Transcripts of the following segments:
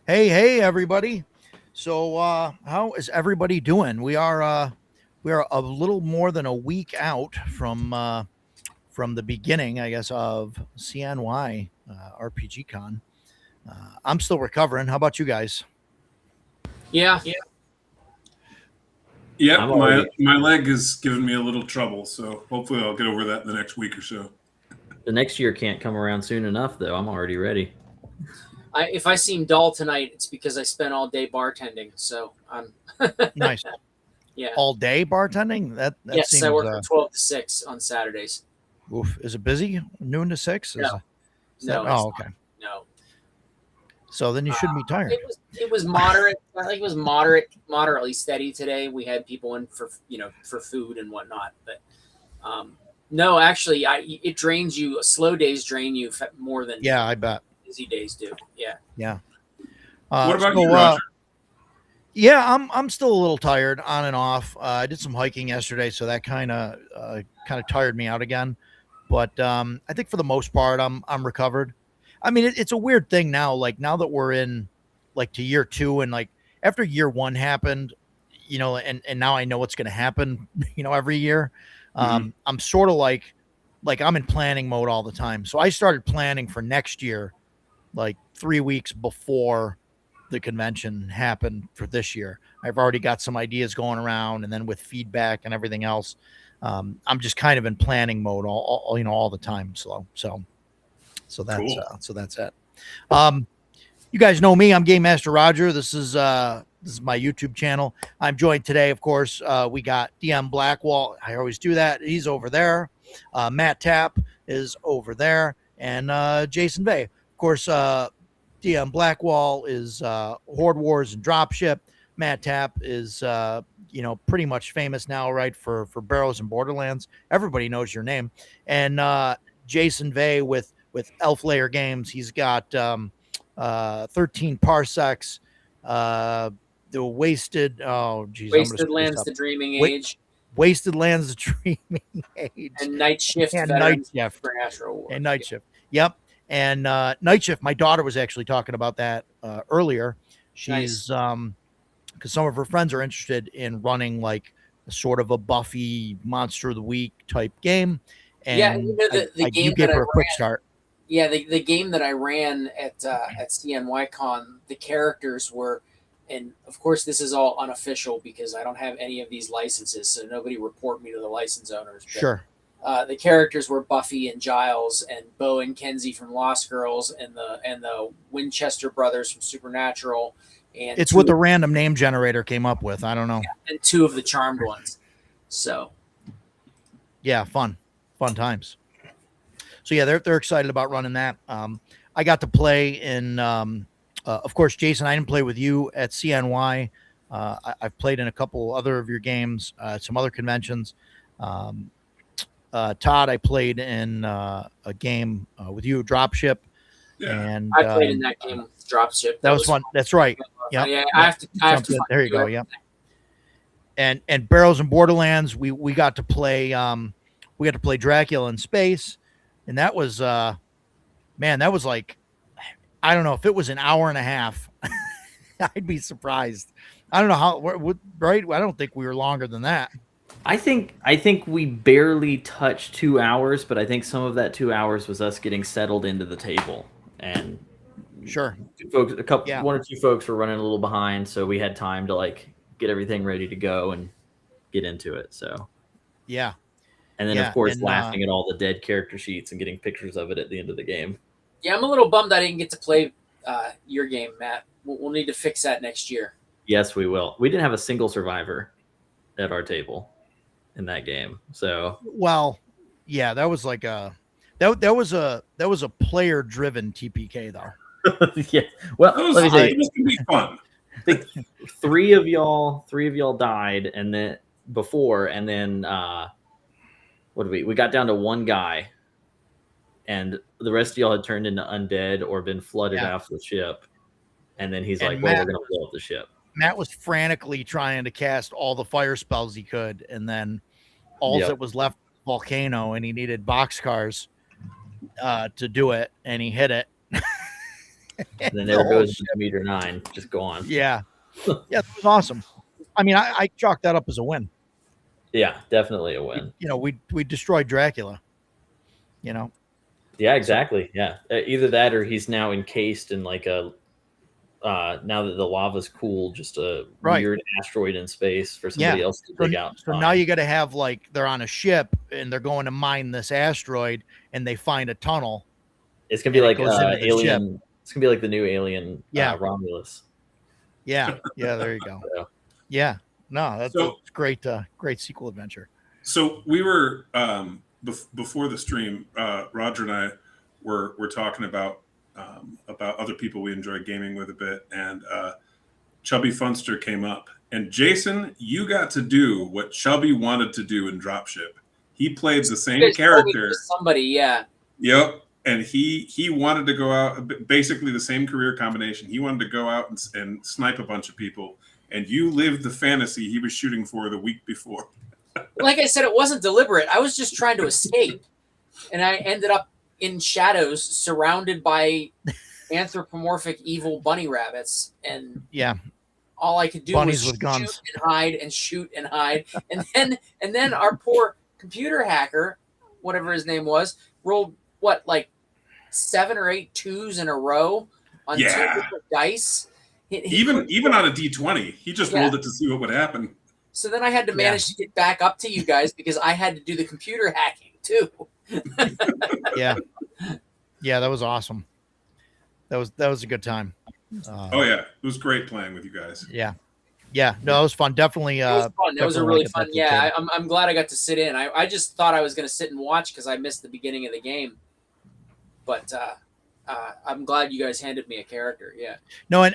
Hey, everybody. So, how is everybody doing? We are a little more than a week out from the beginning, I guess, of CNY RPG Con. I'm still recovering. How about you guys? Yeah, Yep, I'm already my leg is giving me a little trouble, so hopefully I'll get over that in the next week or so. the next year can't come around soon enough though. I'm already ready. if I seem dull tonight, it's because I spent all day bartending. So I'm, Nice. yeah. All day bartending. That Yes, I seems work from 12 to 6 on Saturdays. oof. Is it busy? Noon to six? No, Is that? no, it's Oh, not. okay. No, So then you shouldn't be tired. it was moderate. I think it was moderately steady today. We had people in for food and whatnot, but no, actually, it drains you. Slow days drain you more than Yeah, I bet. busy days do. Yeah. Yeah. What about So, you, Roger? Yeah, I'm still a little tired on and off. I did some hiking yesterday, so that kind of tired me out again. But I think for the most part, I'm recovered. I mean, it's a weird thing now. Like now that we're in like to year two, and like after year one happened, and now I know what's going to happen. Every year, I'm sort of like I'm in planning mode all the time. So I started planning for next year, like 3 weeks before the convention happened for this year. I've already got some ideas going around, and then with feedback and everything else, I'm just kind of in planning mode all the time. So that's Cool. that's it. Um, you guys know me. I'm Game Master Roger. This is my YouTube channel. I'm joined today, of course. We got DM Blackwall. I always do that. He's over there. Matt Tapp is over there, and Jason Bay. Of course, DM Blackwall is Horde Wars and Dropship. Matt Tapp is pretty much famous now, right, for Barrows and Borderlands. Everybody knows your name. And Jason Vey with Elf Layer Games. He's got 13 parsecs. The Wasted. Oh, geez, Wasted Lands, the Dreaming Age, Wasted Lands, the Dreaming Age, and Night Shift and Veterans Night Shift, Supernatural Wars. and Night Shift. Yep. And Night Shift. My daughter was actually talking about that earlier. She's because some of her friends are interested in running like sort of a Buffy Monster of the Week type game. And Yeah, the game you gave that her I a quick ran. start. Yeah, the game that I ran at CNY Con, the characters were, and of course this is all unofficial because I don't have any of these licenses, so nobody report me to the license owners. But, Sure. the characters were Buffy and Giles and Bo and Kenzie from Lost Girls and the Winchester brothers from Supernatural, and It's what the random name generator came up with. I don't know. and two of the Charmed ones. So Yeah, fun times. So yeah, they're excited about running that. I got to play in, of course, Jason. I didn't play with you at CNY. I've played in a couple other of your games, some other conventions. Todd, I played in a game with you, Dropship, Yeah. and I played in that game with Dropship. that was fun. That's right. Yep. Yeah, I have to. There you go. Yep. And Barrows and Borderlands, we got to play. We got to play Dracula in space, and that was man, that was like, I don't know if it was an hour and a half. I'd be surprised. I don't know how. Right? I don't think we were longer than that. I think we barely touched 2 hours, but I think some of that 2 hours was us getting settled into the table. And Sure. One or two folks were running a little behind, so we had time to like get everything ready to go and get into it. So yeah. And then of course laughing at all the dead character sheets and getting pictures of it at the end of the game. Yeah, I'm a little bummed I didn't get to play your game, Matt. We'll need to fix that next year. Yes, we will. We didn't have a single survivor at our table in that game. So well, yeah, that was like that was a player driven TPK though. Yeah. Well, let me say it was gonna be fun. I think three of y'all died, and then before, and then what did we got down to one guy, and the rest of y'all had turned into undead or been flooded off the ship, and then he's like, "Well, we're gonna blow up the ship." Matt was frantically trying to cast all the fire spells he could, and then all that was left volcano, and he needed boxcars to do it, and he hit it. And then there goes meter 9, just gone. Yeah. Yeah, that was awesome. I mean, I chalked that up as a win. Yeah, definitely a win. We destroyed Dracula. Yeah, exactly. Yeah, either that or he's now encased in like a now that the lava's cooled, just a weird asteroid in space for somebody else to dig out. So now you got to have like they're on a ship and they're going to mine this asteroid and they find a tunnel. It's gonna be like Alien. It's gonna be like the new Alien. Romulus. Yeah. There you go. Yeah. No, that's great. Great sequel adventure. So we were before the stream. Roger and I were talking about other people we enjoy gaming with a bit, and Chubby Funster came up. And Jason, you got to do what Chubby wanted to do in Dropship. He played the same character. Somebody, yeah. Yep. And he wanted to go out, basically the same career combination. He wanted to go out and snipe a bunch of people. And you lived the fantasy he was shooting for the week before. Like I said, it wasn't deliberate. I was just trying to escape. And I ended up in shadows surrounded by anthropomorphic evil bunny rabbits. And all I could do was shoot and hide and shoot and hide. And then our poor computer hacker, whatever his name was, rolled like 7 or 8 twos in a row on 2 different dice. Even on a D20, he just rolled it to see what would happen. So then I had to manage to get back up to you guys because I had to do the computer hacking too. Yeah, that was awesome. That was a good time. It was great playing with you guys. Yeah, no, it was fun. Definitely, it was fun. It was a really fun. Yeah, I'm glad I got to sit in. I just thought I was going to sit and watch because I missed the beginning of the game, but I'm glad you guys handed me a character. Yeah. No, and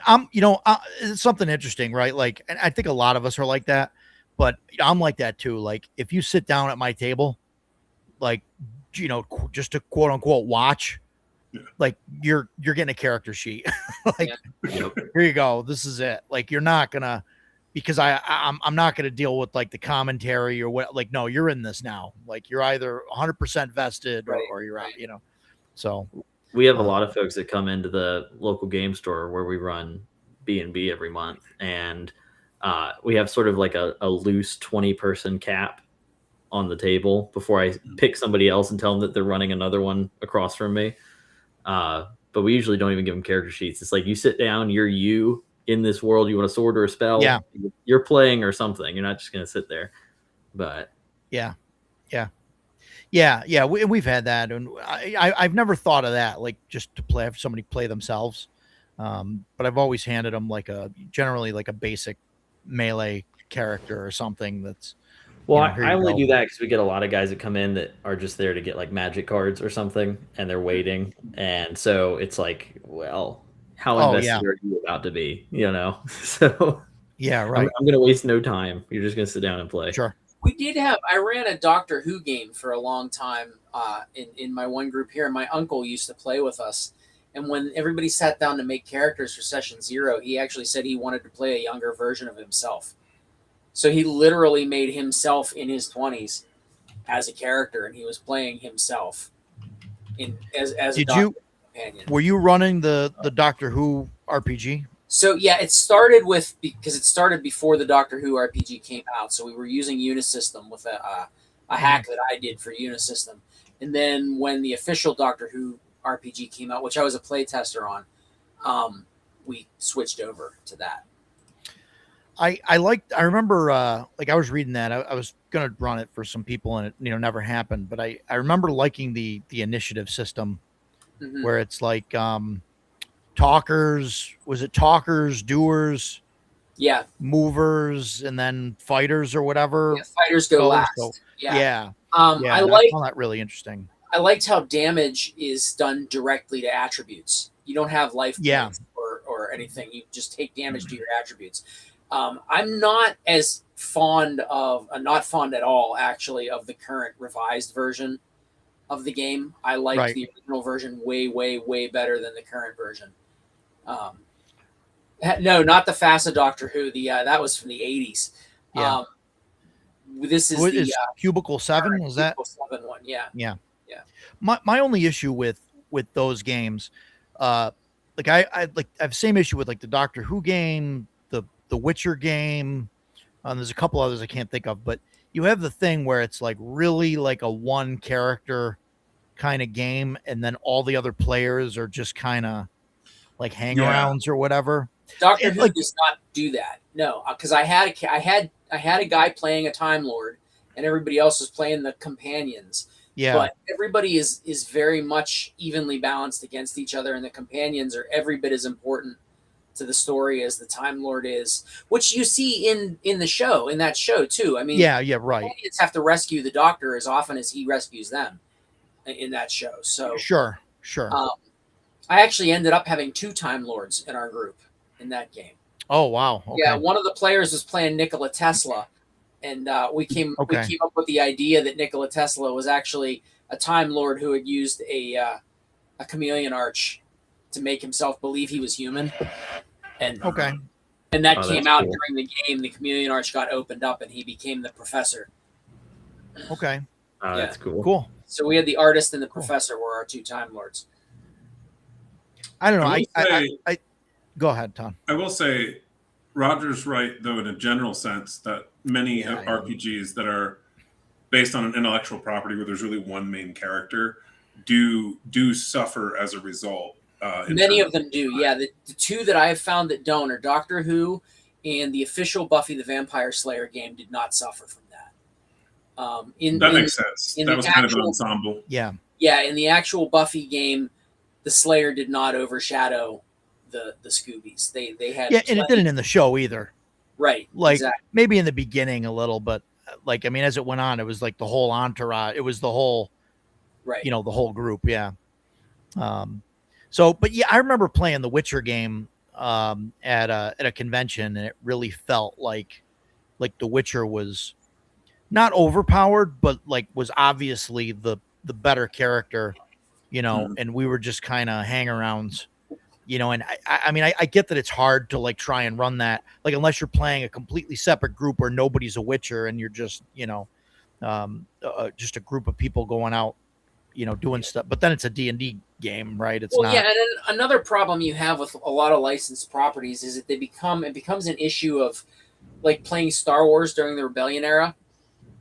it's something interesting, right? Like, and I think a lot of us are like that, but I'm like that too. Like, if you sit down at my table, like, just to quote unquote watch, like you're getting a character sheet. Like, here you go. This is it. Like, you're not gonna, because I'm not gonna deal with like the commentary or what. Like, no, you're in this now. Like, you're either 100% vested or you're out. So. We have a lot of folks that come into the local game store where we run B&B every month, and we have sort of like a loose 20-person cap on the table before I pick somebody else and tell them that they're running another one across from me. But we usually don't even give them character sheets. It's like, you sit down, you're you in this world. You want a sword or a spell? Yeah. You're playing or something. You're not just going to sit there. But yeah. We've had that, and I've never thought of that, like just to have somebody play themselves. But I've always handed them generally like a basic melee character or something that's. Well, I only do that because we get a lot of guys that come in that are just there to get like magic cards or something, and they're waiting, and so it's like, well, how invested are you about to be? So yeah, right. I'm going to waste no time. You're just going to sit down and play. Sure. I ran a Doctor Who game for a long time in my one group here, and my uncle used to play with us. And when everybody sat down to make characters for session 0, he actually said he wanted to play a younger version of himself. So he literally made himself in his 20s as a character, and he was playing himself as a companion. Were you running the Doctor Who RPG? So yeah, it started before the Doctor Who RPG came out. So we were using Unisystem with a hack that I did for Unisystem. And then when the official Doctor Who RPG came out, which I was a play tester on, we switched over to that. I remember I was reading that. I was gonna run it for some people and it never happened. But I remember liking the initiative system, where it's like talkers, doers, movers, and then fighters or whatever. Fighters go last. So, I found that really interesting. I liked how damage is done directly to attributes. You don't have life points or anything. You just take damage to your attributes. I'm not as not fond at all, actually, of the current revised version of the game. I like the original version way, way, way better than the current version. No, not the FASA Doctor Who. That was from the 80s. Yeah. This is Cubicle 7. Was that Cubicle 7 one? Yeah. My only issue with those games, like I have the same issue with like the Doctor Who game, the Witcher game. There's a couple others I can't think of, but you have the thing where it's like really like a one character kind of game, and then all the other players are just kind of like hangarounds or whatever. Doctor Who like does not do that. No, because I had a guy playing a Time Lord, and everybody else was playing the companions. Yeah. But everybody is very much evenly balanced against each other, and the companions are every bit as important to the story as the Time Lord is, which you see in the show, in that show too. I mean, yeah, right. Companions have to rescue the Doctor as often as he rescues them in that show. So Sure. I actually ended up having 2 Time Lords in our group in that game. Oh wow. Okay. Yeah, one of the players was playing Nikola Tesla, and we came up with the idea that Nikola Tesla was actually a Time Lord who had used a chameleon arch to make himself believe he was human. And and that came out during the game. The chameleon arch got opened up, and he became the professor. Okay. That's cool. Cool. So we had the artist and the professor were our 2 Time Lords. I don't know. I go ahead, Tom. I will say, Roger's right, though, in a general sense, that many RPGs that are based on an intellectual property where there's really one main character do suffer as a result. Many of them do, yeah. The 2 that I have found that don't are Doctor Who and the official Buffy the Vampire Slayer game did not suffer from that. That makes sense. That was kind of an ensemble. Yeah. Yeah, in the actual Buffy game, the Slayer did not overshadow the Scoobies. They had and it didn't in the show either. Right. Like exactly. maybe in the beginning a little, but like I mean, as it went on, it was like the whole entourage. It was the whole, right. The whole group. Yeah. So, but yeah, I remember playing the Witcher game at a convention, and it really felt like the Witcher was not overpowered, but like was obviously the better character, and we were just kind of hangarounds, and I mean, I get that it's hard to like try and run that, like, unless you're playing a completely separate group where nobody's a Witcher and you're just, just a group of people going out, doing stuff, but then it's a D&D game, right? It's not. Yeah. And then another problem you have with a lot of licensed properties is that it becomes an issue of like playing Star Wars during the Rebellion era,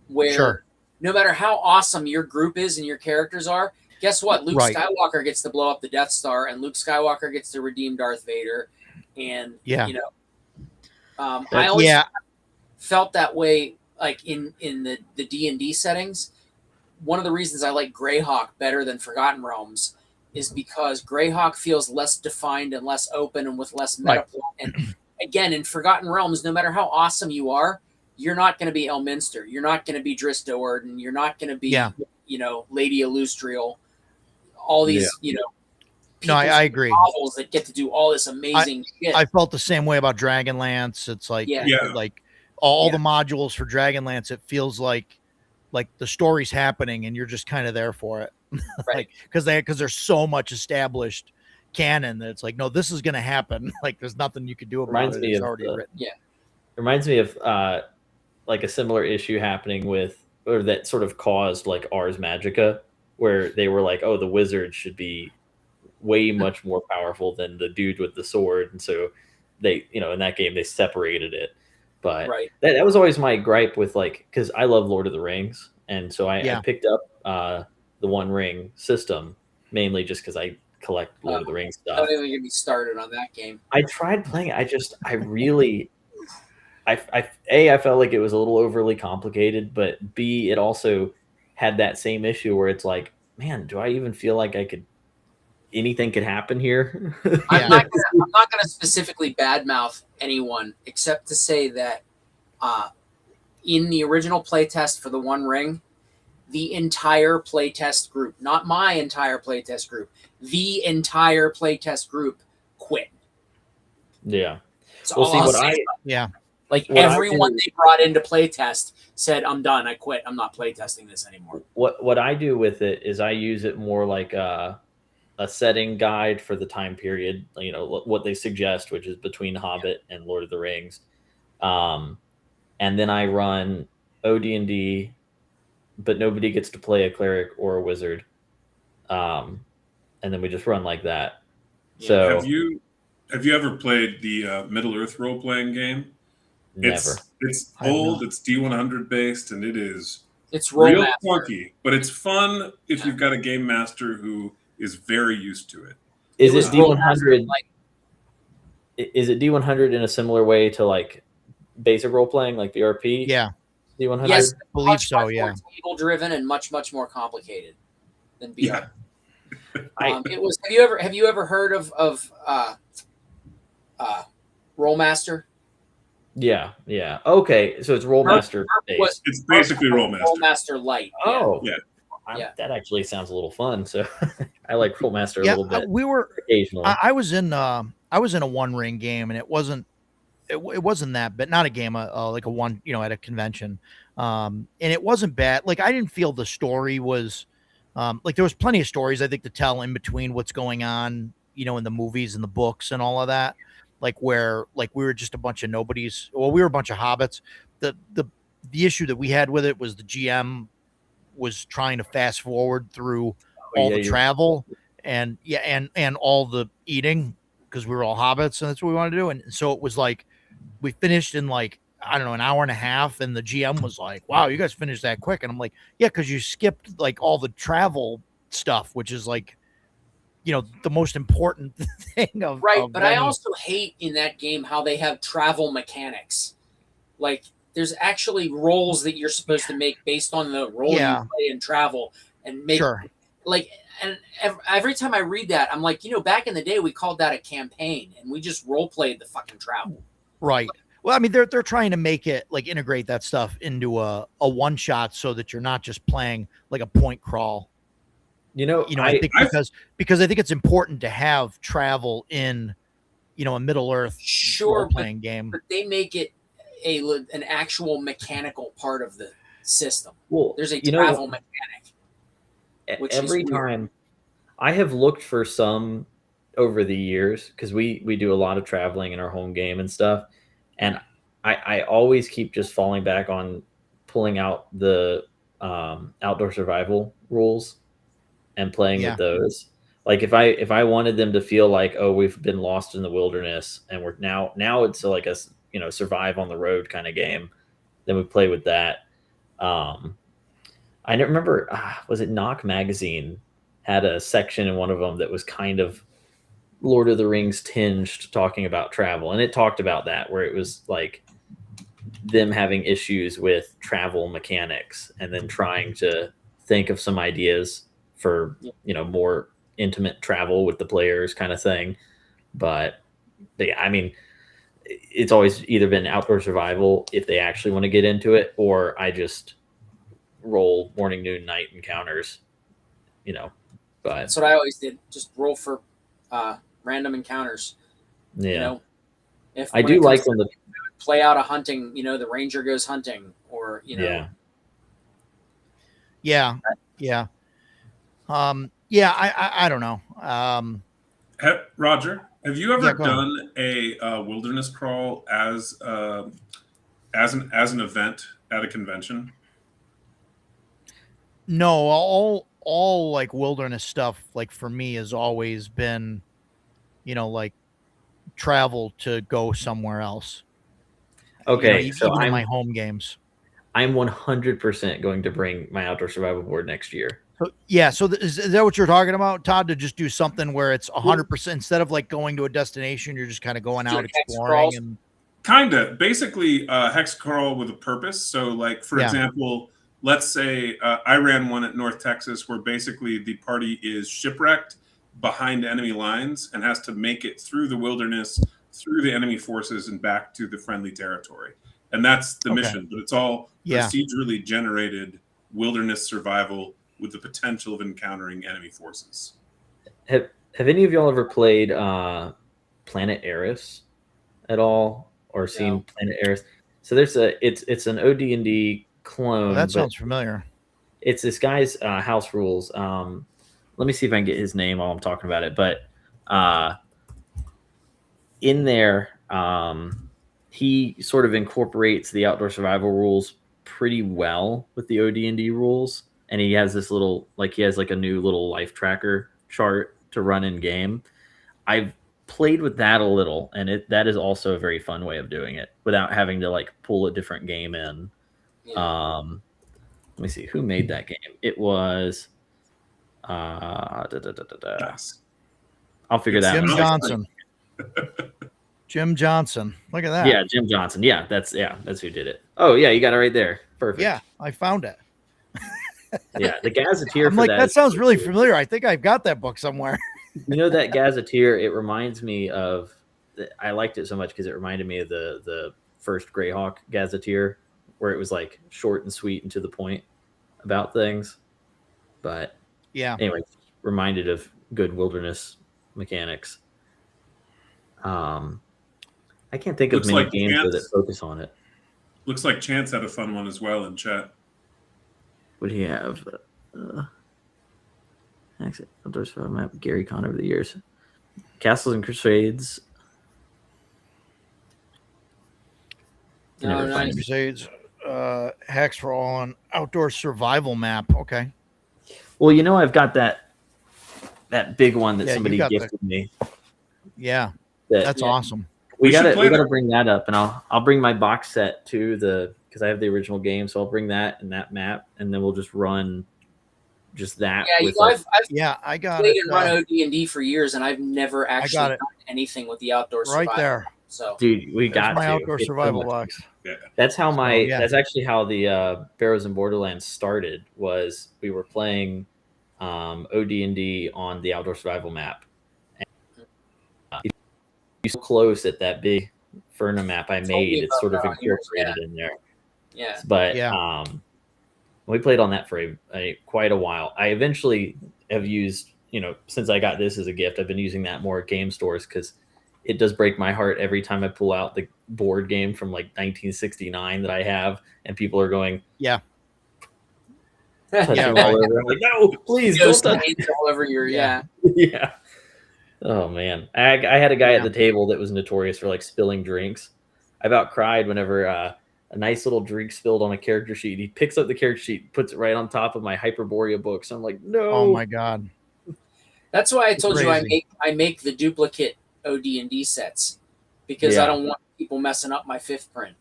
where no matter how awesome your group is and your characters are, guess what? Luke Skywalker gets to blow up the Death Star, and Luke Skywalker gets to redeem Darth Vader. And, I always felt that way, like in the D&D settings. One of the reasons I like Greyhawk better than Forgotten Realms is because Greyhawk feels less defined and less open and with less meta plot. And again, in Forgotten Realms, no matter how awesome you are, you're not going to be Elminster. You're not going to be Dris Do'Urden. You're not going to be, Lady Illustrial. All these, No, I agree. Novels that get to do all this amazing shit. I felt the same way about Dragonlance. It's like, like all the modules for Dragonlance. It feels like the story's happening and you're just kind of there for it, right? Because there's so much established canon that it's like, no, this is going to happen. Like, there's nothing you could do about it. It's already written. Yeah, reminds me of like a similar issue happening with, or that sort of caused like Ars Magica, where they were like, oh, the wizard should be way much more powerful than the dude with the sword, and so they, in that game they separated it. But that was always my gripe with, like, because I love Lord of the Rings, and so I picked up the One Ring system mainly just because I collect Lord of the Rings stuff. Don't even get me started on that game. I tried playing it. I really I felt like it was a little overly complicated, but B, it also had that same issue where it's like, man, do I even feel like anything could happen here? I'm not gonna specifically badmouth anyone except to say that in the original playtest for the One Ring, the entire playtest group, not my entire playtest group, the entire playtest group quit. Yeah. So like everyone they brought into playtest said, I'm done. I quit. I'm not playtesting this anymore. What I do with it is I use it more like a setting guide for the time period, what they suggest, which is between Hobbit and Lord of the Rings. And then I run OD&D, but nobody gets to play a cleric or a wizard. And then we just run like that. So have you ever played the Middle Earth role playing game? never. It's I have old. not. It's D100 based, and it is It's real Rollmaster. clunky, but it's fun if you've got a game master who is very used to it. Is was it D100? Rollmaster, like, Is it D100 in a similar way to like basic role playing, like the RP? Yeah, D100. yes, believe much, so, much yeah. more table driven and much more complicated than BR. Yeah. It was. Have you ever heard of Rollmaster? Yeah. Okay, so it's Rollmaster based. It's basically Rollmaster. Rollmaster Light. Oh, Yeah. Yeah. That actually sounds a little fun. So I like Rollmaster a Yeah, little bit we were. occasionally. I was in a One Ring game, and it wasn't that, but not a game, like a one, at a convention, and it wasn't bad. Like I didn't feel the story was, like there was plenty of stories I think to tell in between what's going on, in the movies and the books and all of that. Like where like we were just a bunch of nobodies. Well, we were a bunch of hobbits. The issue that we had with it was the GM was trying to fast forward through all the travel and all the eating because we were all hobbits and that's what we wanted to do. And so it was like we finished in like, I don't know, an hour and a half, and the GM was like, wow, you guys finished that quick. And I'm like, yeah, because you skipped like all the travel stuff, which is like, the most important thing of Right, of but I any- also hate in that game how they have travel mechanics. Like there's actually rolls that you're supposed to make based on the role you play in travel, and make like. And every time I read that, I'm like, back in the day, we called that a campaign, and we just role played the fucking travel. Right. Well, I mean, they're trying to make it like integrate that stuff into a one shot so that you're not just playing like a point crawl. I think because I think it's important to have travel in, a Middle Earth role playing game. But they make it an actual mechanical part of the system. Well, there's a travel mechanic. Every time I have looked for some over the years, because we do a lot of traveling in our home game and stuff, and I always keep just falling back on pulling out the outdoor survival rules and playing with those. Like if I wanted them to feel like, oh, we've been lost in the wilderness and we're now it's like a survive on the road kind of game, then we play with that. I don't remember, was it Knock Magazine had a section in one of them that was kind of Lord of the Rings tinged, talking about travel, and it talked about that, where it was like them having issues with travel mechanics and then trying to think of some ideas for more intimate travel with the players kind of thing. But yeah, I mean, it's always either been outdoor survival if they actually want to get into it, or I just roll morning, noon, night encounters, but that's what I always did. Just roll for random encounters. If I do like when the play out a hunting, the ranger goes hunting, or yeah. I don't know. Roger, have you ever done a wilderness crawl as an event at a convention? No, all like wilderness stuff, like for me, has always been, like travel to go somewhere else. Okay, so even in my home games, I'm 100% going to bring my outdoor survival board next year. So, yeah. So is that what you're talking about, Todd? To just do something where it's 100% instead of like going to a destination, you're just kind of going out exploring and kind of basically hex crawl with a purpose. So, like for example, let's say I ran one at North Texas where basically the party is shipwrecked behind enemy lines and has to make it through the wilderness, through the enemy forces, and back to the friendly territory. And that's the mission. But it's all procedurally generated wilderness survival with the potential of encountering enemy forces. Have any of y'all ever played Planet Eris at all, or seen Planet Eris? So there's it's an OD&D clone. Oh, that sounds familiar. It's this guy's house rules. Let me see if I can get his name while I'm talking about it. But in there, he sort of incorporates the outdoor survival rules pretty well with the OD&D rules. And he has this little, he has like a new little life tracker chart to run in game. I've played with that a little, and that is also a very fun way of doing it without having to like pull a different game in. Yeah. Let me see who made that game. It was Nice. I'll figure that Jim out. Johnson. Jim Johnson. Look at that. Yeah, Jim Johnson. That's who did it. Oh yeah, you got it right there. Perfect. Yeah, I found it. Yeah, the Gazetteer. I'm for like, that is sounds really familiar. I think I've got that book somewhere. You know, that Gazetteer, it reminds me of, I liked it so much because it reminded me of the first Greyhawk Gazetteer, where it was like short and sweet and to the point about things. But Yeah. anyway, reminded of good wilderness mechanics. I can't think of Looks many like games Chance- that focus on it. Looks like Chance had a fun one as well in chat. What do you have? Exit outdoors for map. Gary Con over the years. Castles and Crusades. No, Never find nice. Crusades, Hacks for All, and outdoor survival map. Okay. Well, you know, I've got that big one that Yeah, you somebody got gifted me. Yeah, That that's Yeah. awesome. we We should gotta play that. bring that up, and I'll bring my box set to because I have the original game, so I'll bring that and that map, and then we'll just run just that. Yeah, with I've Yeah, I got played it. and run OD&D for years, and I've never actually got done it. anything with the outdoor Right survival. there. So dude, we That's got my to. outdoor It's so survival much box. That's how yeah. that's actually how the Barrows and Borderlands started. Was we were playing OD&D on the outdoor survival map. And, you're so close at that big Furna map I Told me made. It's about sort of that on yours, incorporated in there. yeah, But Yeah. we played on that for quite a while. I eventually have used, since I got this as a gift, I've been using that more at game stores because it does break my heart every time I pull out the board game from like 1969 that I have, and people are going, Yeah. touching Yeah, all right. over. I'm like, no, please don't Ghost touch. stains all over your Yeah. Yeah. Oh man, I had a guy at Yeah. the table that was notorious for like spilling drinks. I about cried whenever a nice little drink spilled on a character sheet. He picks up the character sheet, puts it right on top of my Hyperborea book. So I'm like, no. Oh my God. That's why I told you Crazy. I make the duplicate OD&D sets because Yeah. I don't want people messing up my fifth print.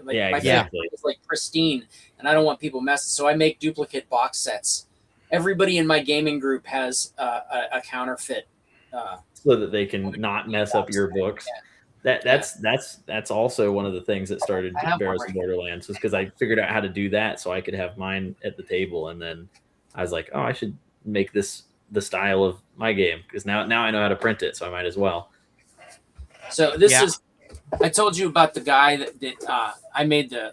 Like Yeah, my exactly. fifth print is like pristine, and I don't want people messing. So I make duplicate box sets. Everybody in my gaming group has a counterfeit. So that they can not mess up your books. That's also one of the things that started I have one Barrows right and Borderlands, was because I figured out how to do that so I could have mine at the table, and then I was like, oh, I should make this the style of my game because now I know how to print it, so I might as well. So this Yeah. is. I told you about the guy that I made the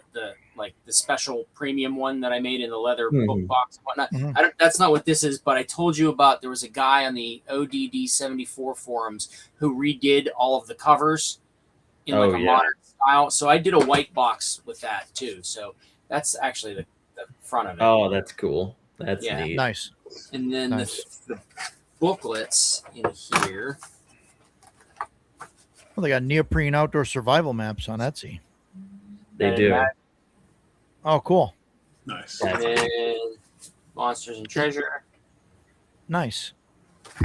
special premium one that I made in the leather book box and whatnot. Mhm. That's not what this is, but I told you about there was a guy on the ODD 74 forums who redid all of the covers in Oh, like a yeah. modern style. So I did a white box with that too. So that's actually the front of it. Oh, that's cool. That's Yeah. neat. Nice. And then Nice. the booklets in here. Well, they got neoprene outdoor survival maps on Etsy. They And do. that- Oh, cool. Nice. That's and Monsters and Treasure. Nice.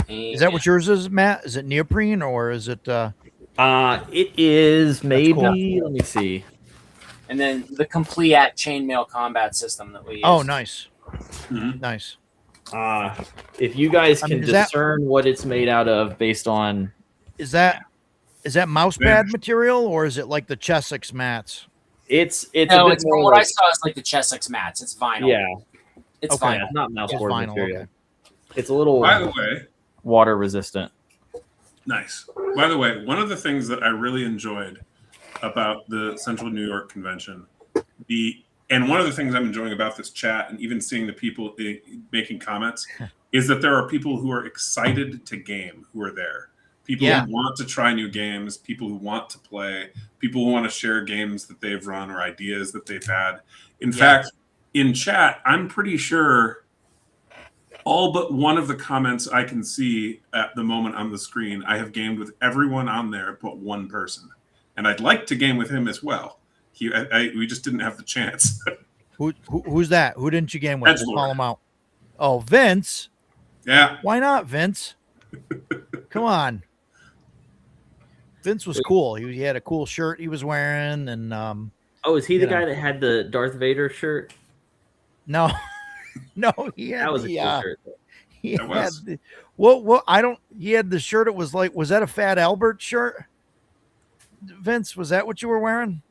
And Is that what yours is, Matt? Is it neoprene or is it? It is maybe. cool. Let me see. And then the complete chainmail combat system that we use. Oh, nice. Mhm. Nice. If you guys I can mean, is that- discern what it's made out of based on, Is that mouse pad Yeah. material or is it like the Chessex mats? it's No, a bit it's more from what I like, saw. It's like the Chessex mats. It's vinyl. yeah, it's Okay. vinyl. it's not mouse It's board vinyl, material. okay. It's a little By the way, water resistant. nice. By the way, one of the things that I really enjoyed about the Central New York convention, and one of the things I'm enjoying about this chat and even seeing the people making comments is that there are people who are excited to game who are there. People Yeah. who want to try new games, people who want to play, people who want to share games that they've run or ideas that they've had. In fact, in chat, I'm pretty sure all but one of the comments I can see at the moment on the screen, I have gamed with everyone on there but one person. And I'd like to game with him as well. We just didn't have the chance. Who's that? Who didn't you game with? Edgelord. We'll call him out. Oh, Vince. Yeah. Why not, Vince? Come on. Vince was cool. He had a cool shirt he was wearing, and Oh, is he the you know. guy that had the Darth Vader shirt? no, no, he had That was a the cool shirt. he That had was. the what I don't. He had the shirt. It was like, was that a Fat Albert shirt? Vince, was that what you were wearing?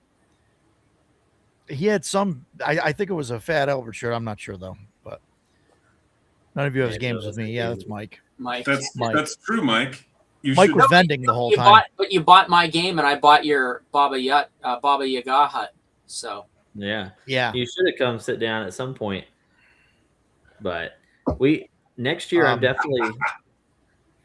He had some. I think it was a Fat Albert shirt. I'm not sure though, but none of you have Yeah, games no, with that's me. Yeah, crazy. that's Mike. Mike. Mike. That's true, Mike. You Mike should. was vending the whole You time. bought my game, and I bought your Baba Yaga hut. So Yeah. Yeah. You should have come sit down at some point. But next year I'm definitely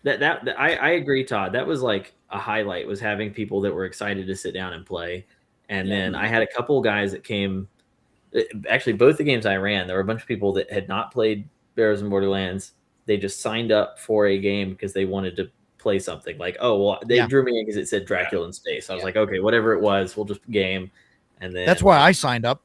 I agree, Todd. That was like a highlight, was having people that were excited to sit down and play. And then I had a couple of guys that came. Actually, both the games I ran, there were a bunch of people that had not played Barrows and Borderlands. They just signed up for a game because they wanted to play something. Like, oh, well, they drew me in because it said Dracula in Space. I was like, okay, whatever it was, we'll just game. And then That's why I signed up.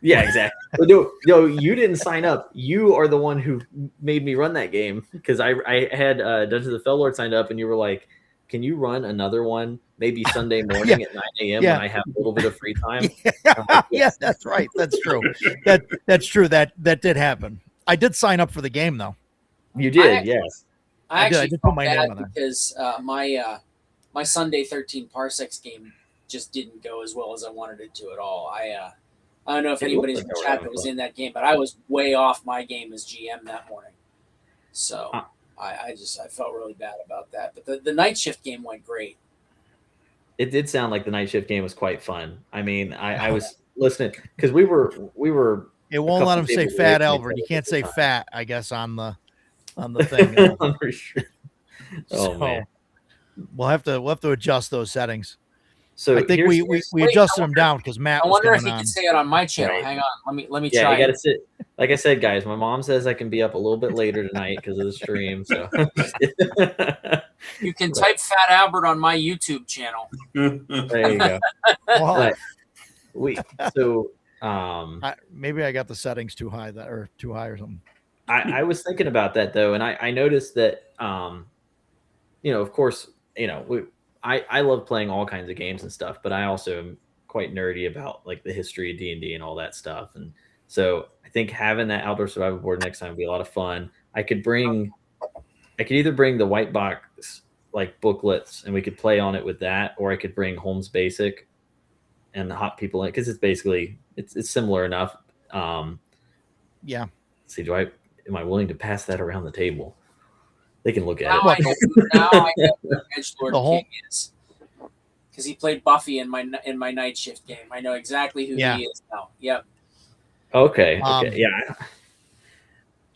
Yeah, exactly. But no, you didn't sign up. You are the one who made me run that game, because I had Dungeons of the Fell signed up, and you were like, "Can you run another one, maybe Sunday morning at 9 a.m. when I have a little bit of free time?" Like, yes, that's right. That's true. That's true. That did happen. I did sign up for the game though. You did, yes. I did. I actually did put felt my bad name on there. because my Sunday 13 Parsecs game just didn't go as well as I wanted it to at all. I don't know if It anybody's looked in like the chat they that were was having in that game, but I was way off my game as GM that morning. So I felt really bad about that. But the night shift game went great. It did sound like the night shift game was quite fun. I mean, I was listening because we were. It won't let him say Fat Albert. You can't say fat, I guess, on the thing. I'm pretty sure. Oh, man. We'll have to adjust those settings. So I think we adjusted them down because Matt. I wonder if he can say it on my channel. Right. Hang on, let me Yeah, try. you got to sit. Like I said, guys, my mom says I can be up a little bit later tonight because of the stream. So you can type Fat Albert on my YouTube channel. There you go. Well, maybe I got the settings too high or something. I was thinking about that though, and I noticed that of course, I love playing all kinds of games and stuff, but I also am quite nerdy about like the history of D&D and all that stuff. And so I think having that outdoor survival board next time would be a lot of fun. I could either bring the white box like booklets and we could play on it with that, or I could bring Holmes Basic and the hot people in it, because it's basically it's similar enough. Yeah. Let's see, am I willing to pass that around the table? They can look at Now it. I know who Edgelord King is, because he played Buffy in my night shift game. I know exactly who he is now. Yep. Okay. Yeah.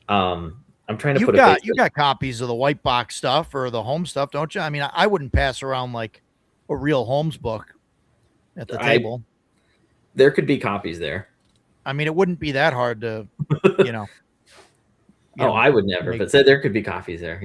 I'm trying to you got copies of the white box stuff or the Holmes stuff, don't you? I mean, I wouldn't pass around like a real Holmes book at the table. There could be copies there. I mean, it wouldn't be that hard to, I would never, but there could be copies there,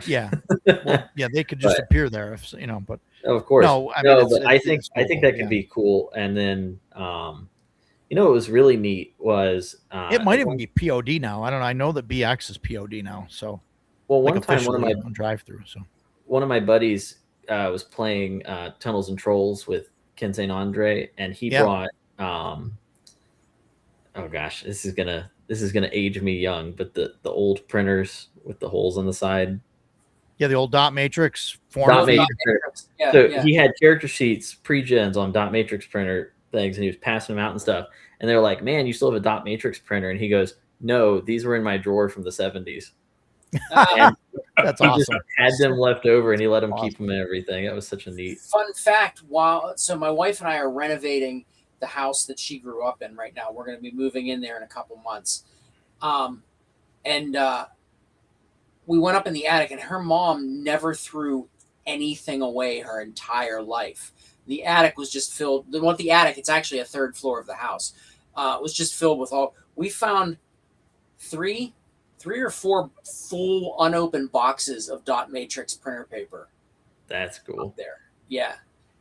Yeah. Well, yeah, they could just appear there if, but. Of course. No, I mean, but I think that could be cool. And then, what was really neat was it might even be POD now. I don't know. I know that BX is POD now. So, well, one time on drive-through. So, one of my buddies was playing Tunnels and Trolls with Ken St. Andre, and he brought. Oh gosh, this is gonna age me young, but the old printers with the holes on the side. Yeah, the old dot matrix format. He had character sheets pre-gens on dot matrix printer things, and he was passing them out and stuff. And they're like, "Man, you still have a dot matrix printer?" And he goes, "No, these were in my drawer from the 70s." That's awesome. Just had them left over, and he let them keep them and everything. That was such a neat fun fact. So my wife and I are renovating the house that she grew up in right now. We're going to be moving in there in a couple months. We went up in the attic, and her mom never threw anything away her entire life. The attic was just filled. It's actually a third floor of the house. Was just filled with we found three or four full unopened boxes of dot matrix printer paper. That's cool. Up there. Yeah.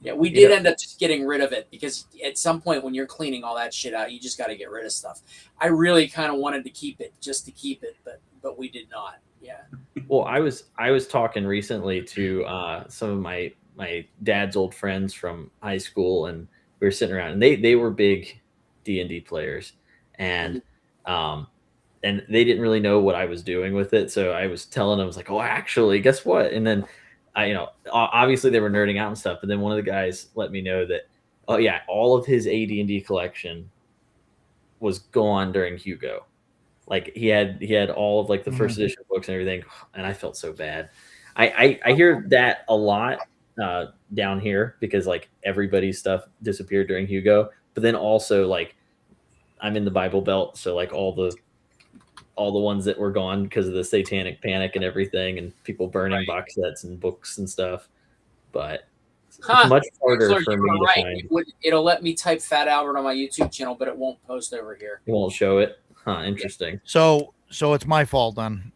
Yeah, we did end up just getting rid of it, because at some point when you're cleaning all that shit out, you just got to get rid of stuff. I really kind of wanted to keep it just to keep it, but we did not. Yeah. Well, I was talking recently to some of my dad's old friends from high school, and we were sitting around, and they were big D&D players, and um and they didn't really know what I was doing with it, so I was telling them, I was like, oh, actually, guess what? And then obviously they were nerding out and stuff, but then one of the guys let me know that, oh yeah, all of his AD&D collection was gone during Hugo. Like he had all of like the first edition books and everything, and I felt so bad. I hear that a lot down here because like everybody's stuff disappeared during Hugo, but then also like I'm in the Bible Belt, so like all the ones that were gone because of the Satanic Panic and everything, and people burning box sets and books and stuff. But it's much harder for me to find. It'll let me type Fat Albert on my YouTube channel, but it won't post over here. It won't show it. Huh? Interesting. Yeah. So it's my fault then.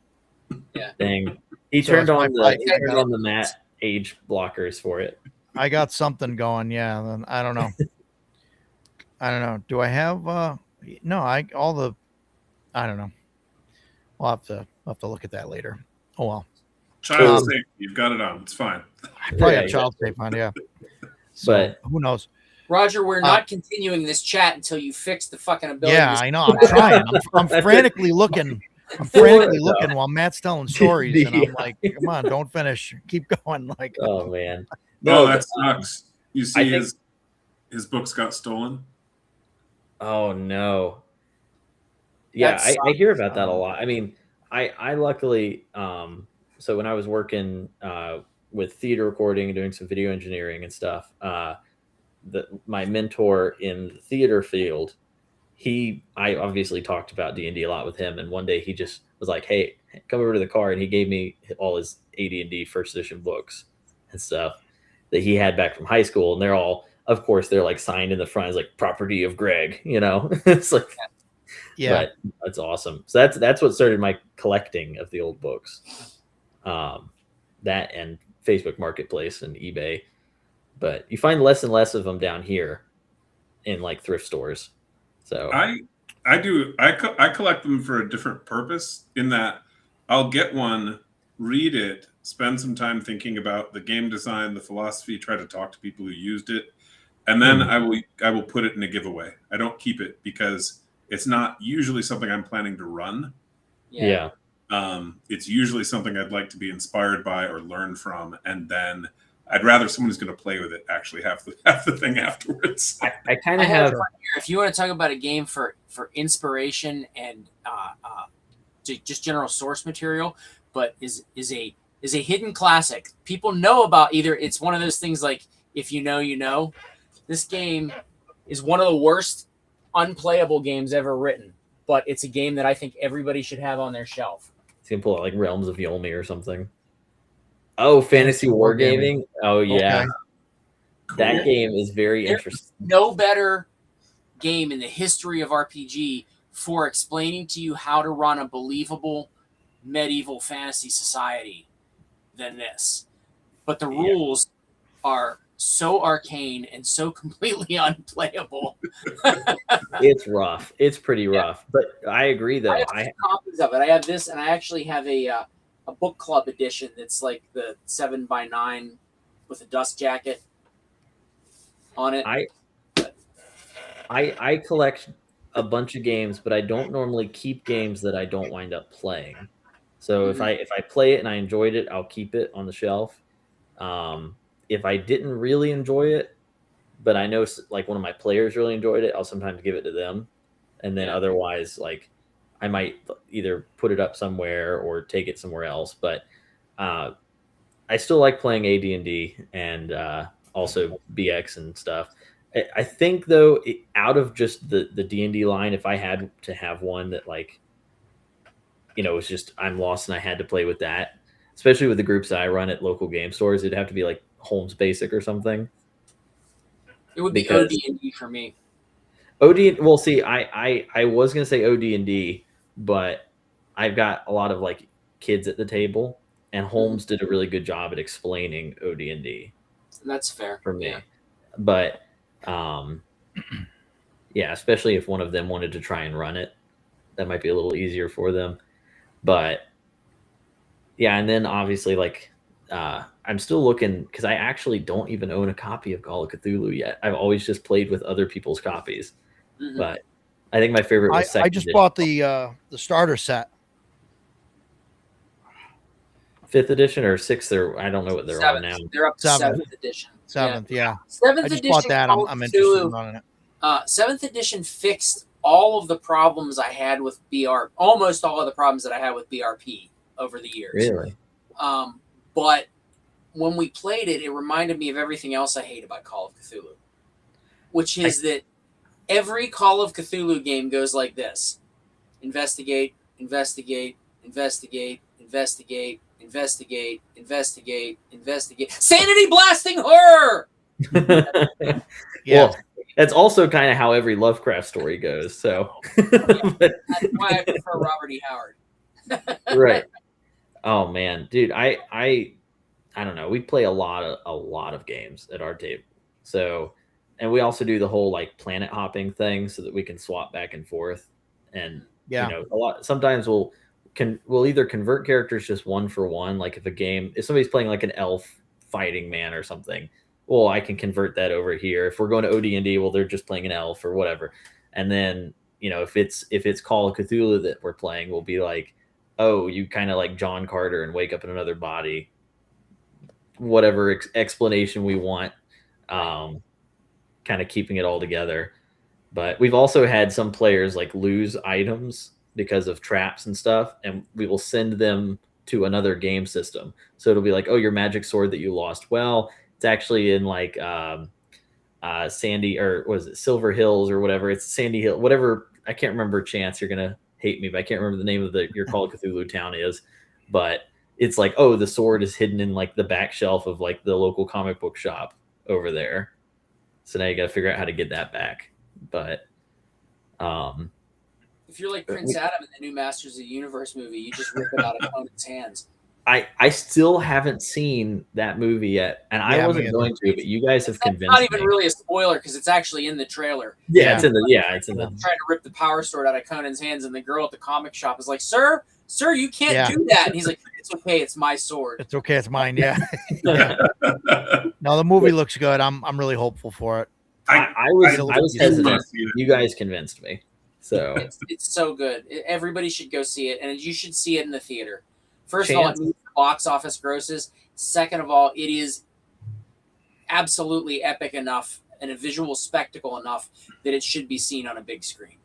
Yeah. Dang. He turned on the Matt age blockers for it. I got something going. Yeah. Then I don't know. I don't know. Do I have? No. I don't know. I'll have to look at that later. Oh well. Child safety, you've got it on. It's fine. I probably have child safe on. Yeah. So, but who knows? Roger, we're not continuing this chat until you fix the fucking ability. Yeah, I know. I'm trying. I'm frantically looking. I'm frantically looking while Matt's telling stories, and I'm like, "Come on, don't finish. Keep going." Like, oh man, no, that sucks. You see, his books got stolen. Oh no. Yeah, I hear about that a lot. I mean, I luckily, so when I was working with theater recording and doing some video engineering and stuff, my mentor in the theater field, I obviously talked about D&D a lot with him, and one day he just was like, "Hey, come over to the car," and he gave me all his AD&D first edition books and stuff that he had back from high school, and they're all, of course, they're like signed in the front as like property of Greg, It's like, yeah, but that's awesome. So that's what started my collecting of the old books, that and Facebook Marketplace and eBay. But you find less and less of them down here in like thrift stores. So I collect them for a different purpose, in that I'll get one, read it, spend some time thinking about the game design, the philosophy, try to talk to people who used it, and then I will put it in a giveaway. I don't keep it because it's not usually something I'm planning to run. Yeah. It's usually something I'd like to be inspired by or learn from, and then I'd rather someone who's going to play with it actually have the thing afterwards. I kind of have. If you want to talk about a game for inspiration and just general source material, but is a hidden classic. People know about, either it's one of those things like, if you know, you know. This game is one of the worst unplayable games ever written, but it's a game that I think everybody should have on their shelf. It's gonna pull out like Realms of Yolmi or something. Oh, Fantasy Wargaming. Oh yeah, okay. Cool. That game is very interesting. No better game in the history of RPG for explaining to you how to run a believable medieval fantasy society than this. But the rules are so arcane and so completely unplayable. It's rough. It's pretty rough. But I agree, though. I have copies of it. I have this, and I actually have a book club edition that's like the 7x9 with a dust jacket on it. I collect a bunch of games, but I don't normally keep games that I don't wind up playing. So if I play it and I enjoyed it, I'll keep it on the shelf. If I didn't really enjoy it, but I know like one of my players really enjoyed it, I'll sometimes give it to them. And then otherwise, like I might either put it up somewhere or take it somewhere else. But I still like playing AD&D and also BX and stuff. I think though, out of just the D&D line, if I had to have one that like, it's just I'm lost and I had to play with that, especially with the groups that I run at local game stores, it'd have to be like Holmes Basic or something. It would be OD&D for me. Well, see, I was gonna say OD&D, but I've got a lot of like kids at the table, and Holmes did a really good job at explaining OD&D. That's fair for me. But especially if one of them wanted to try and run it, that might be a little easier for them. But yeah, and then obviously like I'm still looking because I actually don't even own a copy of Call of Cthulhu yet. I've always just played with other people's copies, Mhm. but I think my favorite was I second just edition. bought the starter set. 5th edition or 6th, or I don't know what they're on now. Seventh. They're up to Seventh. 7th edition. Seventh, yeah. Seventh I just edition. bought that. Call of I'm interested in Cthulhu, running it. 7th edition fixed all of the problems I had with almost all of the problems that I had with BRP over the years. Really? But when we played it, it reminded me of everything else I hate about Call of Cthulhu, which is that every Call of Cthulhu game goes like this: investigate, investigate, investigate, investigate, investigate, investigate, investigate. Sanity blasting horror! Yeah. Well, that's also kind of how every Lovecraft story goes. So, That's why I prefer Robert E. Howard. right. Oh man, dude, I don't know. We play a lot of games at our table. So, and we also do the whole like planet hopping thing so that we can swap back and forth. And Yeah. you know, a lot sometimes we'll either convert characters just one for one. Like if somebody's playing like an elf fighting man or something, well, I can convert that over here. If we're going to OD&D, well, they're just playing an elf or whatever. And then, you know, if it's Call of Cthulhu that we're playing, we'll be like, oh, you kind of like John Carter and wake up in another body. Whatever explanation we want, kind of keeping it all together. But we've also had some players like lose items because of traps and stuff, and we will send them to another game system. So it'll be like, oh, your magic sword that you lost. Well, it's actually in like Sandy, or was it Silver Hills or whatever? It's Sandy Hill, whatever. I can't remember. Chance, you're gonna hate me, but I can't remember the name of your Call of Cthulhu town is. But it's like, oh, the sword is hidden in like the back shelf of like the local comic book shop over there. So now you got to figure out how to get that back. But if you're like Prince Adam in the new Masters of the Universe movie, you just rip it out of Conan's hands. I still haven't seen that movie yet, and I wasn't going to, but you guys have convinced me. It's not even really a spoiler because it's actually in the trailer. Yeah, it's in the trying to rip the power sword out of Conan's hands, and the girl at the comic shop is like, "Sir, you can't do that." And he's like, "It's okay, it's my sword. It's okay, it's mine." Yeah. No, the movie looks good. I'm really hopeful for it. I was hesitant. You guys convinced me. So it's so good. Everybody should go see it, and you should see it in the theater. First of all, it meets box office grosses. Second of all, it is absolutely epic enough and a visual spectacle enough that it should be seen on a big screen.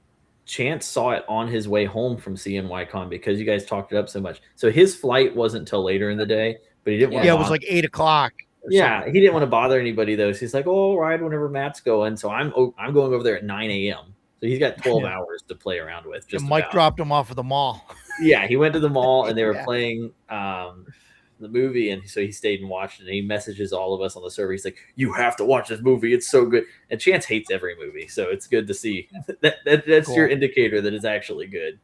Chance saw it on his way home from CNY Con because you guys talked it up so much. So his flight wasn't till later in the day, but he didn't want to. Yeah, it was like 8 o'clock. Yeah, he didn't want to bother anybody though. So he's like, "Oh, I'll ride whenever Matt's going." So I'm going over there at 9 a.m. So he's got 12 hours to play around with. Just Mike dropped him off at the mall. Yeah, he went to the mall and they were playing the movie, and so he stayed and watched it. And he messages all of us on the server. He's like, "You have to watch this movie. It's so good." And Chance hates every movie, so it's good to see that's cool. Your indicator that it's actually good.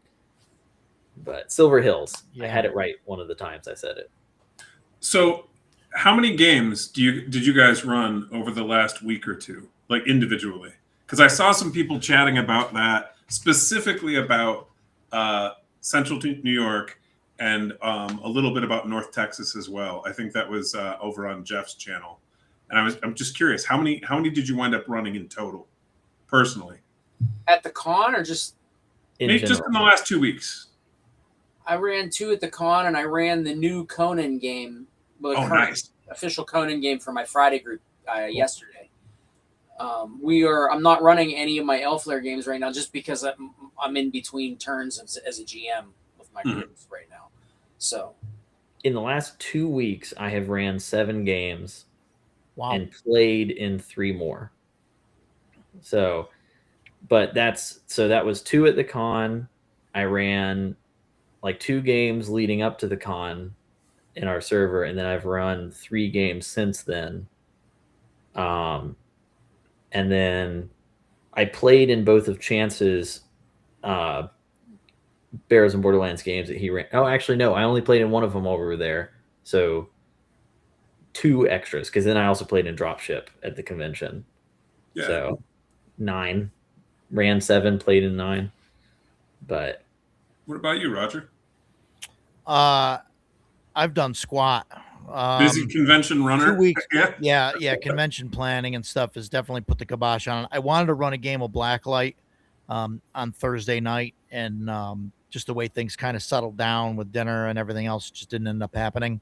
But Silver Hills, I had it right one of the times I said it. So, how many games did you guys run over the last week or two, like individually? Because I saw some people chatting about that, specifically about Central New York and a little bit about North Texas as well. I think that was over on Jeff's channel. And I'm just curious, how many did you wind up running in total, personally? At the con, or just maybe just in the last 2 weeks? I ran 2 at the con, and I ran the new Conan game. Nice. Official Conan game for my Friday group yesterday. I'm not running any of my Elflair games right now just because I'm in between turns as a GM with my groups right now. So in the last 2 weeks, I have ran 7 games. Wow. And played in 3 more. So, but that was 2 at the con. I ran like 2 games leading up to the con in our server, and then I've run 3 games since then. And then I played in both of Chance's Barrows and Borderlands games that he ran. Oh, actually, no, I only played in one of them while we were there. So 2 extras, because then I also played in Dropship at the convention. Yeah. So 9. Ran 7, played in 9. But what about you, Roger? I've done squat. Busy convention runner. 2 weeks. Yeah. Yeah. Convention planning and stuff has definitely put the kibosh on it. I wanted to run a game of Blacklight on Thursday night, and just the way things kind of settled down with dinner and everything else just didn't end up happening.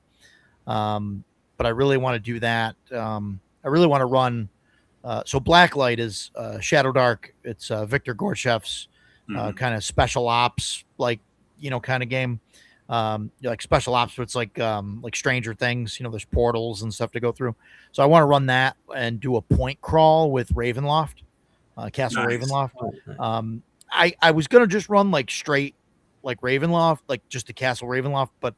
But I really want to do that. I really want to run. So Blacklight is Shadow Dark. It's Victor Gorshev's kind of special ops, like, kind of game. Like special ops, but it's like Stranger Things. There's portals and stuff to go through. So I want to run that and do a point crawl with Ravenloft, Castle Nice. Ravenloft. I was gonna just run like straight like Ravenloft, like just the Castle Ravenloft, but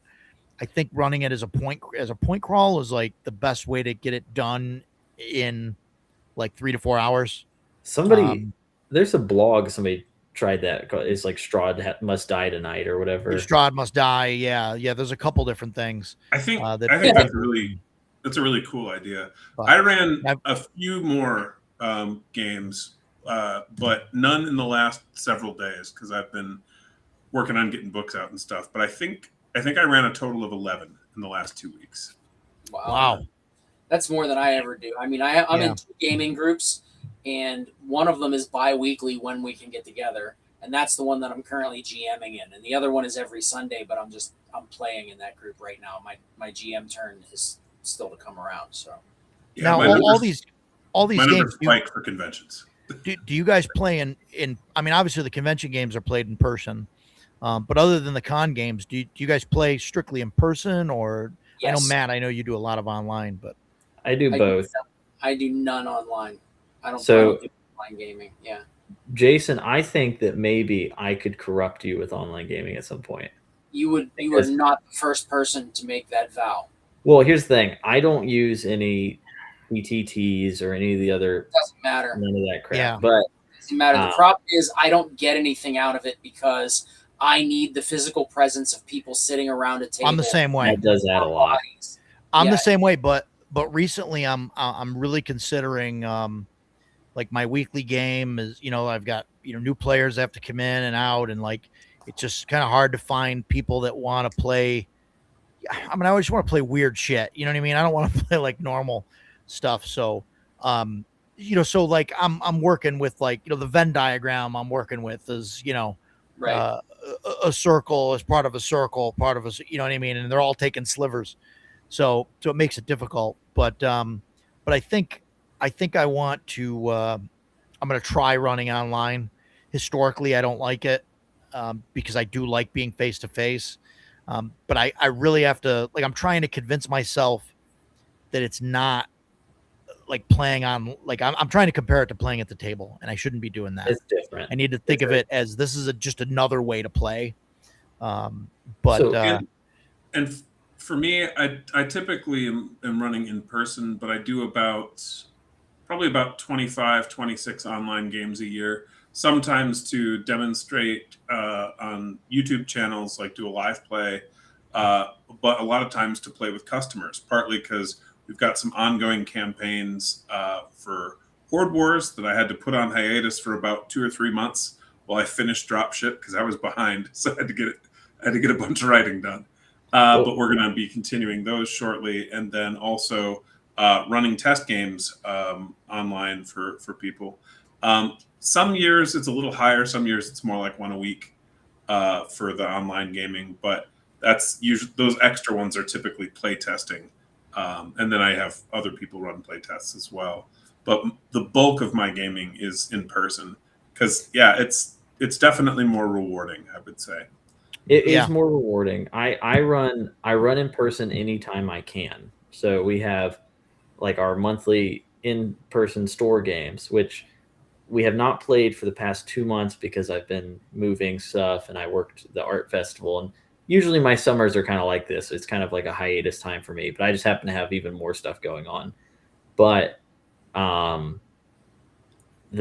I think running it as a point crawl is like the best way to get it done in like 3 to 4 hours. Somebody, there's a blog. Somebody tried that. It's like Strahd must die tonight or whatever. Strahd must die. Yeah. There's a couple different things. I think that's a really cool idea. I ran a few more games, but none in the last several days because I've been working on getting books out and stuff. But I think I ran a total of 11 in the last 2 weeks. Wow. That's more than I ever do. I mean, I'm in 2 gaming groups, and one of them is bi-weekly when we can get together, and that's the one that I'm currently GMing in. And the other one is every Sunday, but I'm playing in that group right now. My GM turn is still to come around. So now all these games spike for conventions. Do you guys play in? I mean, obviously the convention games are played in person, but other than the con games, do you guys play strictly in person or? Yes. I know Matt. I know you do a lot of online, but I do both. I do none online. I don't do online gaming. Yeah. Jason, I think that maybe I could corrupt you with online gaming at some point. You are not the first person to make that vow. Well, here's the thing. I don't use any PTTs or any of the other. It doesn't matter. None of that crap. Yeah. But it doesn't matter. The problem is I don't get anything out of it because I need the physical presence of people sitting around a table. I'm the same way. That does add a lot. I'm the same way, but recently I'm really considering like my weekly game is, I've got, new players that have to come in and out, and like it's just kind of hard to find people that want to play. I mean, I just want to play weird shit. You know what I mean? I don't want to play like normal stuff. So, so like I'm working with like, the Venn diagram I'm working with is, right. A circle is part of a circle, part of a, you know what I mean? And they're all taking slivers. So it makes it difficult, but I think I want to, I'm going to try running online. Historically, I don't like it, because I do like being face to face. But I really have to, like, I'm trying to convince myself that it's not like playing on, like, I'm trying to compare it to playing at the table, and I shouldn't be doing that. It's different. I need to think of it as this is just another way to play. And for me, I typically am running in person, but I do probably about 25, 26 online games a year, sometimes to demonstrate on YouTube channels, like do a live play, but a lot of times to play with customers, partly because we've got some ongoing campaigns for Horde Wars that I had to put on hiatus for about 2 or 3 months while I finished dropship because I was behind, so I had to get a bunch of writing done. But we're going to be continuing those shortly, and then also running test games online for people. Some years it's a little higher. Some years it's more like one a week for the online gaming. But that's usually, those extra ones are typically play testing, and then I have other people run play tests as well. But the bulk of my gaming is in person because it's definitely more rewarding, I would say. It is more rewarding. I run in person anytime I can. So we have like our monthly in-person store games, which we have not played for the past 2 months because I've been moving stuff and I worked the art festival. And usually my summers are kind of like this. It's kind of like a hiatus time for me, but I just happen to have even more stuff going on. But the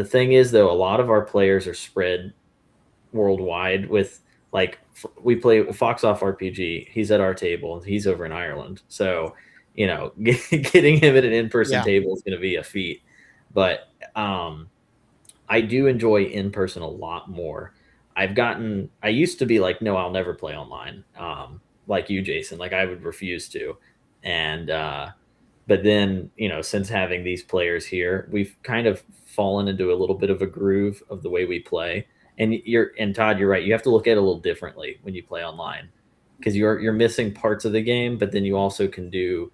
thing is, though, a lot of our players are spread worldwide with, like, we play Fox Off RPG. He's at our table. He's over in Ireland. So, getting him at an in-person table is going to be a feat. But I do enjoy in-person a lot more. I used to be like, no, I'll never play online. like you, Jason. Like I would refuse to, and but then since having these players here, we've kind of fallen into a little bit of a groove of the way we play. And Todd, you're right. You have to look at it a little differently when you play online because you're missing parts of the game, but then you also can do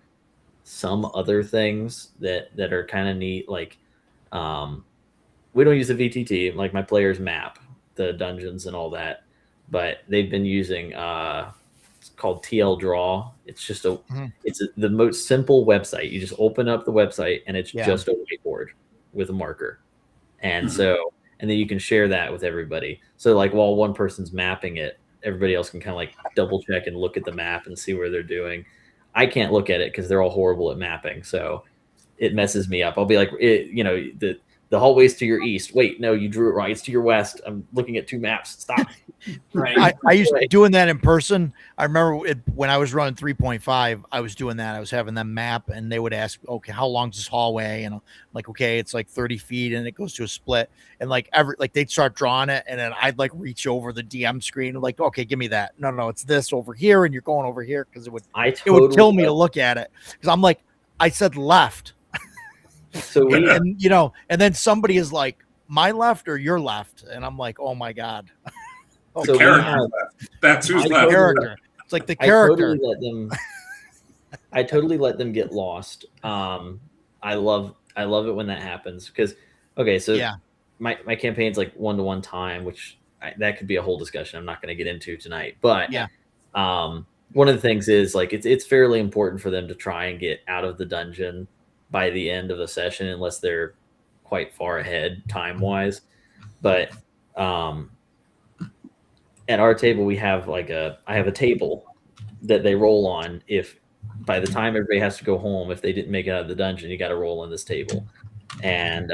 some other things that are kind of neat. Like we don't use a VTT. Like my players map the dungeons and all that, but they've been using it's called TL Draw. It's just the most simple website. You just open up the website and it's just a whiteboard with a marker. And so, and then you can share that with everybody. So like while one person's mapping it, everybody else can kind of like double check and look at the map and see where they're doing. I can't look at it because they're all horrible at mapping. So it messes me up. I'll be like, the hallway's to your east. Wait, no, you drew it wrong. It's to your west. I'm looking at 2 maps. Stop. Right. I used to doing that in person. I remember when I was running 3.5, I was doing that. I was having them map and they would ask, okay, how long's this hallway? And I'm like, okay, it's like 30 feet and it goes to a split. And like they'd start drawing it. And then I'd like reach over the DM screen and like, okay, give me that. No, it's this over here. And you're going over here. Cause it would kill me to look at it. Cause I'm like, I said left. So and then somebody is like, my left or your left, and I'm like, oh my god. The character left. That's who's left. Character. It's like the character. I totally let them get lost. I love it when that happens because my campaign's like 1-to-1 time, which that could be a whole discussion. I'm not going to get into tonight, but one of the things is like it's fairly important for them to try and get out of the dungeon by the end of the session, unless they're quite far ahead time wise. But at our table, I have a table that they roll on. If by the time everybody has to go home, if they didn't make it out of the dungeon, you got to roll on this table. And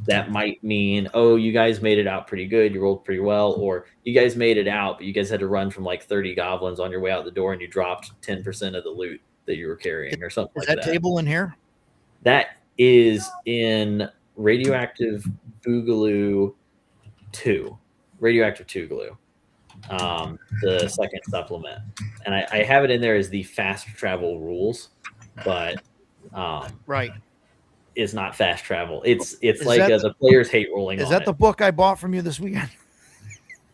that might mean, oh, you guys made it out pretty good. You rolled pretty well. Or you guys made it out, but you guys had to run from like 30 goblins on your way out the door and you dropped 10% of the loot that you were carrying or something like that. Is that table in here? That is in Radioactive Boogaloo 2. Radioactive Boogaloo. The second supplement. And I have it in there as the fast travel rules, but right. It's not fast travel. It's like the players hate rolling on it. Is that the book I bought from you this weekend?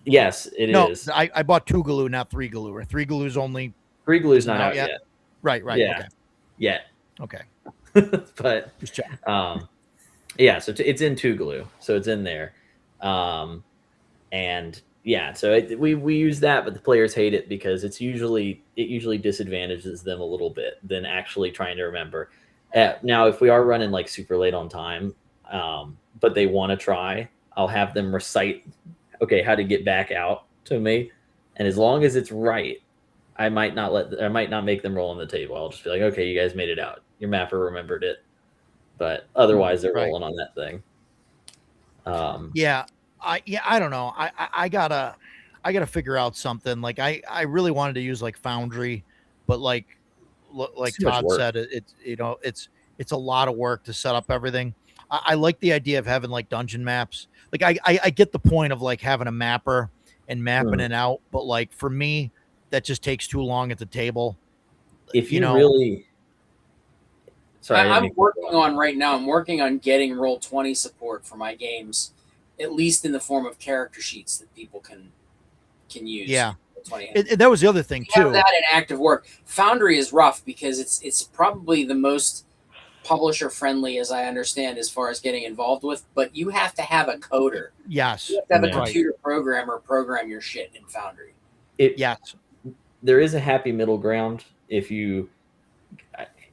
Yes, it is. I bought 2 Galoo, not 3 Galoo. Or 3 Galoo's only 3 Galoo's not out yet. Right. Yeah. Okay. Yet. Okay. But just check. So it's in 2 Galoo, so it's in there. And yeah, so we use that, but the players hate it because it usually disadvantages them a little bit than actually trying to remember. Now, if we are running like super late on time, but they want to try, I'll have them recite, okay, how to get back out to me, and as long as it's right, I might not make them roll on the table. I'll just be like, okay, you guys made it out. Your mapper remembered it, but otherwise they're rolling on that thing. I don't know. I gotta figure out something. Like I really wanted to use like Foundry, but like Todd said, it's a lot of work to set up everything. I like the idea of having like dungeon maps. Like I get the point of like having a mapper and mapping it out, but like for me, that just takes too long at the table. If you really, sorry, I'm working on getting Roll20 support for my games, at least in the form of character sheets that people can use. Yeah, that was the other thing too. Have that in active work. Foundry is rough because it's probably the most publisher friendly, as I understand, as far as getting involved with. But you have to have a coder. Yes, you have to have a computer programmer program your shit in Foundry. Yes, there is a happy middle ground. If you,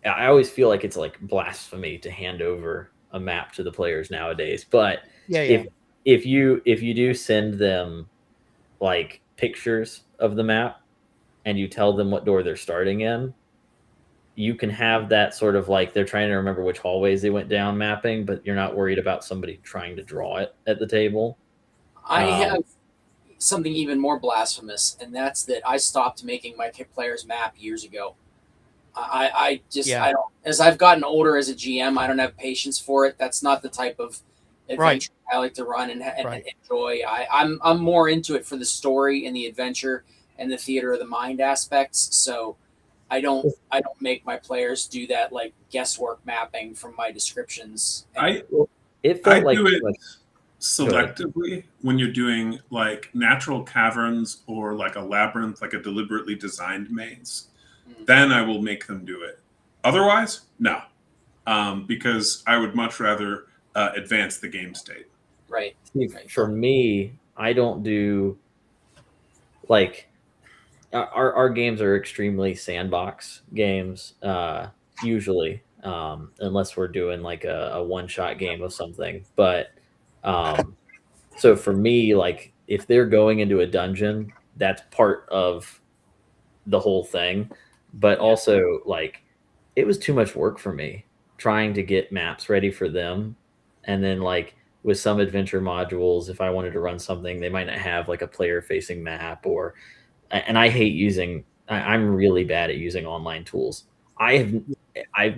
I always feel like it's like blasphemy to hand over a map to the players nowadays. But if you do send them like pictures of the map and you tell them what door they're starting in, you can have that sort of like they're trying to remember which hallways they went down mapping, but you're not worried about somebody trying to draw it at the table. I have something even more blasphemous, and that's that I stopped making my players map years ago. I don't, as I've gotten older as a GM, I don't have patience for it. That's not the type of adventure I like to run and enjoy. I'm more into it for the story and the adventure and the theater of the mind aspects. So I don't make my players do that like guesswork mapping from my descriptions. It I felt like do it selectively when you're doing like natural caverns or like a labyrinth, like a deliberately designed maze. Then I will make them do it. Otherwise, no, because I would much rather advance the game state. Right. For me, I don't do like our games are extremely sandbox games, usually, unless we're doing like a one-shot game of something. But so for me, like if they're going into a dungeon, that's part of the whole thing. But also, like, it was too much work for me trying to get maps ready for them. And then, like, with some adventure modules, if I wanted to run something, they might not have like a player facing map, or, and I hate using, I'm really bad at using online tools. I've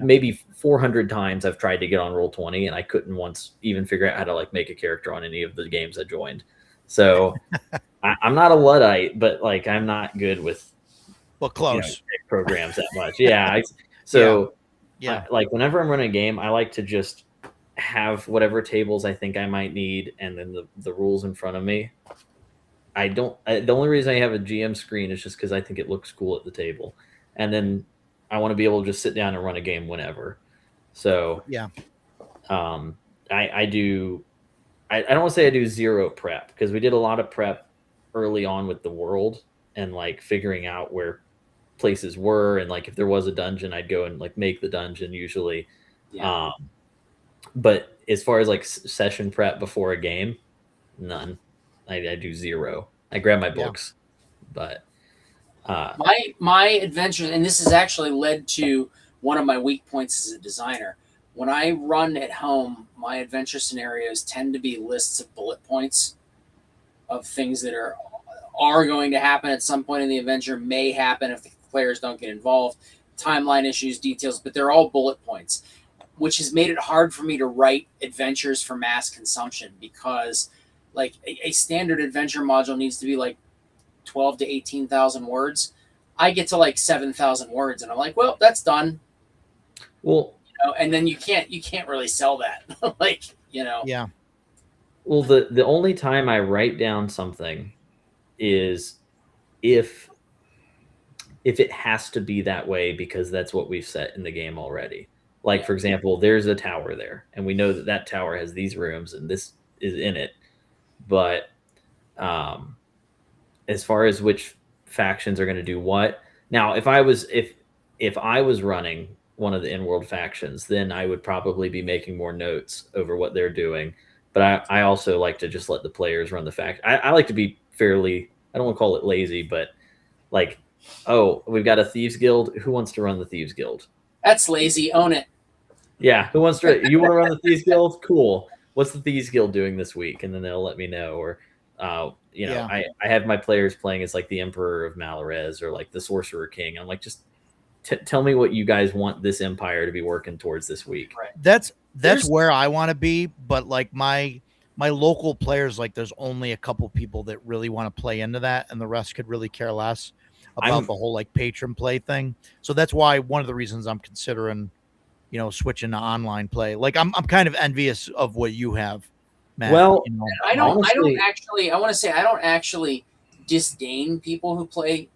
maybe 400 times I've tried to get on Roll20 and I couldn't once even figure out how to like make a character on any of the games I joined. So I'm not a Luddite, but like I'm not good with close programs that much. Like whenever I'm running a game, I like to just have whatever tables I think I might need, and then the rules in front of me. The only reason I have a GM screen is just because I think it looks cool at the table, and then I want to be able to just sit down and run a game whenever. So I do. I don't want to say I do zero prep, because we did a lot of prep early on with the world and like figuring out where places were, and like if there was a dungeon, I'd go and like make the dungeon usually. But as far as like session prep before a game, none. I do zero. I grab my books, but my adventures, and this has actually led to one of my weak points as a designer. When I run at home, my adventure scenarios tend to be lists of bullet points of things that are going to happen at some point in the adventure, may happen if the players don't get involved, timeline issues, details, but they're all bullet points, which has made it hard for me to write adventures for mass consumption, because like a standard adventure module needs to be like 12 to 18,000 words. I get to like 7,000 words and I'm like, well, that's done. Well, and then you can't really sell that. Yeah. Well, the only time I write down something is if it has to be that way, because that's what we've set in the game already. Like, for example, there's a tower there, and we know that tower has these rooms, and this is in it. But as far as which factions are going to do what, now, if I was running one of the in-world factions, then I would probably be making more notes over what they're doing. But I also like to just let the players run the fact. I like to be fairly, I don't want to call it lazy, but like, oh, we've got a Thieves Guild. Who wants to run the Thieves Guild? That's lazy. Own it. Yeah. Who wants to, you want to run the Thieves Guild? Cool. What's the Thieves Guild doing this week? And then they'll let me know. Or, I have my players playing as like the Emperor of Malorez or like the Sorcerer King. I'm like, just tell me what you guys want this empire to be working towards this week. Right. That's where I want to be, but like my local players, like there's only a couple people that really want to play into that, and the rest could really care less about the whole like patron play thing. So that's why one of the reasons I'm considering, switching to online play. Like I'm kind of envious of what you have, Matt. Well, I don't actually disdain people who play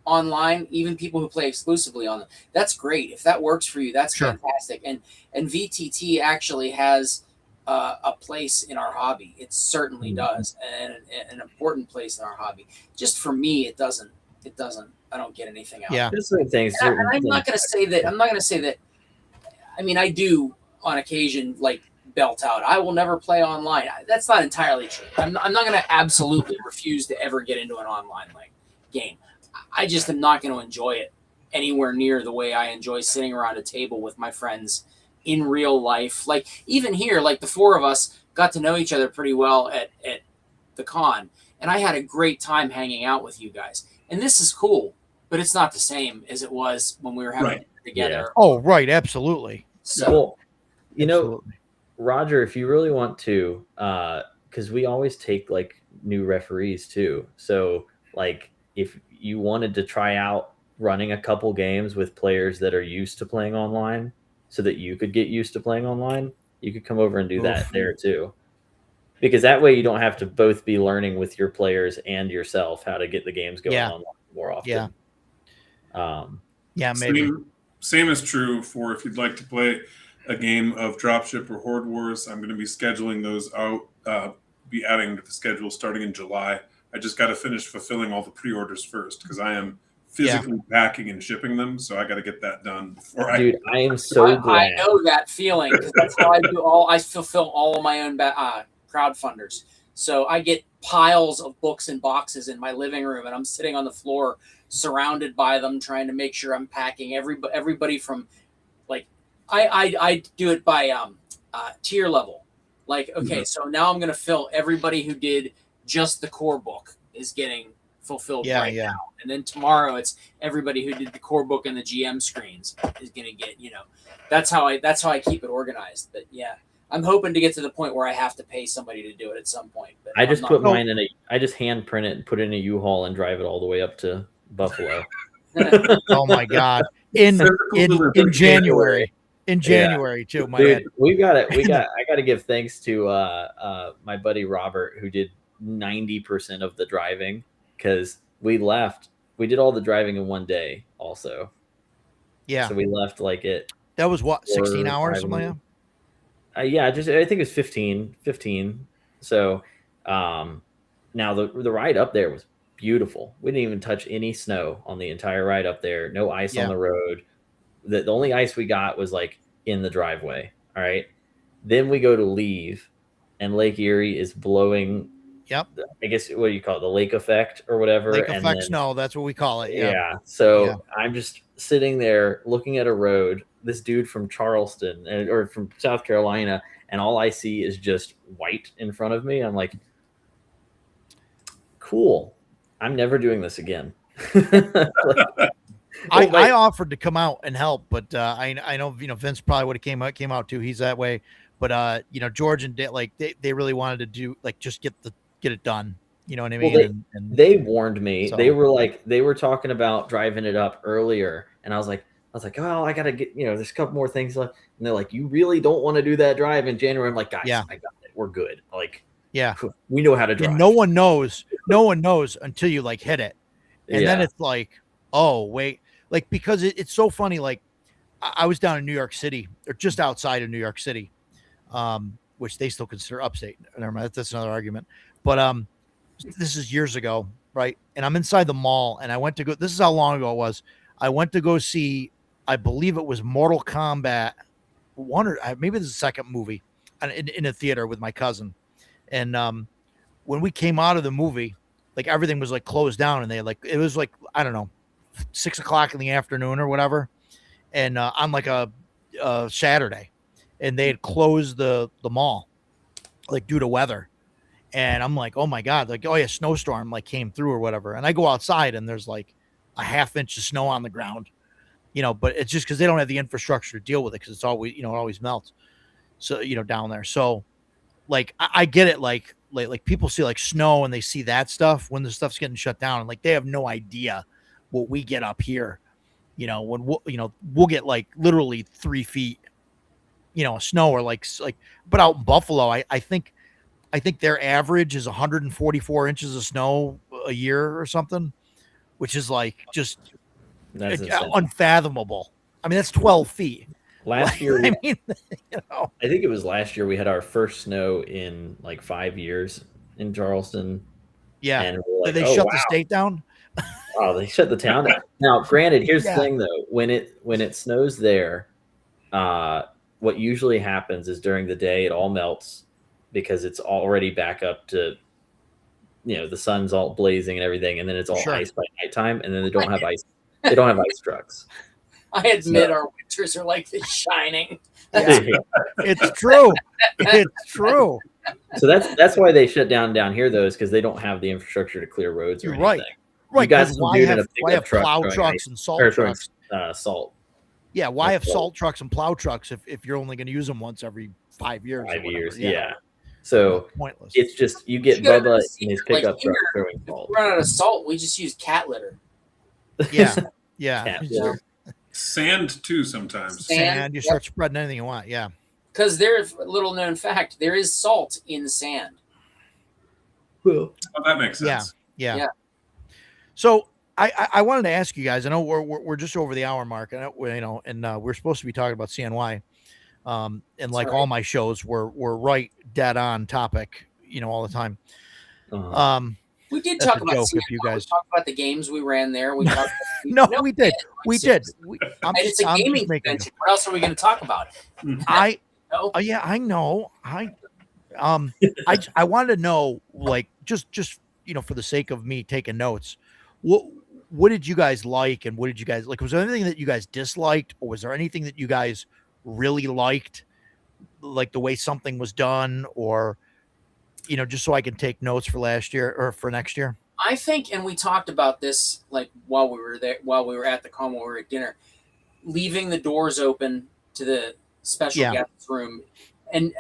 online, even people who play exclusively on them. That's great. If that works for you, that's fantastic. And VTT actually has a place in our hobby. It certainly does, and an important place in our hobby. Just for me, it doesn't. I don't get anything out. Yeah, of it. I'm not going to say that. I mean, I do on occasion like belt out, I will never play online. That's not entirely true. I'm not going to absolutely refuse to ever get into an online game. I just am not going to enjoy it anywhere near the way I enjoy sitting around a table with my friends in real life. Like even here, like the four of us got to know each other pretty well at the con, and I had a great time hanging out with you guys. And this is cool, but it's not the same as it was when we were having it together. Yeah. Oh, right. Absolutely. So, well, Roger, if you really want to, because we always take like new referees too. So like, if you wanted to try out running a couple games with players that are used to playing online so that you could get used to playing online, you could come over and do that there too. Because that way you don't have to both be learning with your players and yourself how to get the games going online more often. Maybe. Same is true for if you'd like to play a game of Dropship or Horde Wars. I'm going to be scheduling those out, be adding to the schedule starting in July. I just got to finish fulfilling all the pre-orders first because I am physically packing and shipping them, so I got to get that done before Dude, I am so glad. I know that feeling because that's how I do I fulfill all of my own crowdfunders. So I get piles of books and boxes in my living room, and I'm sitting on the floor surrounded by them, trying to make sure I'm packing everybody from like I do it by tier level. Like, okay, so now I'm gonna fill everybody who did just the core book is getting fulfilled now. And then tomorrow it's everybody who did the core book and the GM screens is gonna get, that's how I keep it organized. But yeah, I'm hoping to get to the point where I have to pay somebody to do it at some point. But I just put mine in I just hand print it and put it in a U-Haul and drive it all the way up to Buffalo. Oh my God. In January. In January too, my Dude, I gotta give thanks to my buddy Robert, who did 90% of the driving, because we did all the driving in one day also. So we left that was what, 16 hours, something like that? I think it was 15. So now the ride up there was beautiful. We didn't even touch any snow on the entire ride up there. No ice on the road. The only ice we got was in the driveway. All right. Then we go to leave, and Lake Erie is blowing. Yep. I guess what do you call it? The lake effect or whatever. Lake effect snow. That's what we call it. Yeah. So I'm just sitting there looking at a road. This dude from Charleston or from South Carolina, and all I see is just white in front of me. I'm like, cool. I'm never doing this again. I offered to come out and help, but I know Vince probably would have came out too. He's that way, but George and they really wanted to do just get it done. You know what I mean? Well, they warned me. So, they were talking about driving it up earlier, and I was like, oh, I gotta get there's a couple more things left, and they're like, you really don't want to do that drive in January? I'm like, guys, I got it. We're good. We know how to drive. And no one knows until you hit it, and then it's like, oh wait. Because it's so funny. I was down in New York City, or just outside of New York City, which they still consider upstate. Never mind, that's another argument. But this is years ago, right? And I'm inside the mall, and I went to go. This is how long ago it was. I went to go see, I believe it was Mortal Kombat 1, or maybe the second movie, in a theater with my cousin. And when we came out of the movie, everything was closed down, and they it was I don't know, 6 o'clock in the afternoon or whatever, and on a Saturday, and they had closed the mall due to weather, and I'm like, oh my God, snowstorm came through or whatever, and I go outside and there's a half inch of snow on the ground, but it's just because they don't have the infrastructure to deal with it, because it's always it always melts, so down there. So I get it, like people see snow and they see that stuff when the stuff's getting shut down, and they have no idea what we get up here, when we'll get literally 3 feet, of snow, or but out in Buffalo, I think their average is 144 inches of snow a year or something, which is just unfathomable. I mean, that's 12 feet. Last year, I mean, I think it was last year we had our first snow in 5 years in Charleston. Yeah. And did they shut the state down? Oh, they shut the town down. Now, granted, here's the thing though: when it snows there, what usually happens is during the day it all melts because it's already back up to, the sun's all blazing and everything, and then it's all ice by nighttime, and then they don't have ice. They don't have ice trucks. I admit our winters are like The Shining. It's true. It's true. So that's why they shut down here, though, is because they don't have the infrastructure to clear roads or anything. Right. You got why have plow trucks and salt trucks? Salt. Yeah. Why have salt trucks and plow trucks if you're only going to use them once every 5 years? 5 years. Yeah. So Pointless. it's just you get You gotta Bubba see in his it, like, pickup truck here, throwing If salt. we run out of salt, we just use cat litter. Yeah. Yeah. Cat Just litter. Sand too sometimes. Sand. You Yep. start spreading anything you want. Yeah. Because there's a little known fact, there is salt in sand. Oh, that makes Yeah. sense. Yeah. Yeah. So I wanted to ask you guys. I know we're just over the hour mark, and we're supposed to be talking about CNY, and like all my shows, we're right dead on topic, all the time. Uh-huh. We did That's talk a about joke CNY. if you guys- We talked about the games we ran there. We talked No, we did. Like, And it's a gaming convention. What else are we going to talk about? Yeah, I know. I wanted to know, like, just for the sake of me taking notes, what did you guys like, and what did you guys like? Was there anything that you guys disliked, or was there anything that you guys really liked, like the way something was done, or just so I can take notes for last year or for next year? I think, and we talked about this like while we were there, while we were at the con, while we were at dinner, leaving the doors open to the special guest room, and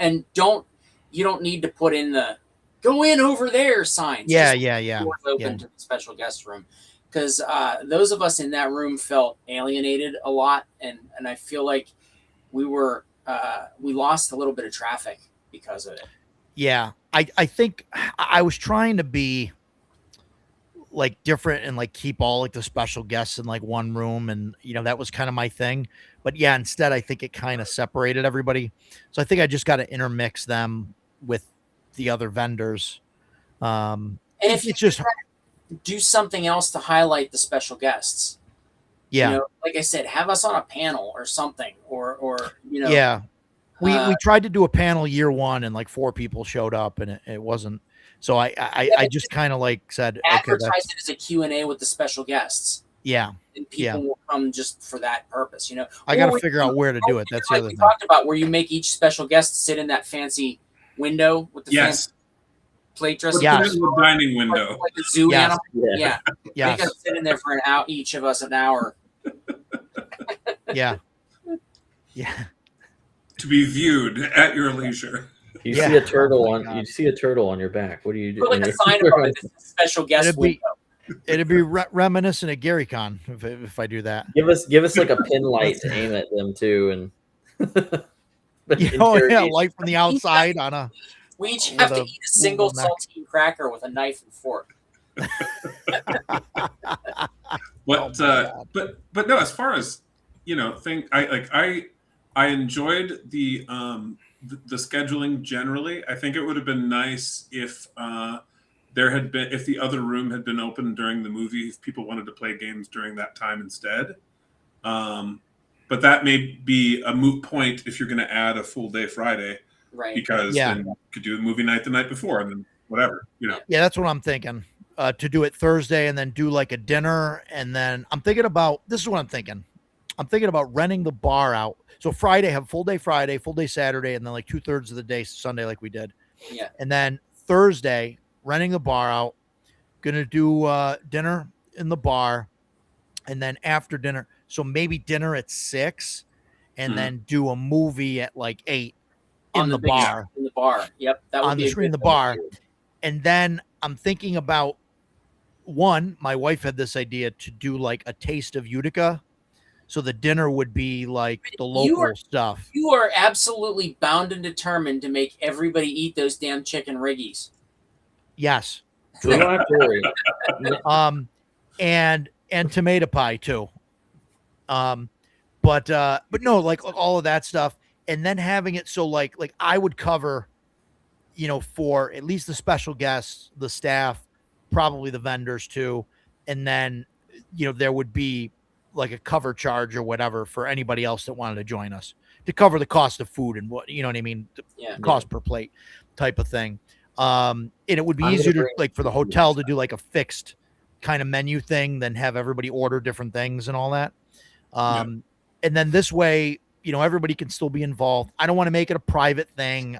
you don't need to put in the "go in over there" signs. Yeah. Doors open to the special guest room, because those of us in that room felt alienated a lot, and I feel like we lost a little bit of traffic because of it. Yeah, I think I was trying to be like different and like keep all like the special guests in like one room, and that was kind of my thing. But yeah, instead I think it kind of separated everybody. So I think I just got to intermix them with the other vendors. And if you it's just do something else to highlight the special guests. Yeah. Like I said, have us on a panel or something, or Yeah. We tried to do a panel year one, and like 4 people showed up, and it wasn't. So I just kind of like said, advertise it as a Q&A with the special guests. Yeah. And people will come just for that purpose, I got to figure out where to do it. That's the other we thing. talked about, where you make each special guest sit in that fancy window with the fancy plate dressing. The dining window. Like a zoo animal. Yeah. Make us sit in there for each of us an hour. Yeah. To be viewed at your leisure. You see a turtle on your back. What do you do? Put like a sign above it, special guest window. It'd be reminiscent of Gary Con if I do that. Give us like a pin light to aim at them too, and light from the outside on a. We each have to eat a single saltine cracker with a knife and fork. But no, as far as I enjoyed the scheduling generally. I think it would have been nice if if the other room had been open during the movie, if people wanted to play games during that time instead. But that may be a moot point if you're going to add a full day Friday, right? Because then you could do the movie night the night before, and then whatever, Yeah, that's what I'm thinking. To do it Thursday and then do like a dinner, and then I'm thinking about this is what I'm thinking. I'm thinking about renting the bar out. So Friday, have full day Friday, full day Saturday, and then like 2/3 of the day Sunday, like we did. Yeah. And then Thursday, renting the bar out, gonna do dinner in the bar, and then after dinner, so maybe dinner at 6, and then do a movie at like 8 in the bar. In the bar, yep. That would on be the screen in the bar. And then I'm thinking about my wife had this idea to do like a taste of Utica. So the dinner would be like the local stuff. You are absolutely bound and determined to make everybody eat those damn chicken riggies. Yes. And tomato pie too. But no, like all of that stuff, and then having it so like I would cover, for at least the special guests, the staff, probably the vendors too, and then there would be like a cover charge or whatever for anybody else that wanted to join us to cover the cost of food and what what I mean, cost per plate type of thing. And it would be easier to like for the hotel to do like a fixed kind of menu thing than have everybody order different things and all that. And then this way, everybody can still be involved. I don't want to make it a private thing,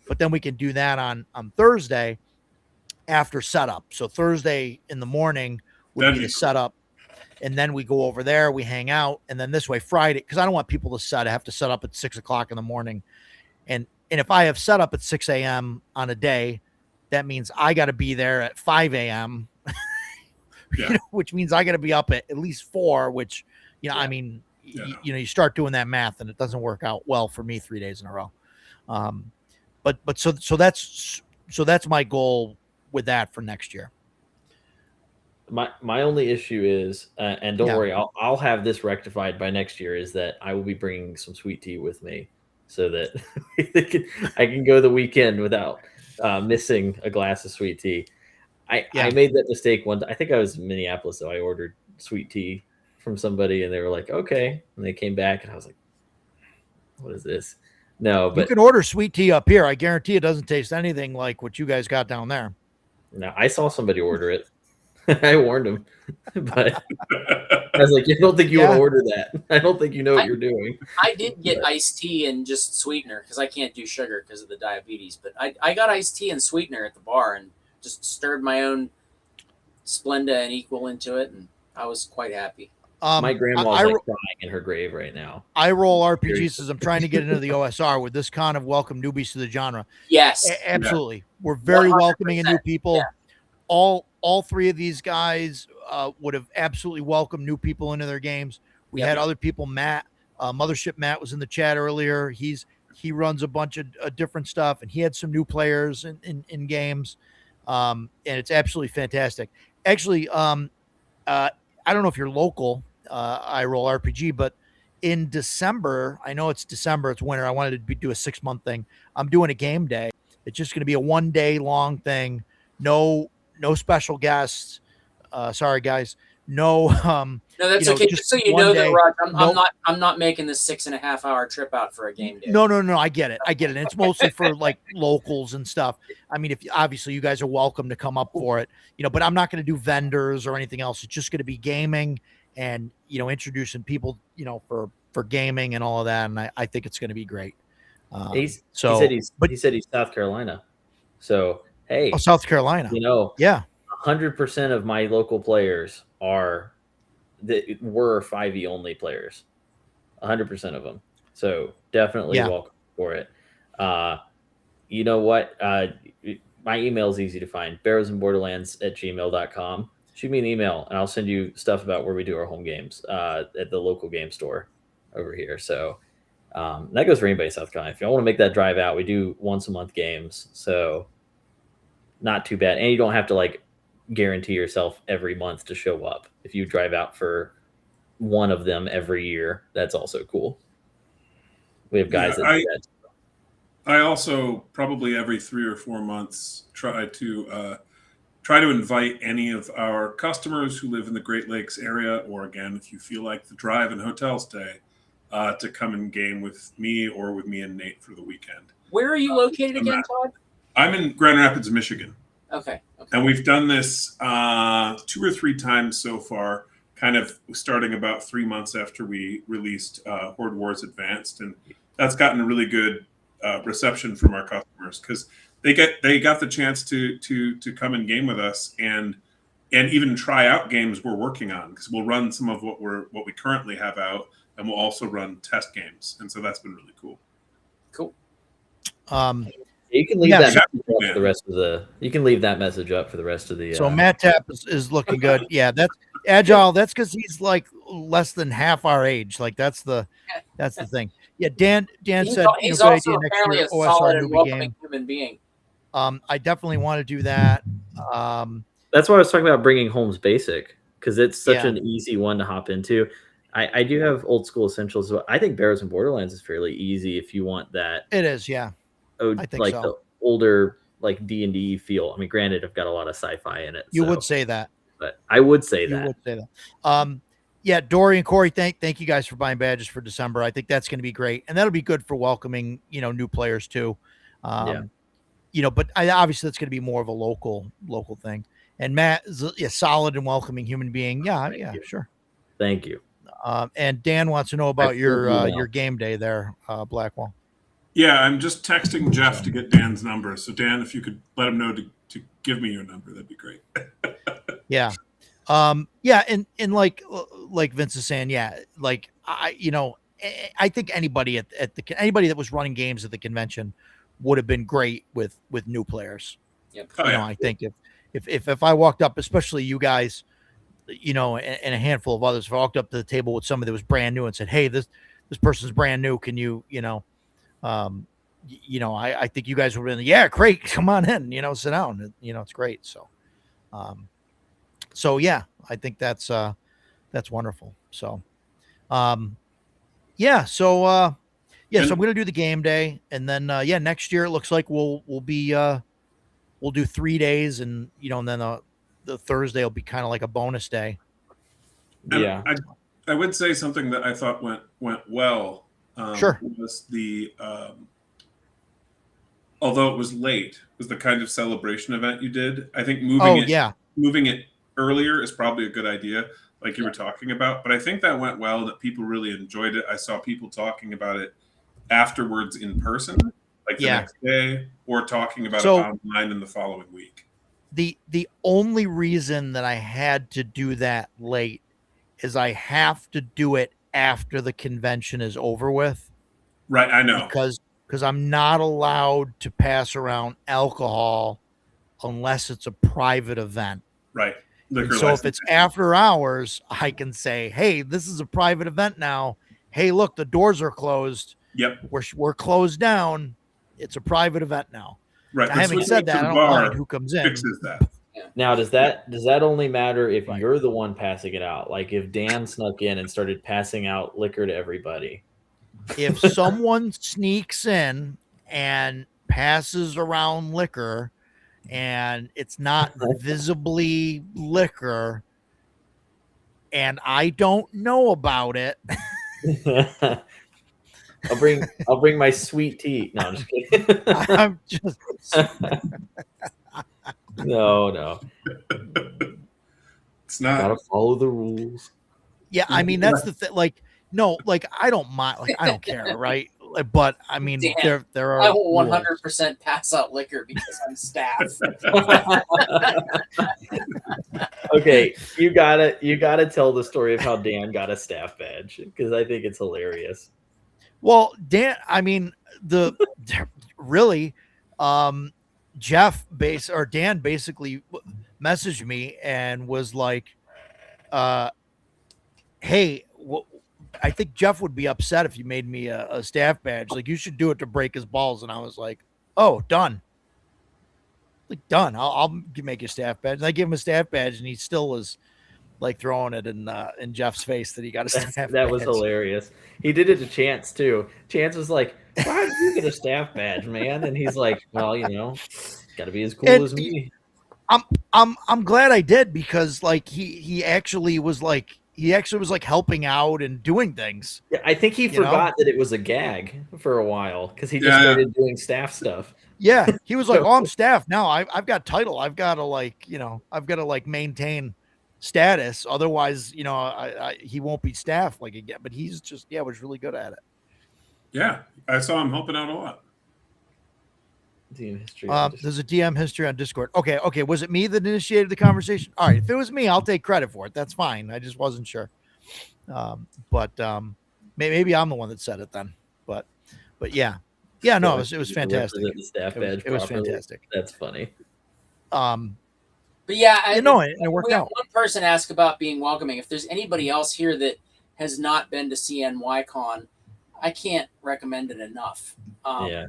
but then we can do that on Thursday after setup. So Thursday in the morning would be the setup. And then we go over there, we hang out. And then this way Friday, because I don't want people to have to set up at 6 o'clock in the morning. And And if I have set up at 6 a.m. on a day, that means I got to be there at 5 a.m., Yeah. which means I got to be up at least 4, which, I mean, you start doing that math and it doesn't work out well for me 3 days in a row. But so that's my goal with that for next year. My only issue is, and don't Yeah. worry, I'll have this rectified by next year, is that I will be bringing some sweet tea with me so that I can go the weekend without missing a glass of sweet tea. I made that mistake one. I think I was in Minneapolis, though. I ordered sweet tea from somebody, and they were like, "Okay," and they came back, and I was like, "What is this?" No, but you can order sweet tea up here. I guarantee it doesn't taste anything like what you guys got down there. no, I saw somebody order it. I warned him, but I was like, "You don't think you want to order that? I don't think you know what you're doing." I did get iced tea and just sweetener because I can't do sugar because of the diabetes. But I got iced tea and sweetener at the bar and just stirred my own Splenda and Equal into it, and I was quite happy. My grandma's like crying in her grave right now. I roll RPG says I'm trying to get into the OSR with this kind of welcome newbies to the genre. Yes, Absolutely. We're very welcoming of new people. Yeah. All 3 of these guys would have absolutely welcomed new people into their games. We had other people. Matt, Mothership Matt was in the chat earlier. He runs a bunch of different stuff, and he had some new players in games. And it's absolutely fantastic. Actually, I don't know if you're local, I roll RPG, but in December, I know it's December, it's winter. I wanted to do a 6-month thing. I'm doing a game day. It's just going to be a 1-day long thing. No special guests. Sorry guys. No, no, that's okay. Just so you know that, Rod, I'm not making this 6.5 hour trip out for a game day. No. I get it. And it's mostly for like locals and stuff. I mean, if obviously you guys are welcome to come up for it, but I'm not going to do vendors or anything else. It's just going to be gaming and, introducing people, for gaming and all of that. And I think it's going to be great. He said he's South Carolina. So, hey, South Carolina, yeah. 100% of my local players were 5e only players. 100% of them. So definitely welcome for it. You know what? My email is easy to find. barrowsandborderlands@gmail.com. Shoot me an email and I'll send you stuff about where we do our home games at the local game store over here. So that goes for anybody in South Carolina. If you want to make that drive out, we do once a month games. So not too bad. And you don't have to guarantee yourself every month to show up. If you drive out for one of them every year, that's also cool. We have guys that do that. I also probably every 3 or 4 months try to invite any of our customers who live in the Great Lakes area, or again, if you feel like the drive and hotel stay, to come and game with me or with me and Nate for the weekend. Where are you located again, Todd? I'm in Grand Rapids, Michigan. Okay. And we've done this 2 or 3 times so far, kind of starting about 3 months after we released Horde Wars Advanced. And that's gotten a really good reception from our customers because they got the chance to come and game with us and even try out games we're working on, because we'll run some of what we currently have out, and we'll also run test games. And so that's been really cool. Cool. You can leave that message up for the rest of the. You can leave that message up for the rest of the. So Matt Tapp is looking good. Yeah, that's agile. That's because he's less than half our age. That's the thing. Yeah, Dan said he's also apparently a solid and welcoming human being. I definitely want to do that. That's why I was talking about bringing Holmes Basic, because it's such an easy one to hop into. I do have old school essentials. I think Barrows and Borderlands is fairly easy if you want that. It is, yeah. I think so. The older D&D feel. I mean, granted, I've got a lot of sci-fi in it. You would say that, but I would say that. You would say that. Yeah, Dory and Corey, thank you guys for buying badges for December. I think that's going to be great, and that'll be good for welcoming new players too. But obviously that's going to be more of a local thing. And Matt is a solid and welcoming human being. Yeah, sure. Thank you. And Dan wants to know about your game day there, Blackwall. Yeah, I'm just texting Jeff to get Dan's number. So Dan, if you could let him know to give me your number, that'd be great. Yeah. And like Vince is saying, I think anybody anybody that was running games at the convention would have been great with new players. Yep. Oh, You know, yeah. I think if I walked up, especially you guys, you know, and a handful of others, if I walked up to the table with somebody that was brand new and said, "Hey, this person's brand new. Can you, I think you guys would have been, yeah, great, come on in, sit down. You know, it's great." So yeah, I think that's wonderful. So, yeah, so so I'm gonna do the game day, and then next year it looks like we'll do 3 days, and and then the Thursday will be kind of like a bonus day. And Yeah. I would say something that I thought went well. Sure. Was although it was late, was the kind of celebration event you did. I think moving it earlier is probably a good idea, like you were talking about. But I think that went well, that people really enjoyed it. I saw people talking about it afterwards in person, like the next day, or talking about it online in the following week. The only reason that I had to do that late is I have to do it after the convention is over with. Right, I know. Because I'm not allowed to pass around alcohol unless it's a private event. Right. So if it's after hours, I can say, "Hey, this is a private event now. Hey, look, the doors are closed. Yep. We're closed down. It's a private event now." Right. Now, having said that, I don't mind who comes in. Fixes that. Now, does that only matter if you're the one passing it out? Like if Dan snuck in and started passing out liquor to everybody? If someone sneaks in and passes around liquor and it's not visibly liquor and I don't know about it, I'll bring my sweet tea. No, I'm just kidding. I'm just No. It's not. Gotta follow the rules. Yeah, I mean that's the thing. Like, no, like I don't mind. Like I don't care, right? But I mean, Dan, there are. I will 100% pass out liquor because I'm staff. Okay, you gotta tell the story of how Dan got a staff badge, because I think it's hilarious. Well, Dan, I mean really, Dan basically messaged me and was like, "Hey, I think Jeff would be upset if you made me a staff badge. Like, you should do it to break his balls." And I was like, "Oh, done. Like, done. I'll make you a staff badge." And I gave him a staff badge, and he still was like throwing it in Jeff's face that he got a staff badge. That was hilarious. He did it to Chance too. Chance was like, "Why did you get a staff badge, man?" And he's like, "Well, got to be as cool as me." I'm glad I did, because like he actually was like helping out and doing things. Yeah, I think he forgot that it was a gag for a while, because he just started doing staff stuff. Yeah, he was like, "Oh, I'm staff now. I've got title. I've got to maintain status. Otherwise, he won't be staff like again." But he's just was really good at it. Yeah, I saw him helping out a lot. DM history. There's a DM history on Discord. Okay. Was it me that initiated the conversation? All right. If it was me, I'll take credit for it. That's fine. I just wasn't sure. But maybe I'm the one that said it then. But yeah. No, it was fantastic. It was fantastic. That's funny. But yeah, it worked out. One person asked about being welcoming. If there's anybody else here that has not been to CNY Con, I can't recommend it enough. I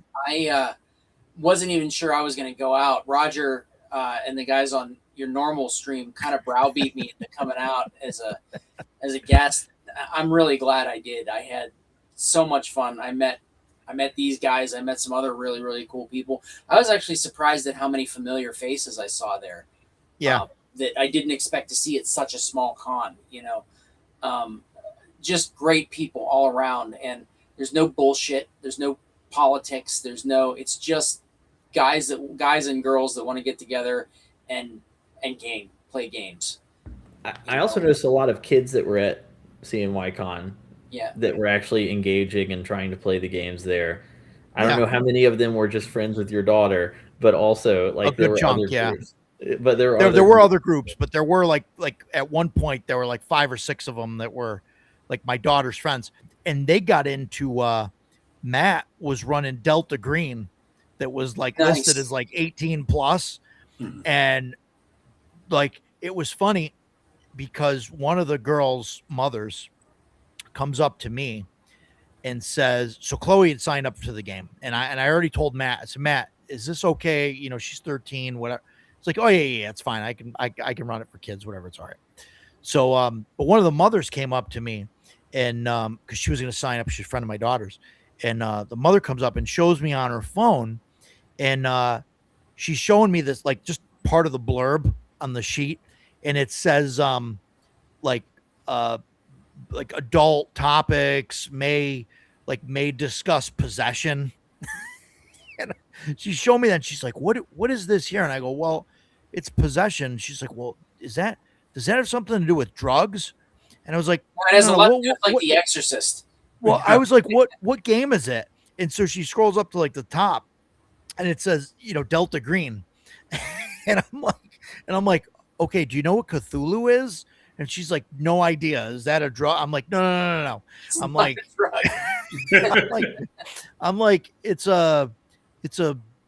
wasn't even sure I was going to go out. Roger and the guys on your normal stream kind of browbeat me into coming out as a guest. I'm really glad I did. I had so much fun. I met these guys. I met some other really, really cool people. I was actually surprised at how many familiar faces I saw there. Yeah. That I didn't expect to see at such a small con, just great people all around. And there's no bullshit. There's no politics. It's just guys and girls that want to get together and play games. I also noticed a lot of kids that were at CNY Con that were actually engaging and trying to play the games there. I don't know how many of them were just friends with your daughter, but also like there were other groups. But there were other groups, but there were like at one point there were like 5 or 6 of them that were like my daughter's friends, and they got into Matt was running Delta Green that was like Nice. listed as like 18 plus. Mhm. And like, it was funny because one of the girls' mothers comes up to me and says, so Chloe had signed up to the game. And I already told Matt, I said, Matt, is this okay? You know, she's 13, whatever. It's like, oh yeah, it's fine. I can run it for kids, whatever. It's all right. So, but one of the mothers came up to me and, cause she was going to sign up. She's a friend of my daughter's. And, the mother comes up and shows me on her phone. And, she's showing me this, like just part of the blurb on the sheet. And it says, like, like adult topics may discuss possession. And she showed me that. And she's like, what is this here? And I go, well, it's possession. She's like, well, does that have something to do with drugs? And I was like, It has a lot what, to do with like The Exorcist. well, I was like, what game is it? And so she scrolls up to like the top and it says, you know, Delta Green. and I'm like, okay, do you know what Cthulhu is? And she's like, no idea. Is that a drug? I'm like, no. It's I'm not like, a drug. I'm like, it's a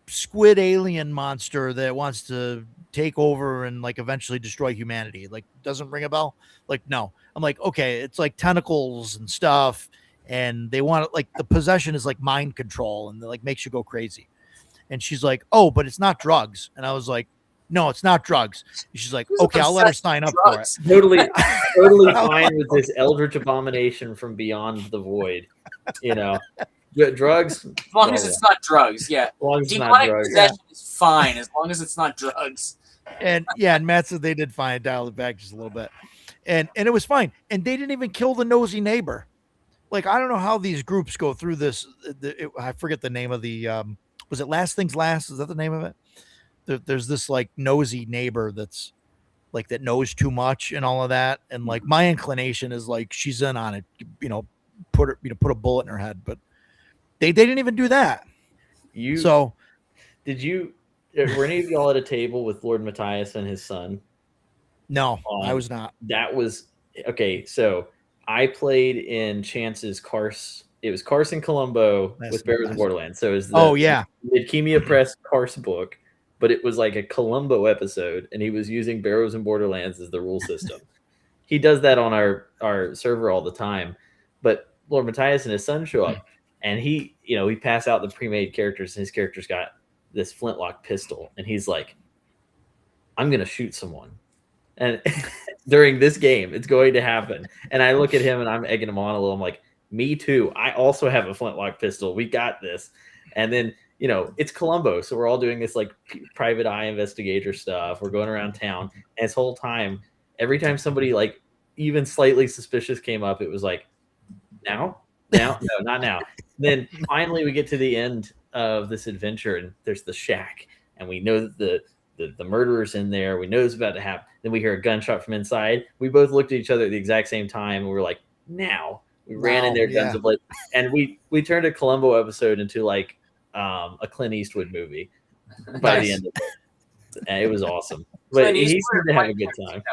squid alien monster that wants to take over and like eventually destroy humanity. Like, doesn't ring a bell? Like, no. I'm like, okay, it's like tentacles and stuff, and they want like the possession is like mind control and like makes you go crazy. And she's like, oh, but it's not drugs. And I was like, no, it's not drugs. And she's like, Who's okay, I'll let her obsessed sign up with for it. drugs? Totally fine with this eldritch abomination from beyond the void. You know, drugs. As long as it's not drugs, yeah. As long as it's not Demonic drugs. possession is fine as long as it's not drugs. And yeah, and Matt said they did fine, dial it back just a little bit. And it was fine. And they didn't even kill the nosy neighbor. Like, I don't know how these groups go through this. I forget the name of the, was it Last Things Last? Is that the name of it? There's this like nosy neighbor that's like, that knows too much and all of that. And like, my inclination is like, she's in on it, you know, put a bullet in her head, but they didn't even do that. So were any of y'all at a table with Lord Matthias and his son? no, I was not. That was okay. So I played in Chance's Carse. It was Carson Colombo with Barrows and Borderlands. So it was the Midkemia Press Carse book, but it was like a Colombo episode, and he was using Barrows and Borderlands as the rule system. He does that on our server all the time. But Lord Matthias and his son show up, and he pass out the pre-made characters, and his character's got this flintlock pistol, and he's like, I'm gonna shoot someone. And during this game, it's going to happen. And I look at him and I'm egging him on a little. I'm like, me too. I also have a flintlock pistol. We got this. And then, it's Colombo. So we're all doing this like private eye investigator stuff. We're going around town. And this whole time, every time somebody like even slightly suspicious came up, it was like, now? No, not now. Then finally we get to the end of this adventure and there's the shack. And we know that the murderer's in there. We know it's about to happen. Then we hear a gunshot from inside. We both looked at each other at the exact same time, and we were like, "Now!" We ran in there, guns a blazing, and we turned a Columbo episode into like a Clint Eastwood movie by the end of it. And it was awesome. But he seemed to have a good time.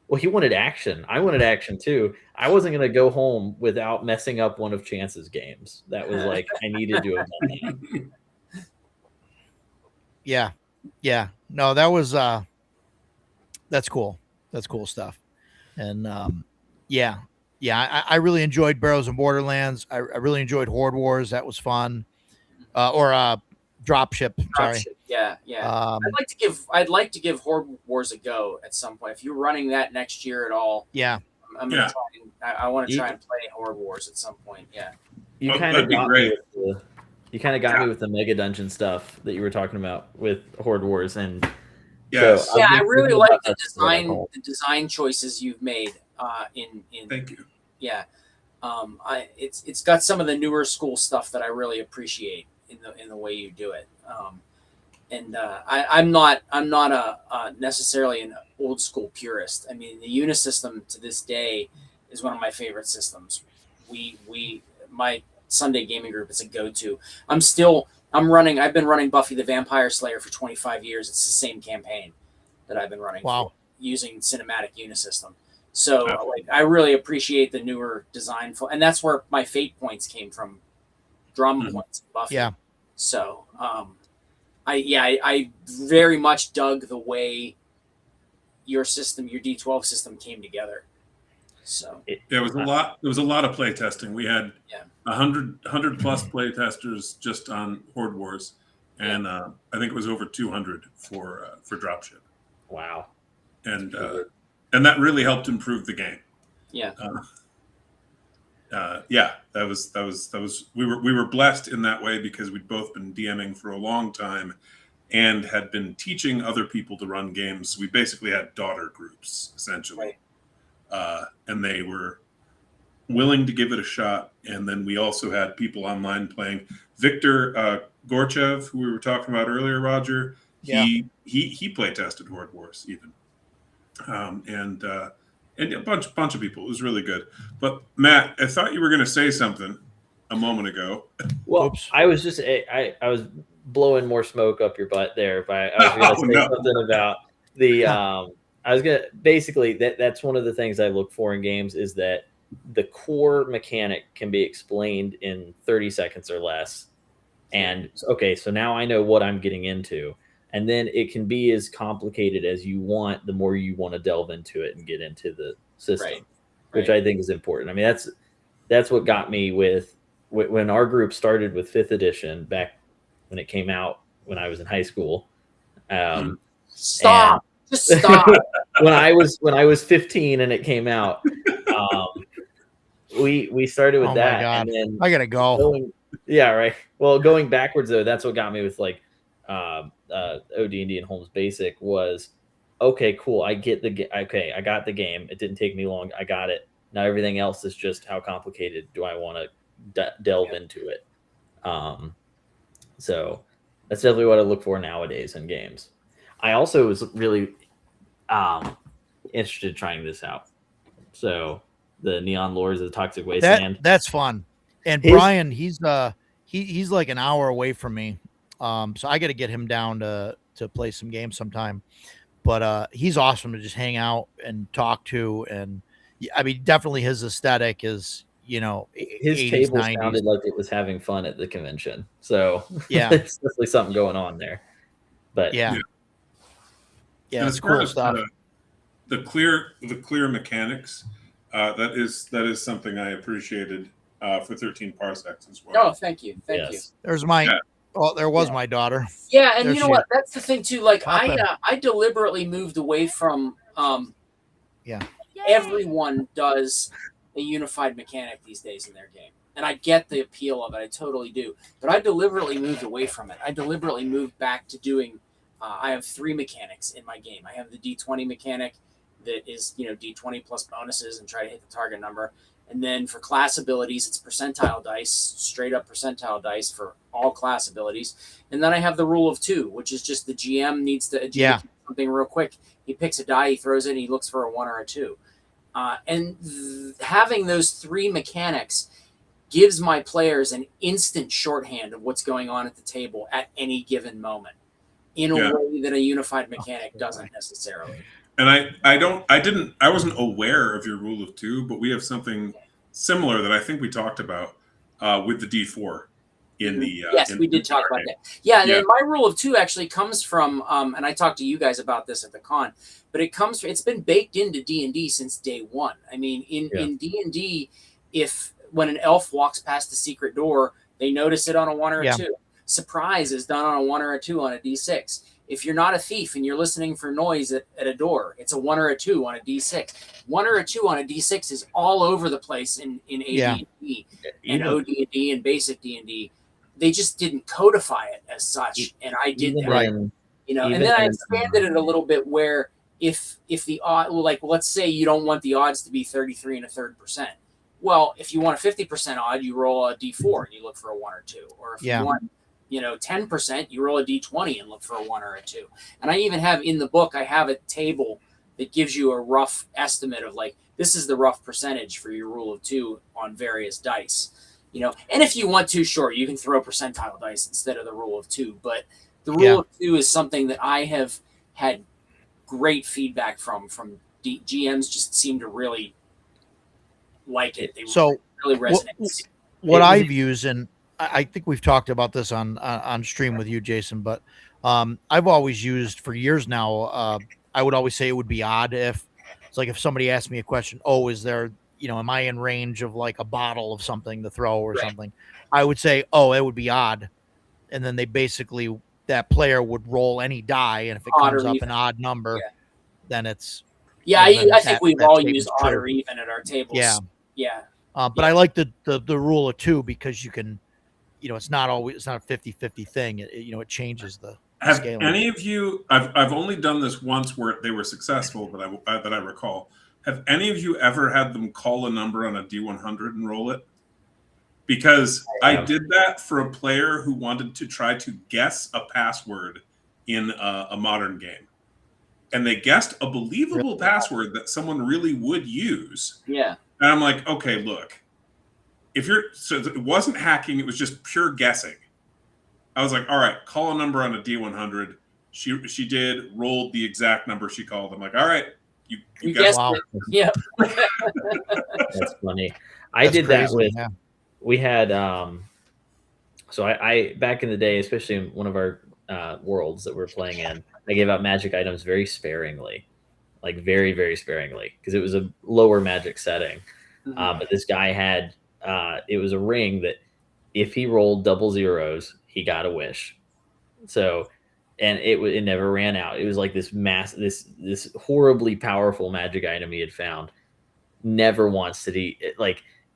Well, he wanted action. I wanted action too. I wasn't going to go home without messing up one of Chance's games. That was like I needed to have done that. Yeah. No, that was that's cool. That's cool stuff. And I really enjoyed Barrows and Borderlands. I really enjoyed Horde Wars. That was fun. Or Dropship. Sorry. Yeah. I'd like to give Horde Wars a go at some point. If you're running that next year at all, I'm gonna try. I want to try and play Horde Wars at some point. Yeah. You kind of got me with the Mega Dungeon stuff that you were talking about with Horde Wars, and I really like the design choices you've made. Thank you. Yeah, it's got some of the newer school stuff that I really appreciate in the way you do it. I'm not a necessarily an old school purist. I mean, the Unisystem to this day is one of my favorite systems. My Sunday gaming group is a go-to. I've been running Buffy the Vampire Slayer for 25 years. It's the same campaign that I've been running using cinematic Unisystem. So I really appreciate the newer design, and that's where my fate points came from, drama points in Buffy. Yeah. So I very much dug the way your system, your D12 system, came together. So There was a lot. There was a lot of play testing. We had 100 plus play testers just on Horde Wars, and I think it was over 200 for Dropship. Wow. And that really helped improve the game. Yeah. That was we were blessed in that way because we'd both been DMing for a long time and had been teaching other people to run games. We basically had daughter groups essentially. Right. And they were willing to give it a shot. And then we also had people online playing. Victor Gorchev, who we were talking about earlier, Roger, he play tested Horde Wars even. And a bunch of people. It was really good. But Matt, I thought you were going to say something a moment ago. Well, Oops. I was just I was blowing more smoke up your butt there. I was going to say something about the. I was gonna basically that's one of the things I look for in games is that the core mechanic can be explained in 30 seconds or less. And okay, so now I know what I'm getting into. And then it can be as complicated as you want, the more you want to delve into it and get into the system, which I think is important. I mean, that's what got me with when our group started with 5th edition back when it came out when I was in high school. Stop. Just stop. when I was 15 and it came out, we started with that. My God. And then I gotta go. Going backwards though, that's what got me with like OD&D and Holmes Basic was okay, cool. I get I got the game. It didn't take me long. I got it. Now everything else is just how complicated do I want to delve into it. So that's definitely what I look for nowadays in games. I also was really interested in trying this out. So the Neon Lords of the Toxic Wasteland. That's fun. And Brian, he's like an hour away from me. So I got to get him down to play some games sometime. But he's awesome to just hang out and talk to. And I mean, definitely his aesthetic is, his 80s, table 90s. sounded like it was having fun at the convention. So yeah, there's definitely something going on there. But yeah, it's cool stuff. The clear mechanics. That is something I appreciated for 13 Parsecs as well. Oh, thank you. Thank you. There's my there was my daughter. Yeah, and there you know what? That's the thing too. Like I deliberately moved away from everyone does a unified mechanic these days in their game. And I get the appeal of it. I totally do. But I deliberately moved away from it. I deliberately moved back to doing I have 3 mechanics in my game. I have the D20 mechanic that is, D20 plus bonuses and try to hit the target number. And then for class abilities, it's percentile dice, straight up percentile dice for all class abilities. And then I have the rule of 2, which is just the GM needs to adjudicate something real quick. He picks a die, he throws it, and he looks for a 1 or a 2. Having those 3 mechanics gives my players an instant shorthand of what's going on at the table at any given moment in a way that a unified mechanic doesn't necessarily. And I wasn't aware of your rule of 2, but we have something similar that I think we talked about with the D4 in the yes, we did talk about that. Yeah, and my rule of 2 actually comes from and I talked to you guys about this at the con, but it's been baked into D&D since day 1. I mean, in D&D, when an elf walks past the secret door, they notice it on a 1 or a 2. Surprise is done on a 1 or a 2 on a D6. If you're not a thief and you're listening for noise at a door, it's a 1 or a 2 on a D6. 1 or a 2 on a D6 is all over the place in AD&D and OD&D and basic D&D. They just didn't codify it as such, and I did that. Right. And then I expanded it a little bit where if the odd, like let's say you don't want the odds to be 33 1/3%. Well, if you want a 50% odd, you roll a D4 and you look for a 1 or 2. Or if you want 10%, you roll a D20 and look for a 1 or a 2. And I even have in the book, I have a table that gives you a rough estimate of like, this is the rough percentage for your rule of 2 on various dice, and if you want to, sure, you can throw percentile dice instead of the rule of 2. But the rule of 2 is something that I have had great feedback from GMs just seem to really like it. They really resonate. What I've used, and I think we've talked about this on stream with you, Jason, but I've always used for years now. I would always say it would be odd if it's like if somebody asked me a question, oh, is there, am I in range of like a bottle of something to throw or something? I would say, oh, it would be odd. And then that player would roll any die. And if it Odd comes or up even. an odd number, then it's, Yeah, then I think we've that all statement's used odd true. or even at our tables. Yeah. Yeah. But I like the rule of 2 because you can, it's not a 50-50 thing. It changes the Have scaling. any of you? I've only done this once where they were successful, that I recall. Have any of you ever had them call a number on a D100 and roll it? Because I did that for a player who wanted to try to guess a password in a modern game, and they guessed a believable password that someone really would use. Yeah. And I'm like, okay, look, so it wasn't hacking; it was just pure guessing. I was like, all right, call a number on a D100. She did, rolled the exact number she called. I'm like, all right, you guessed it. Yeah. That's funny. I did that with, we had, so I back in the day, especially in one of our worlds that we're playing in, I gave out magic items very sparingly, like very, very sparingly, because it was a lower magic setting. But this guy had, it was a ring that if he rolled double zeros, he got a wish. So, and it never ran out. It was like this this horribly powerful magic item he had found. Never once did he,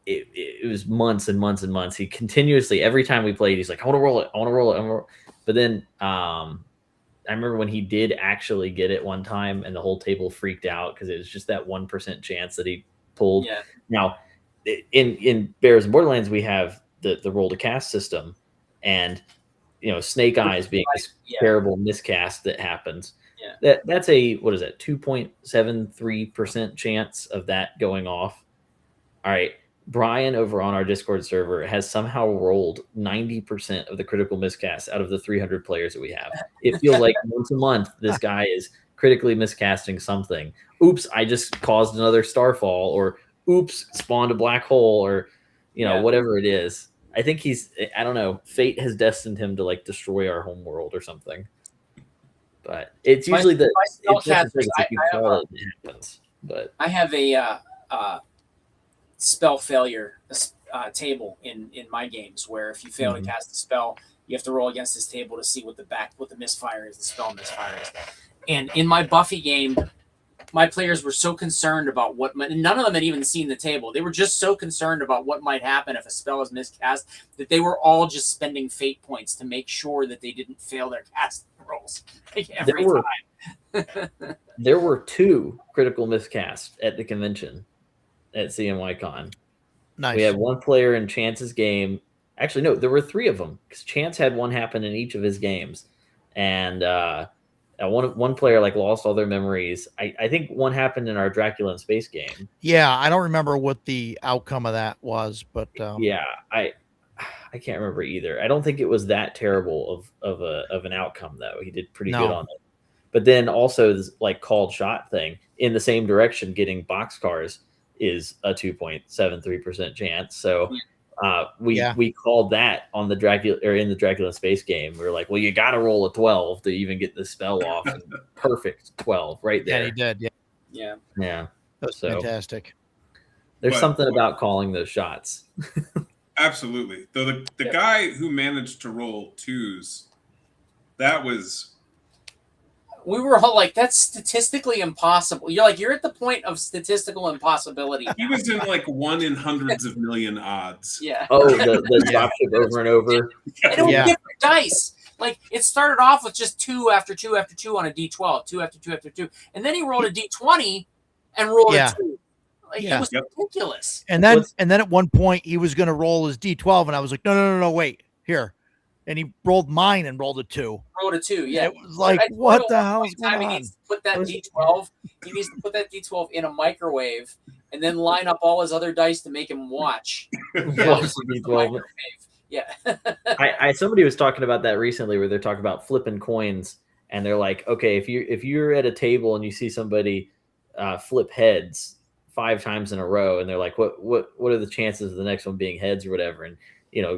it was months and months and months. He continuously, every time we played, he's like, I want to roll it. I want to roll it. But then I remember when he did actually get it one time and the whole table freaked out because it was just that 1% chance that he pulled. Yeah. Now, in Bears and Borderlands, we have the roll to cast system, and Snake Eyes being this terrible miscast that happens. Yeah. That's a 2.73% chance of that going off. All right. Brian over on our Discord server has somehow rolled 90% of the critical miscasts out of the 300 players that we have. It feels like once a month this guy is critically miscasting something. Oops, I just caused another starfall, or oops, spawned a black hole, or whatever it is. I think I don't know, fate has destined him to destroy our home world or something. But it's usually it happens. But I have a spell failure table in my games where if you fail to cast a spell, you have to roll against this table to see what the misfire is, the spell misfire is. And in my Buffy game, my players were so concerned about none of them had even seen the table. They were just so concerned about what might happen if a spell is miscast that they were all just spending fate points to make sure that they didn't fail their cast rolls every time. There were 2 critical miscasts at the convention at CNY Con. Nice. We had one player in Chance's game. Actually, no, there were 3 of them because Chance had one happen in each of his games, and one player lost all their memories. I think one happened in our Dracula in Space game. Yeah, I don't remember what the outcome of that was, but yeah, I can't remember either. I don't think it was that terrible of an outcome though. He did pretty good on it. But then also this called shot thing in the same direction, getting boxcars is a 2.73% chance. So we called that on the Dracula or in the Dracula in Space game. We were like, well, you got to roll a 12 to even get the spell off. Perfect 12 right there. Yeah, he did. Yeah. That's fantastic. There's something about calling those shots. Absolutely. Though the guy who managed to roll 2s, that was. We were all like, that's statistically impossible. You're at the point of statistical impossibility. He was in 1 in hundreds of million odds. Yeah. Oh, the dropship over and over. And it was different dice. It started off with just 2 after 2 after 2 on a D12, 2 after 2 after 2. And then he rolled a D20 and rolled a 2. It was ridiculous. And then at one point he was going to roll his D12 and I was like, no, wait, here. And he rolled mine and rolled a 2. Rolled a 2, yeah. It was like, what the hell is going on? He needs to put that D12. He needs to put that D12 in a microwave and then line up all his other dice to make him watch. Yeah. Somebody was talking about that recently, where they're talking about flipping coins, and they're like, okay, if you're at a table and you see somebody flip heads 5 times in a row, and they're like, what are the chances of the next one being heads or whatever? And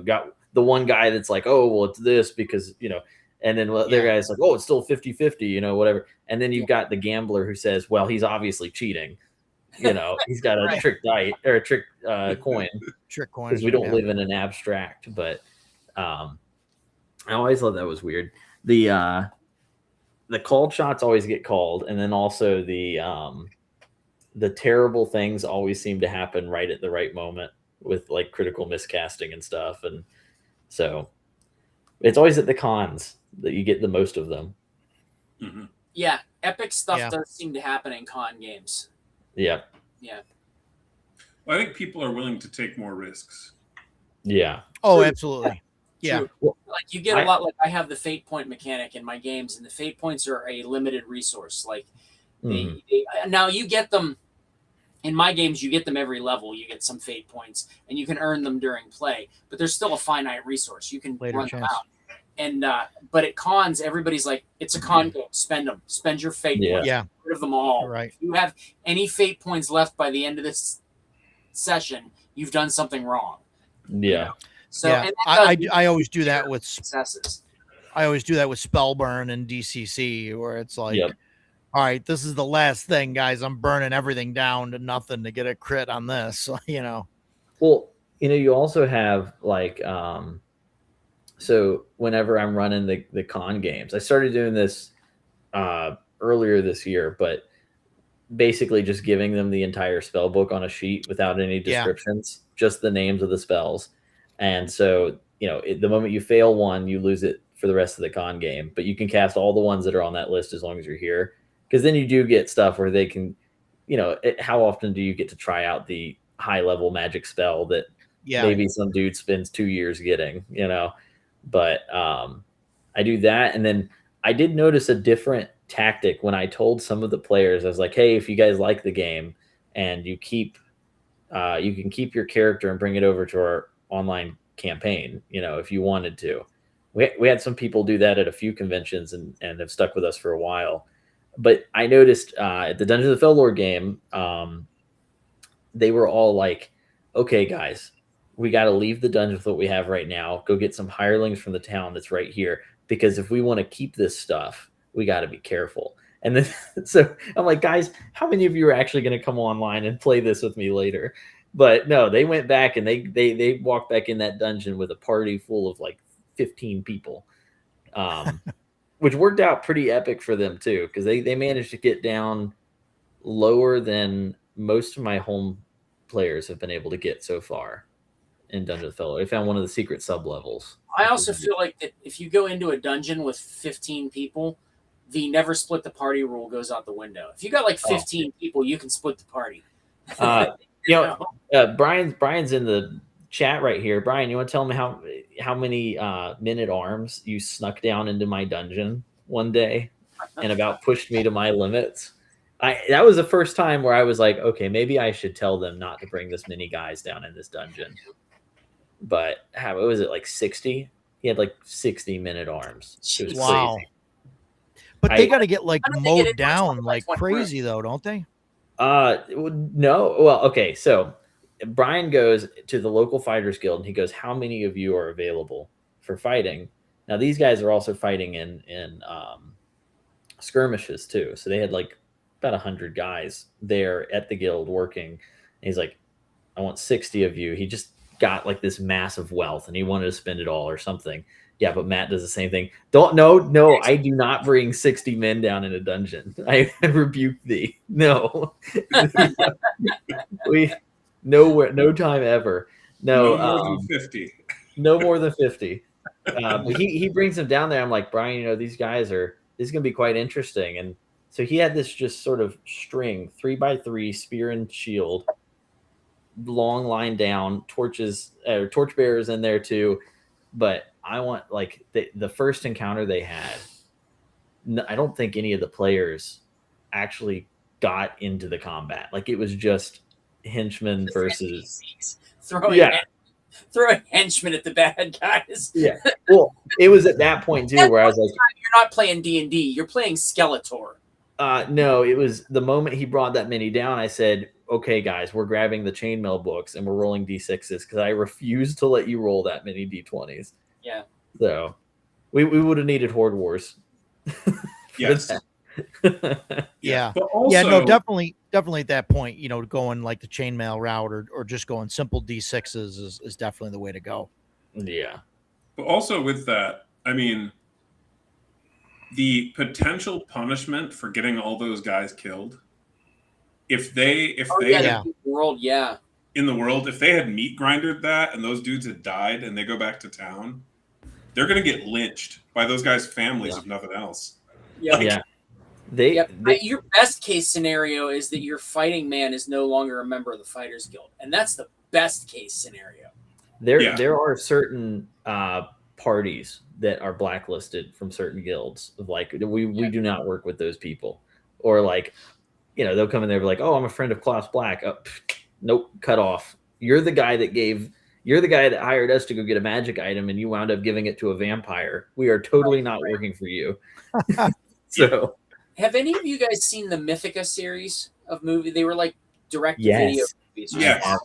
got the one guy that's like, oh, well, it's this because, and then the other guy's like, oh, it's still 50-50, whatever. And then you've got the gambler who says, well, he's obviously cheating. He's got a trick die or a trick coin. Trick coin. Because we don't live in an abstract. But I always thought that was weird. The called shots always get called, and then also the terrible things always seem to happen right at the right moment with like critical miscasting and stuff. And so it's always at the cons that you get the most of them. Mm-hmm. Yeah, epic stuff does seem to happen in con games. Yeah. Yeah. Well, I think people are willing to take more risks. Yeah. Oh, absolutely. Yeah. Like you get a lot. Like I have the fate point mechanic in my games, and the fate points are a limited resource. Like now you get them in my games. You get them every level. You get some fate points, and you can earn them during play. But there's still a finite resource. You can run them out. And but at cons, everybody's like, it's a con game. Spend them. Spend your fate points. Yeah. Get rid of them all. Right. If you have any fate points left by the end of this session, you've done something wrong. Yeah. So yeah. And I always do that with successes. I always do that with Spellburn and DCC, where it's like, all right, this is the last thing, guys. I'm burning everything down to nothing to get a crit on this. Well, you also have like so whenever I'm running the con games, I started doing this earlier this year, but basically just giving them the entire spell book on a sheet without any descriptions, just the names of the spells. And so, the moment you fail one, you lose it for the rest of the con game, but you can cast all the ones that are on that list as long as you're here. Because then you do get stuff where they can, how often do you get to try out the high level magic spell that maybe some dude spends 2 years getting, But I do that. And then I did notice a different tactic when I told some of the players. I was like, hey, if you guys like the game and you can keep your character and bring it over to our online campaign, if you wanted to. We had some people do that at a few conventions and have stuck with us for a while. But I noticed at the Dungeons of the Fellore game, they were all like, okay, guys, we got to leave the dungeon with what we have right now. Go get some hirelings from the town that's right here. Because if we want to keep this stuff, we got to be careful. And then, so I'm like, guys, how many of you are actually going to come online and play this with me later? But no, they went back and they walked back in that dungeon with a party full of like 15 people, which worked out pretty epic for them too. Because they managed to get down lower than most of my home players have been able to get so far. In Dungeon of the Fellore, I found one of the secret sub levels. I also feel like that if you go into a dungeon with 15 people, the never split the party rule goes out the window. If you got like 15 people, you can split the party. Brian's in the chat right here. Brian, you want to tell me how many men at arms you snuck down into my dungeon one day and about pushed me to my limits? That was the first time where I was like, okay, maybe I should tell them not to bring this many guys down in this dungeon. But what was it, like 60? He had like 60 men at arms. It was wow. crazy. But they got to get like mowed down like crazy though, don't they? No. Well, okay. So Brian goes to the local fighters guild and he goes, how many of you are available for fighting? Now these guys are also fighting in skirmishes too. So they had like about 100 guys there at the guild working. And he's like, I want 60 of you. He just got like this massive wealth and he wanted to spend it all or something. Yeah, but Matt does the same thing. No, I do not bring 60 men down in a dungeon. I rebuke thee. No. No time ever. No more than 50. No more than 50. But he brings them down there. I'm like, Brian, these guys this is going to be quite interesting. And so he had this just sort of string, 3x3 spear and shield, long line down, torch bearers in there too. But I want like the first encounter they had, I don't think any of the players actually got into the combat. Like it was just henchmen versus throwing henchmen at the bad guys. Yeah. Well, it was at that point too where I was like, you're not playing D&D, you're playing Skeletor. No, it was the moment he brought that many down. I said, okay, guys, we're grabbing the chainmail books and we're rolling D6s because I refuse to let you roll that many D20s. Yeah. So we would have needed Horde Wars. Yes. Yeah. But also, Yeah, no, definitely at that point, going like the chainmail route or just going simple D6s is definitely the way to go. Yeah. But also with that, I mean, the potential punishment for getting all those guys killed, if they yeah. The world, yeah. in the world, if they had meat grindered that and those dudes had died and they go back to town, they're going to get lynched by those guys' families, if nothing else. Yeah. Yeah. Your best case scenario is that your fighting man is no longer a member of the Fighters Guild, and that's the best case scenario. There are certain parties that are blacklisted from certain guilds. Like we do not work with those people, or like they'll come in there and be like, oh, I'm a friend of Klaus Black. Oh, nope, cut off. You're the guy that hired us to go get a magic item, and you wound up giving it to a vampire. We are totally not working for you. So. Have any of you guys seen the Mythica series of movie? They were like direct-to-video movies. Yes.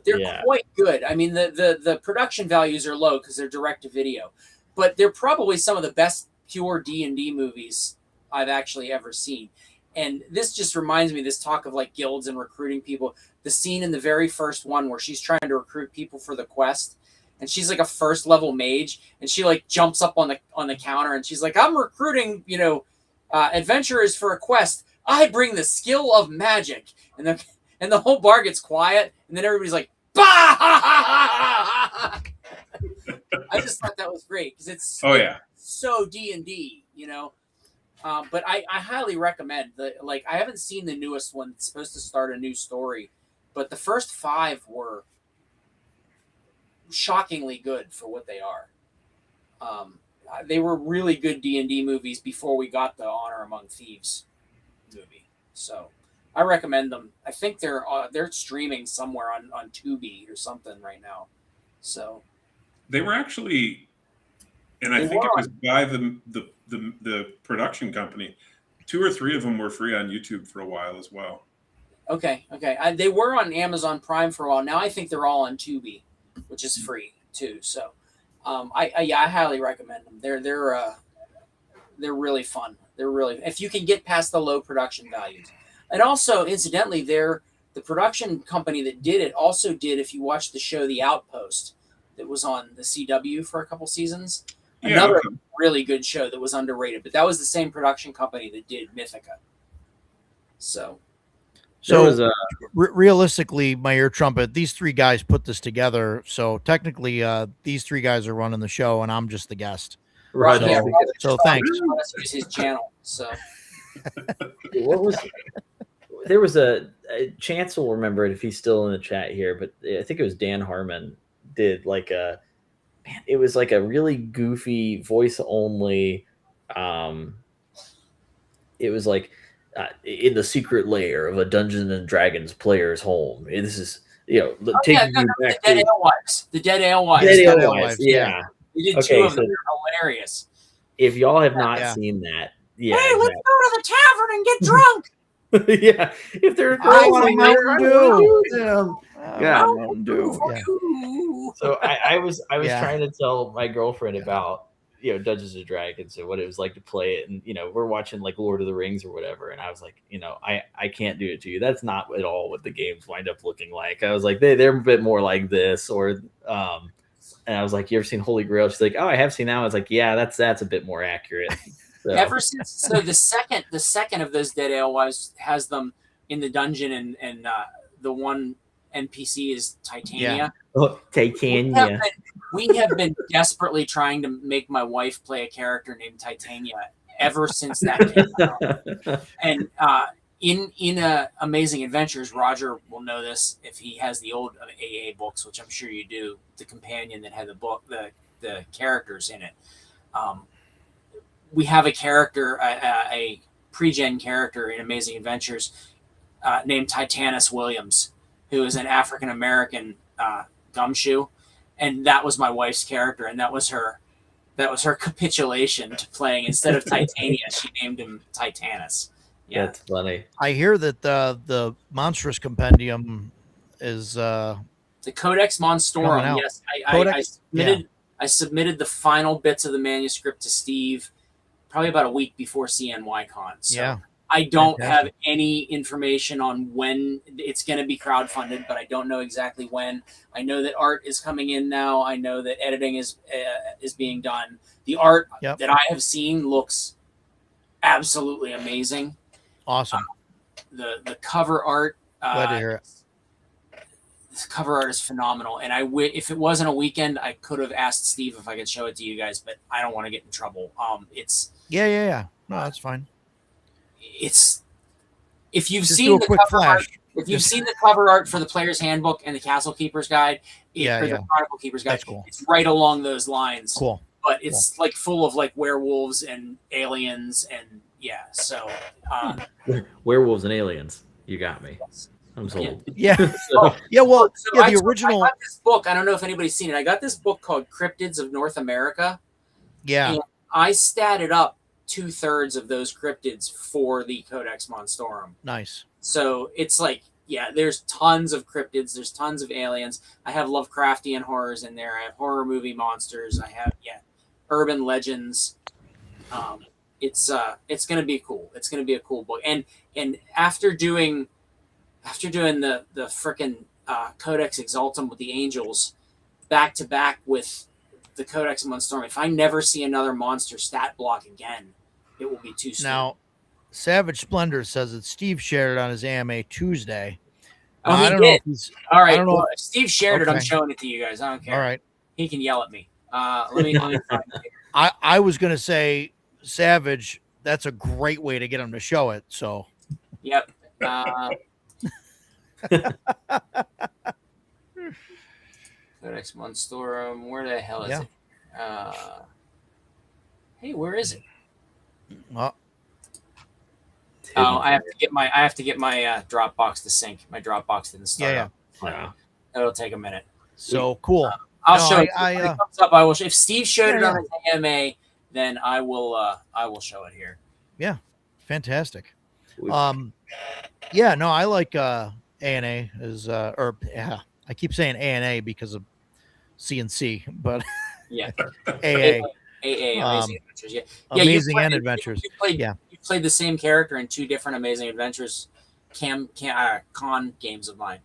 They're quite good. I mean, the production values are low because they're direct-to-video, but they're probably some of the best pure D&D movies I've actually ever seen. And this just reminds me, this talk of like guilds and recruiting people, the scene in the very first one where she's trying to recruit people for the quest, and she's like a first-level mage, and she like jumps up on the counter, and she's like, I'm recruiting, adventurers for a quest. I bring the skill of magic, and the whole bar gets quiet, and then everybody's like, bah! I just thought that was great because it's so D&D, But I highly recommend I haven't seen the newest one. It's supposed to start a new story, but the first 5 were shockingly good for what they are. They were really good D&D movies before we got the Honor Among Thieves movie. So I recommend them. I think they're streaming somewhere on Tubi or something right now. So they were actually, and I think it was by the production company. 2 or 3 of them were free on YouTube for a while as well. Okay. They were on Amazon Prime for a while. Now I think they're all on Tubi, which is free too. So. I highly recommend them. They're really fun. They're really, if you can get past the low production values, and also incidentally, the production company that did it also did. If you watch the show The Outpost, that was on the CW for a couple seasons, another really good show that was underrated. But that was the same production company that did Mythica. So realistically, my ear trumpet, these 3 guys put this together. So technically, these 3 guys are running the show, and I'm just the guest. Right. So thanks. Use his channel. So there was a Chance will remember it if he's still in the chat here, but I think it was Dan Harmon did it was like a really goofy voice only. It was like. In the secret lair of a Dungeons and Dragons player's home. This is, taking you back to the Dead Alewives. Dead Alewives, yeah. We did 2 of them. They're hilarious. If y'all have not seen that, hey, let's go to the tavern and get drunk. Yeah, if there's So I was trying to tell my girlfriend about Dungeons and Dragons and what it was like to play it, and we're watching like Lord of the Rings or whatever, and I was like, I can't do it to you. That's not at all what the games wind up looking like. I was like, they're a bit more like this, or and I was like, you ever seen Holy Grail? She's like, oh, I have seen that. I was like, yeah, that's a bit more accurate. So. Ever since the second of those Dead Alewives has them in the dungeon, and the one NPC is Titania. Yeah. Oh, Titania. We have been desperately trying to make my wife play a character named Titania ever since that came out. And in Amazing Adventures, Roger will know this if he has the old AA books, which I'm sure you do. The companion that had the characters in it. We have a character, a pre-gen character in Amazing Adventures named Titanus Williams, who is an African American gumshoe. And that was my wife's character, and that was her capitulation to playing. Instead of Titania, she named him Titanus. Yeah. That's funny. I hear that the Monstrous Compendium is The Codex Coming Monstrorum. out. Yes, Codex? I submitted the final bits of the manuscript to Steve probably about a week before CNY Con. So Yeah. I don't have Fantastic. any information on when it's going to be crowdfunded, but I don't know exactly when. I know that art is coming in now. I know that editing is being done. The art Yep. that I have seen looks absolutely amazing. Awesome. The cover art. Glad to hear it. This cover art is phenomenal, and if it wasn't a weekend, I could have asked Steve if I could show it to you guys, but I don't want to get in trouble. It's Yeah. No, that's fine. it's if you've Just seen do a the quick cover art, flash. if you've seen the cover art for the Player's Handbook and the Castle Keeper's Guide, Yeah, or yeah. the Chronicle Keeper's Guide, That's cool. it's right along those lines. Cool. But it's like full of like werewolves and aliens and yeah. So Werewolves and aliens. You got me. I'm sold. Yeah. So, Yeah, well, so yeah, I the original. got this book. I don't know if anybody's seen it. I got this book called Cryptids of North America. Yeah. And I statted up 2/3 of those cryptids for the Codex Monstrorum. Nice. So it's like, yeah, there's tons of cryptids. There's tons of aliens. I have Lovecraftian horrors in there. I have horror movie monsters. I have, urban legends. It's going to be cool. It's going to be a cool book. And after doing the frickin' Codex Exaltum with the Angels back to back with the Codex Monstrorum, if I never see another monster stat block again, it will be too soon. Now, Savage Splendor says that Steve shared it on his AMA Tuesday. Oh, I he don't know did. if he's. All right. I don't know. Well, if Steve shared it, I'm Okay. showing it to you guys. I don't care. All right. He can yell at me. Let me find it. I was gonna say Savage. That's a great way to get him to show it. So Yep. Codex Monstrorum. Where the hell is it? Hey, where is it? well, Oh, I have to get my Dropbox to sync. My Dropbox didn't start. Yeah, up. wow. It'll take a minute. so cool. I'll No, show it. I- When it comes up, I will. If Steve showed it Yeah, on his AMA, then I will show it here. Fantastic. We- Yeah, no, I like ANA is I keep saying ANA because of CNC, but Yeah. AA, AA Amazing Adventures. Yeah. Amazing and Adventures. You played the same character in 2 different Amazing Adventures con games of mine.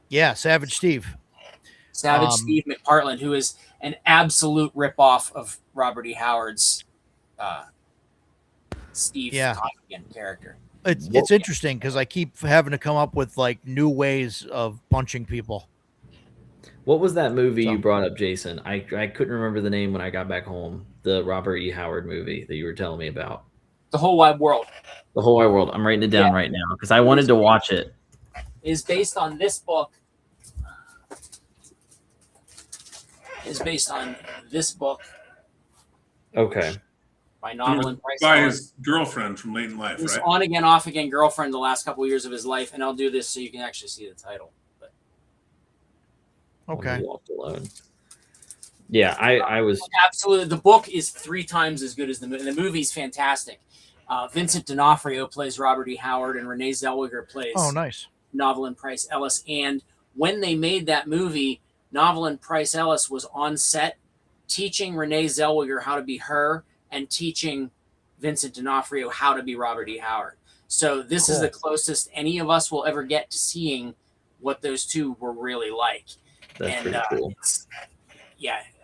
Yeah, Savage Steve. Savage Steve McPartland, who is an absolute ripoff of Robert E. Howard's Steve Costigan character. It's interesting because I keep having to come up with like new ways of punching people. What was that movie So- you brought up, Jason? I couldn't remember the name when I got back home. The Robert E. Howard movie that you were telling me about. The Whole Wide World The Whole Wide World. I'm writing it down right now because I wanted to watch it. is based on this book. Okay. By Novelin Price. By Ellis. his girlfriend from Late in Life, His right? on again, off again girlfriend the last couple of years of his life, and I'll do this so you can actually see the title. But Okay. When he walked alone. Yeah, I was. absolutely, the book is 3 times as good as the movie. The movie's fantastic. Vincent D'Onofrio plays Robert E. Howard, and Renee Zellweger plays Oh, nice. Novelin Price Ellis. And when they made that movie, Novelin Price Ellis was on set teaching Renee Zellweger how to be her and teaching Vincent D'Onofrio how to be Robert E. Howard. So this is Cool. the closest any of us will ever get to seeing what those two were really like. That's pretty cool.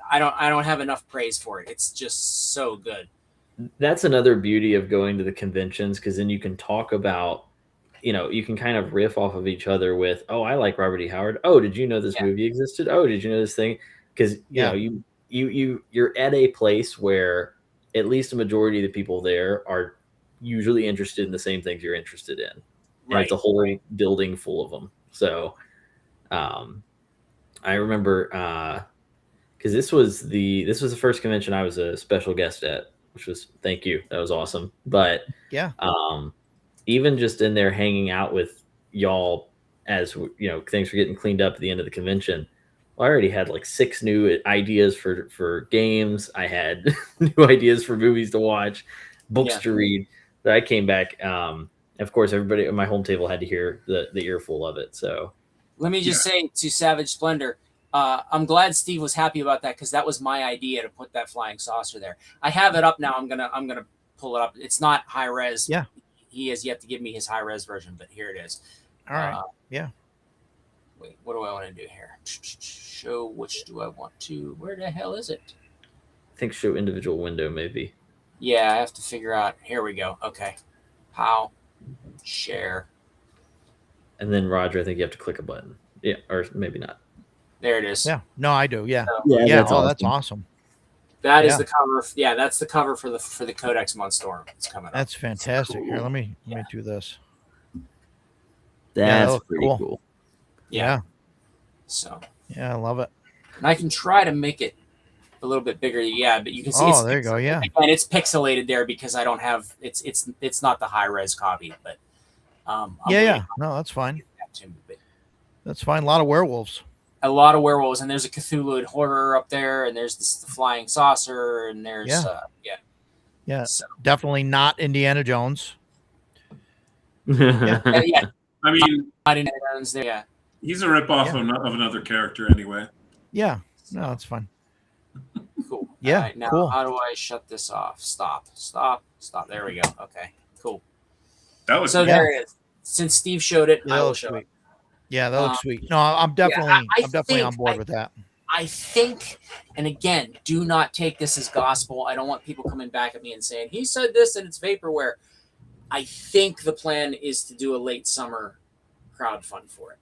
I don't have enough praise for it. It's just so good. That's another beauty of going to the conventions because then you can talk about, you can kind of riff off of each other with, oh, I like Robert E. Howard. Oh, did you know this movie existed? Oh, did you know this thing? Because you're at a place where at least a majority of the people there are usually interested in the same things you're interested in. And it's a whole building full of them. So I remember because this was the first convention I was a special guest at, which was thank you. That was awesome. But even just in there hanging out with y'all as things were getting cleaned up at the end of the convention. Well, I already had like 6 new ideas for games. I had new ideas for movies to watch, books to read. That I came back. Of course, everybody at my home table had to hear the earful of it. So Let me just say to Savage Splendor, I'm glad Steve was happy about that because that was my idea to put that flying saucer there. I have it up now. I'm gonna pull it up. It's not high res. Yeah. He has yet to give me his high res version, but here it is. All right. Yeah. Wait, what do I want to do here? Show which do I want to? Where the hell is it? I think show individual window maybe. Yeah, I have to figure out. Here we go. Okay. How? Share. And then Roger, I think you have to click a button. Yeah, or maybe not. There it is. Yeah. No, I do. Yeah. So, Yeah. That's awesome. That's awesome. that is Yeah. the cover. Yeah, that's the cover for the Codex Monstrorum. It's coming up. That's fantastic. Cool. Here, let me do this. That's looks pretty cool. cool. Yeah. So, Yeah. I love it. and I can try to make it a little bit bigger. Yeah, but you can see. Oh, it's there you go. Yeah. And it's pixelated there because I don't have. It's not the high res copy, but I'm Yeah. waiting Yeah. No, that's fine. on that too, but That's fine. A lot of werewolves. a lot of werewolves, and there's a Cthulhu horror up there, and there's the flying saucer, and there's Yeah. So, Definitely not Indiana Jones. yeah, I mean, not in Jones there. Yeah, he's a ripoff Yeah. of another character anyway. Yeah. No, that's fine. cool. Yeah, All right, now cool. how do I shut this off? Stop. There we go. Okay, cool. That was So Yeah. there it is. Since Steve showed it, Yeah, I that will looks show sweet. it. Yeah, that looks sweet. No, I'm definitely, I I'm definitely on think board with that. I think, and again, do not take this as gospel. I don't want people coming back at me and saying, he said this and it's vaporware. I think the plan is to do a late summer crowdfund for it,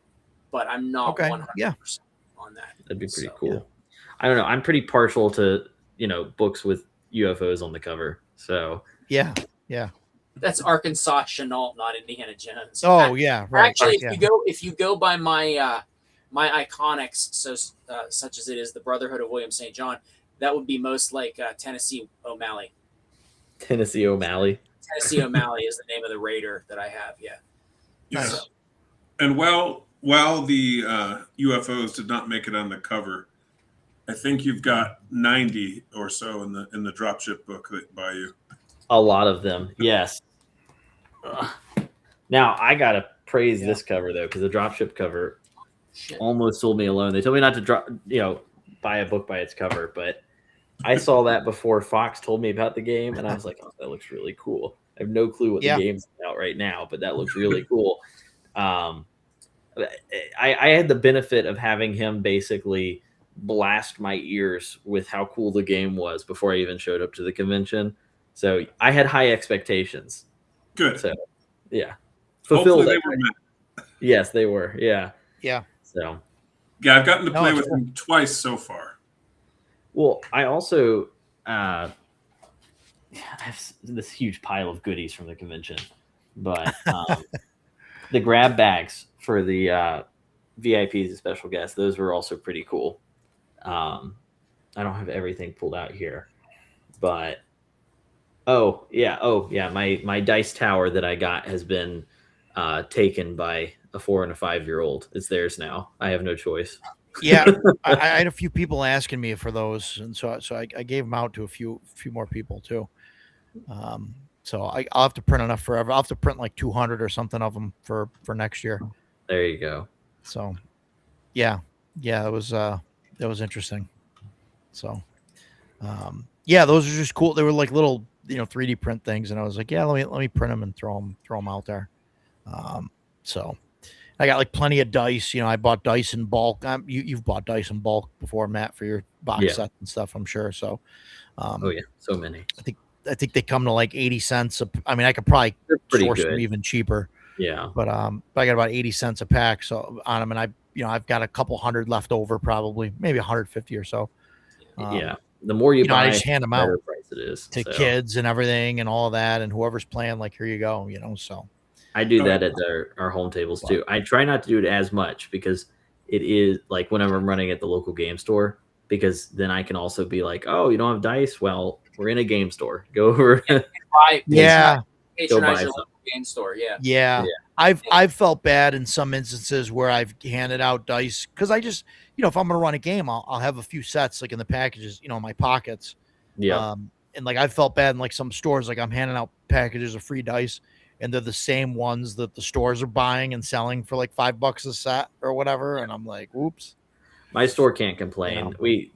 but I'm not Okay, 100% yeah. on that. That'd be pretty So, cool. yeah. I don't know. I'm pretty partial to, books with UFOs on the cover. So Yeah. Yeah. That's Arkansas Chenault, not Indiana Jones. Oh, yeah. Right. Actually, yeah. if you go by my my iconics, so such as it is the Brotherhood of William St. John, that would be most like Tennessee O'Malley. Tennessee O'Malley. Tennessee O'Malley is the name of the raider that I have. Yeah. Yes. So, And while the UFOs did not make it on the cover, I think you've got 90 or so in the dropship book by you. A lot of them, yes. Ugh. Now I gotta praise this cover though, because the dropship cover shit. almost sold me alone. They told me not to buy a book by its cover, but I saw that before Fox told me about the game, and I was like, "Oh, that looks really cool." I have no clue what Yeah. the game's about right now, but that looks really cool. I had the benefit of having him basically blast my ears with how cool the game was before I even showed up to the convention. So I had high expectations. Good. So yeah, Hopefully fulfilled. they were met. Yes, they were. Yeah. Yeah. So Yeah, I've gotten to No, play it's with him twice so far. well, I also I have this huge pile of goodies from the convention, but the grab bags for the VIPs and special guests, those were also pretty cool. I don't have everything pulled out here, but oh yeah, my dice tower that I got has been taken by a 4 and a 5-year-old. It's theirs now. I have no choice. Yeah. I had a few people asking me for those, and so I gave them out to a few more people too. So I'll have to print enough forever. I'll have to print like 200 or something of them for next year. There you go. So yeah, that was interesting. So yeah, those are just cool. They were like little 3D print things, and I was like, yeah, let me print them and throw them out there. So I got like plenty of dice. I bought dice in bulk. You've bought dice in bulk before, Matt, for your box set and stuff, I'm sure. So Oh yeah, so many. I think they come to like 80 cents. I mean, I could probably They're pretty source good. them even cheaper, Yeah. but I got about 80 cents a pack. So on them, and I've got a couple hundred left over, probably maybe 150 or so. Yeah. The more you buy, I just hand them the out better price it is. to So kids and everything and all of that, and whoever's playing, like, here you go, so I do that at our home tables too. I try not to do it as much because it is like whenever I'm running at the local game store, because then I can also be like, oh, you don't have dice? Well, we're in a game store. Go over. yeah. Patronize buy your some. local game store. Yeah. Yeah. I've felt bad in some instances where I've handed out dice because I just, if I'm going to run a game, I'll have a few sets like in the packages, in my pockets. Yeah. And like I felt bad in like some stores, like I'm handing out packages of free dice, and they're the same ones that the stores are buying and selling for like $5 a set or whatever. And I'm like, oops. My store can't complain. You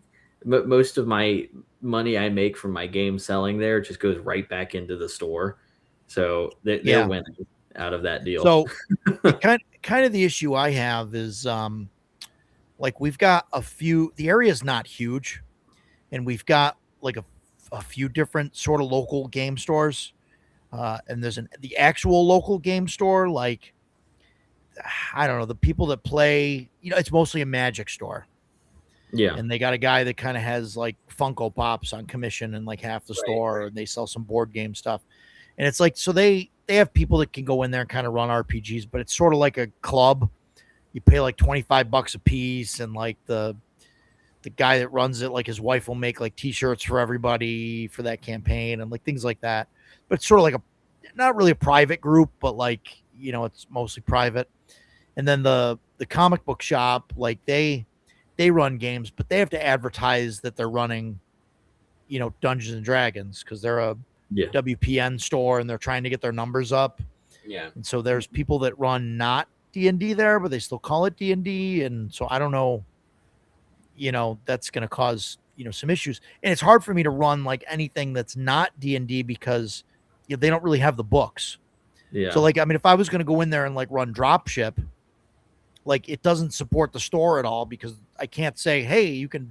Most of my money I make from my game selling there just goes right back into the store, so they're Yeah. winning out of that deal. So kind of the issue I have is like we've got the area is not huge, and we've got like a few different sort of local game stores. And there's the actual local game store, like I don't know, the people that play, it's mostly a Magic store. Yeah, And they got a guy that kind of has like Funko Pops on commission and like half the store, and they sell some board game stuff. And it's like, so they have people that can go in there and kind of run RPGs, but it's sort of like a club. You pay like $25 a piece, and like the guy that runs it, like his wife will make like t-shirts for everybody for that campaign and like things like that. But it's sort of like not really a private group, but like, it's mostly private. And then the comic book shop, like they run games, but they have to advertise that they're running, Dungeons and Dragons, because they're a WPN store and they're trying to get their numbers up. Yeah. And so there's people that run not D&D there, but they still call it D&D. And so I don't know, that's going to cause, some issues. And it's hard for me to run like anything that's not D&D because they don't really have the books. Yeah. So like, I mean, if I was going to go in there and like run dropship, like it doesn't support the store at all because I can't say, hey, you can,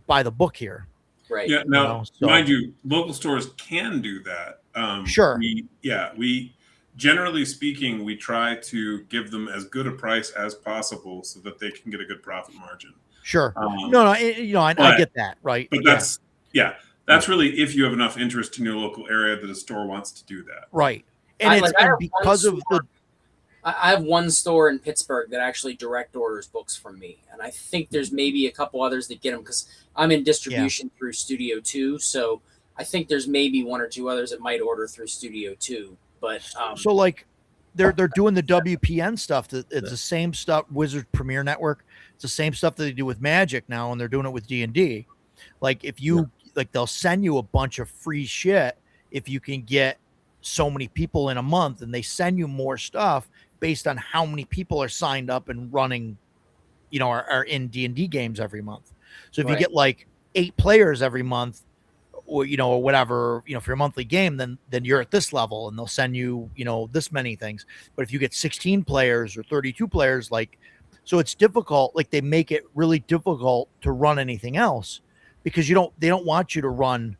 buy the book here. Right. Yeah. Now, mind you, local stores can do that. Sure. We generally speaking, we try to give them as good a price as possible so that they can get a good profit margin. Sure. I get that. Right. But that's really if you have enough interest in your local area that a store wants to do that. Right. And I have one store in Pittsburgh that actually direct orders books from me. And I think there's maybe a couple others that get them because I'm in distribution through Studio 2. So I think there's maybe one or two others that might order through Studio 2. But so like they're doing the WPN stuff. It's the same stuff, Wizard Premier Network. It's the same stuff that they do with Magic now, and they're doing it with D&D. Like if you like, they'll send you a bunch of free shit if you can get so many people in a month, and they send you more stuff based on how many people are signed up and running, are in D&D games every month. So if you get like 8 players every month, or or whatever, for your monthly game, then you're at this level, and they'll send you, this many things. But if you get 16 players or 32 players, like, so it's difficult. Like they make it really difficult to run anything else because they don't want you to run,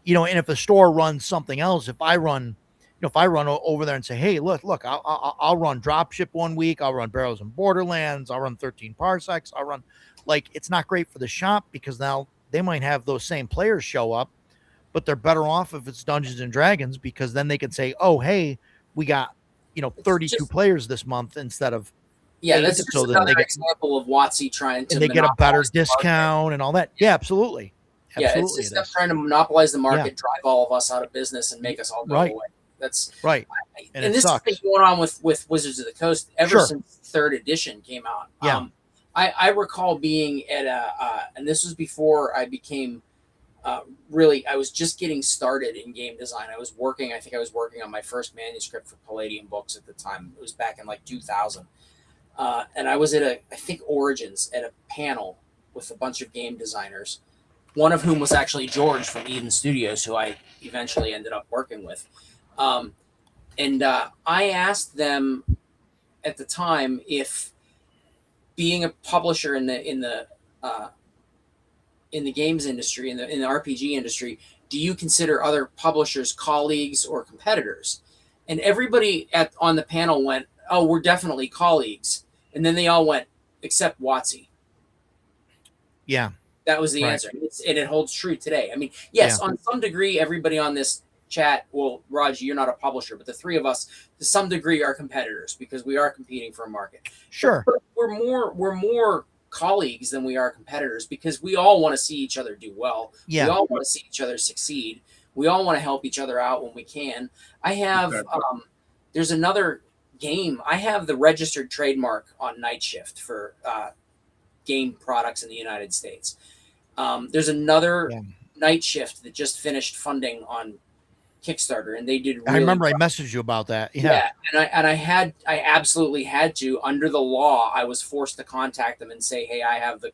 and if a store runs something else, if I run over there and say, hey, look, I'll run dropship one week, I'll run Barrows and Borderlands, I'll run 13 Parsecs, I'll run, like, it's not great for the shop because now they might have those same players show up, but they're better off if it's Dungeons and Dragons because then they can say, oh, hey, we got, 32 players this month instead of. Yeah, that's just another example of WotC trying to. And they get a better discount and all that. Yeah, absolutely. Yeah, it's just them trying to monopolize the market, drive all of us out of business, and make us all go away. That's right. And this has been going on with Wizards of the Coast ever since 3rd edition came out. Yeah. I recall being at and this was before I became I was just getting started in game design. I think I was working on my first manuscript for Palladium Books at the time. It was back in like 2000. And I was at I think Origins at a panel with a bunch of game designers, one of whom was actually George from Eden Studios, who I eventually ended up working with. And I asked them at the time if being a publisher in the games industry, in the RPG industry, do you consider other publishers colleagues or competitors? And everybody on the panel went, "Oh, we're definitely colleagues." And then they all went, except WotC. Yeah. That was the answer. And it holds true today. I mean, yes, on some degree, everybody on this chat, well, Roger, you're not a publisher, but the three of us, to some degree, are competitors because we are competing for a market. Sure. But we're more colleagues than we are competitors because we all want to see each other do well. Yeah. We all want to see each other succeed. We all want to help each other out when we can. I have, there's another game. I have the registered trademark on Night Shift for game products in the United States. There's another Night Shift that just finished funding on Kickstarter, and they did. Really I remember I well. messaged you about that. Yeah. And I absolutely had to, under the law, I was forced to contact them and say, hey, I have the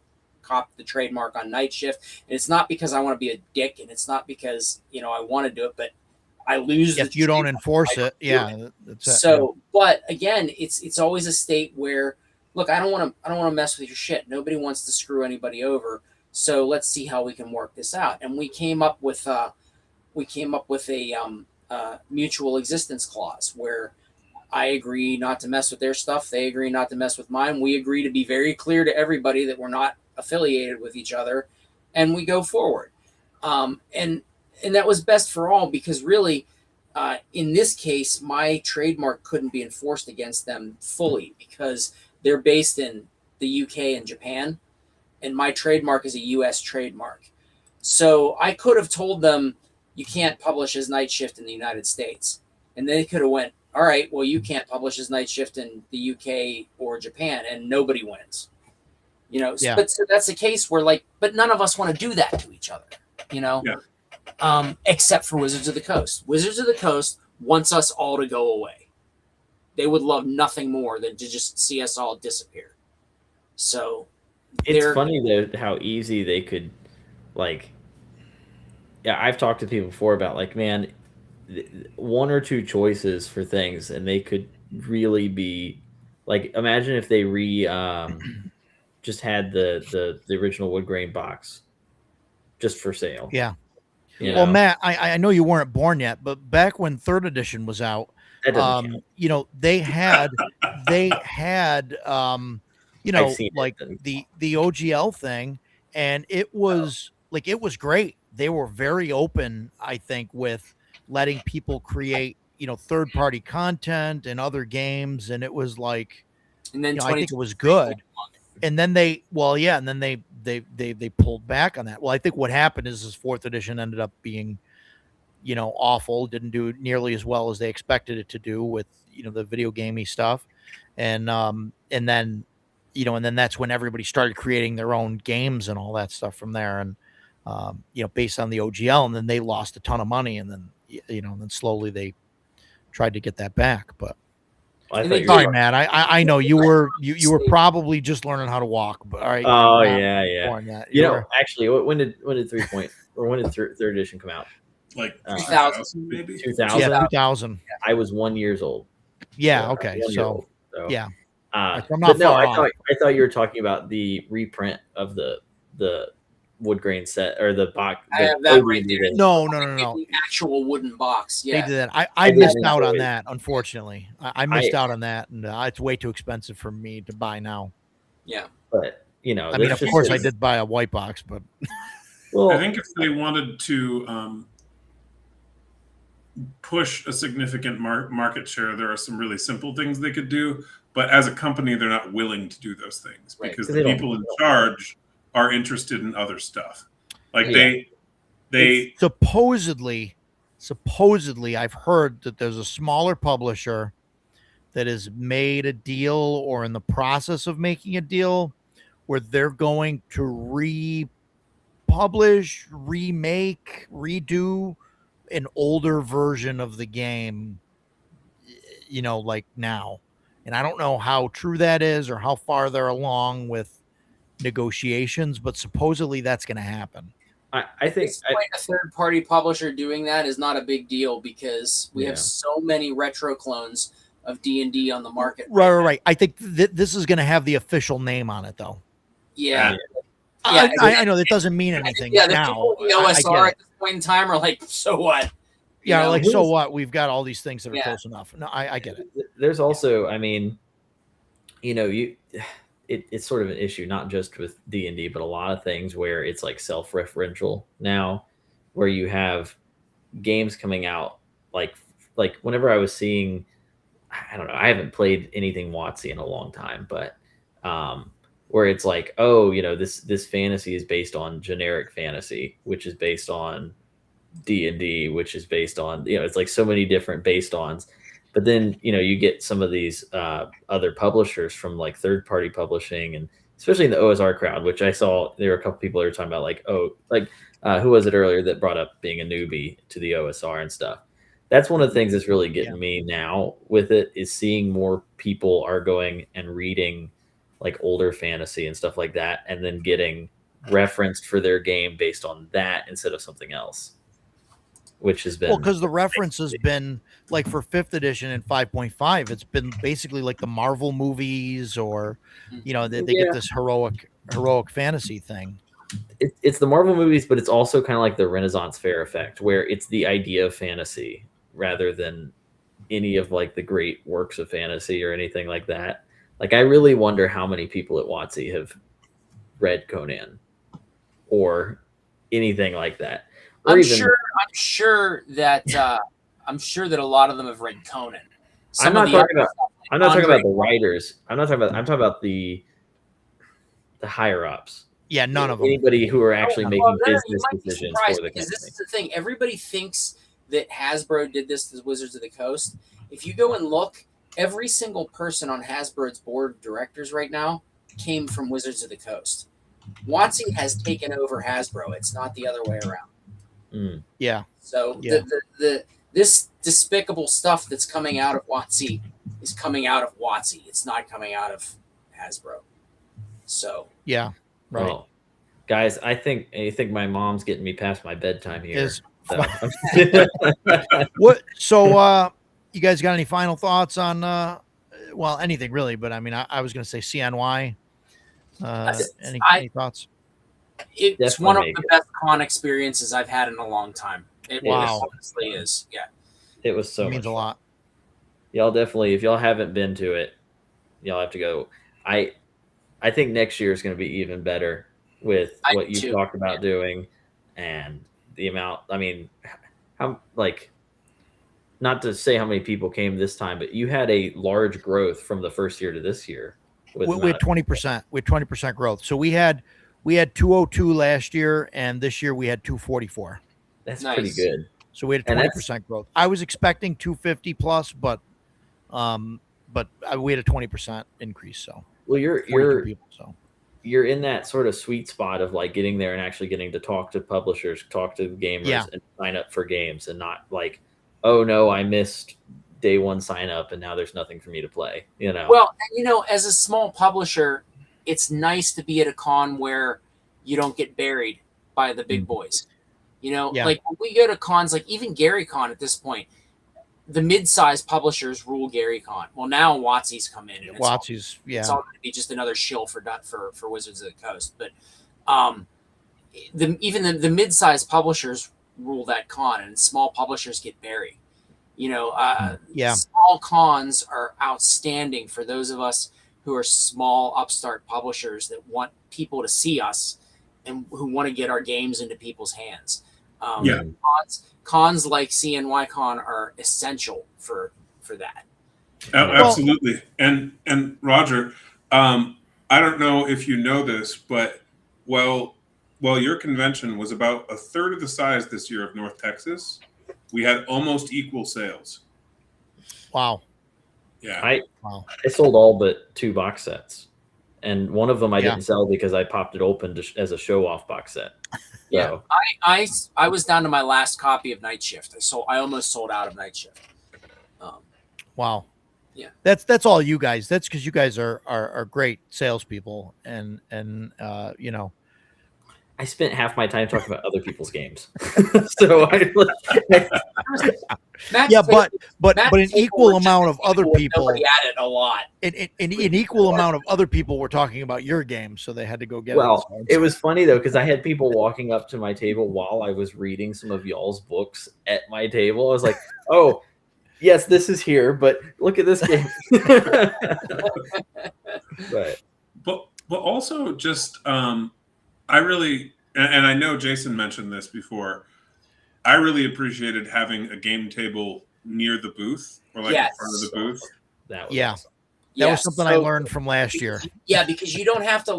trademark on Night Shift, and it's not because I want to be a dick, and it's not because I want to do it, but I lose. If you don't enforce it, that's it. So, but again, it's always a state where, look, I don't want to mess with your shit. Nobody wants to screw anybody over. So let's see how we can work this out. And we came up with a mutual existence clause where I agree not to mess with their stuff. They agree not to mess with mine. We agree to be very clear to everybody that we're not affiliated with each other, and we go forward. And that was best for all, because really, in this case, my trademark couldn't be enforced against them fully because they're based in the UK and Japan, and my trademark is a US trademark. So I could have told them, you can't publish as Night Shift in the United States. And they could have went, all right, well, you can't publish as Night Shift in the UK or Japan, and nobody wins. Yeah. But so that's a case where, but none of us want to do that to each other, Yeah. Except for Wizards of the Coast. Wizards of the Coast wants us all to go away. They would love nothing more than to just see us all disappear. So it's funny though how easy they could, I've talked to people before about man, one or two choices for things, and they could really be imagine if they just had the original wood grain box just for sale. Yeah. Well, Matt, I know you weren't born yet, but back when 3rd edition was out, they had the OGL thing, and it was it was great. They were very open, I think, with letting people create, third-party content and other games, and it was and then I think it was good. And then they pulled back on that. Well, I think what happened is 4th edition ended up being, awful. Didn't do nearly as well as they expected it to do with, the video gamey stuff. And then that's when everybody started creating their own games and all that stuff from there. And, based on the OGL, and then they lost a ton of money. And then, then slowly they tried to get that back. But sorry, Matt. I know you were probably just learning how to walk, but all right. Oh yeah. Actually, when did 3rd edition come out? 2000 maybe. 2000. Yeah, 2000. I was 1 year old. Yeah. Okay. So yeah. I'm not far off. I thought you were talking about the reprint of the wood grain set or the box. I have that right there. No. The actual wooden box. Yeah. They did that. I missed out on that, unfortunately. I missed out on that, and it's way too expensive for me to buy now. Yeah. But I mean, of course, I did buy a white box, but I think if they wanted to push a significant market share, there are some really simple things they could do. But as a company, they're not willing to do those things because the people in charge are interested in other stuff. They supposedly I've heard that there's a smaller publisher that has made a deal or in the process of making a deal where they're going to republish, remake, redo an older version of the game, now. And I don't know how true that is or how far they're along with negotiations, but supposedly that's going to happen. I think a third-party publisher doing that is not a big deal because we have so many retro clones of D&D on the market. Right. I think this is going to have the official name on it, though. Yeah. I know that doesn't mean anything now. People in the OSR at this point in time are like, so what? So what? We've got all these things that are close enough. No, I get it. There's also, it's sort of an issue, not just with D&D, but a lot of things where it's self-referential now, where you have games coming out like whenever I was seeing, I don't know, I haven't played anything WotC in a long time, but where it's this fantasy is based on generic fantasy, which is based on D&D, which is based on, it's so many different based ons. But then, you get some of these other publishers from third-party publishing, and especially in the OSR crowd, which I saw there were a couple people that were talking about who was it earlier that brought up being a newbie to the OSR and stuff. That's one of the things that's really getting me now with it, is seeing more people are going and reading like older fantasy and stuff like that, and then getting referenced for their game based on that instead of something else, which has been because the reference has been like for 5th edition and 5.5, it's been basically like the Marvel movies, or they get this heroic fantasy thing. It's the Marvel movies, but it's also kind of like the Renaissance Fair effect, where it's the idea of fantasy rather than any of like the great works of fantasy or anything like that. Like, I really wonder how many people at WotC have read Conan or anything like that. Or I'm sure that a lot of them have read Conan. I'm not talking about the writers. I'm talking about the higher ups. Yeah, none of them. Anybody who are actually making business decisions for the because company. this is the thing. Everybody thinks that Hasbro did this to Wizards of the Coast. If you go and look, every single person on Hasbro's board of directors right now came from Wizards of the Coast. WotC has taken over Hasbro. It's not the other way around. Yeah. So this despicable stuff that's coming out of WotC is coming out of WotC. It's not coming out of Hasbro. So yeah, right. Well, guys, I think my mom's getting me past my bedtime here. What? So, you guys got any final thoughts on? Well, anything really, but I mean, I was going to say CNY. Any thoughts? It's one of the best con experiences I've had in a long time. It honestly is. Yeah, it was so. It means a lot. Y'all definitely, if y'all haven't been to it, y'all have to go. I think next year is going to be even better with what you talked about doing, and the amount. I mean, how not to say how many people came this time, but you had a large growth from the first year to this year. We had 20%. We had 20% growth. So we had 202 last year, and this year we had 244. That's pretty good. So we had 20% growth. I was expecting 250 plus, but we had a 20% increase. So you're in that sort of sweet spot of like getting there and actually getting to talk to publishers, talk to gamers, and sign up for games, and not like, oh no, I missed day one sign up and now there's nothing for me to play. Well, as a small publisher, it's nice to be at a con where you don't get buried by the big boys. Like when we go to cons, like even Gary Con at this point, the mid-sized publishers rule Gary Con. Well, now WotC's come in, and it's all going to be just another shill for Wizards of the Coast. But even the mid-sized publishers rule that con, and small publishers get buried. Small cons are outstanding for those of us who are small upstart publishers that want people to see us and who want to get our games into people's hands. Cons like CNY Con are essential for that. Absolutely. And Roger, I don't know if you know this, but well, your convention was about a third of the size this year of North Texas. We had almost equal sales. Wow. Yeah. I sold all but 2 box sets, and one of them I didn't sell because I popped it open as a show-off box set. Yeah, I was down to my last copy of Night Shift. I almost sold out of Night Shift. Wow. Yeah. That's all you guys. That's because you guys are great salespeople, and I spent half my time talking about other people's games. So but an equal amount of other people. Nobody added a lot. An equal amount of other people were talking about your game, so they had to go get it. Well, it was funny though, because I had people walking up to my table while I was reading some of y'all's books at my table. I was like, "Oh, yes, this is here, but look at this game." But also just I really, and I know Jason mentioned this before, I really appreciated having a game table near the booth, or like in front of the booth. That was something I learned from last year. Yeah, because you don't have to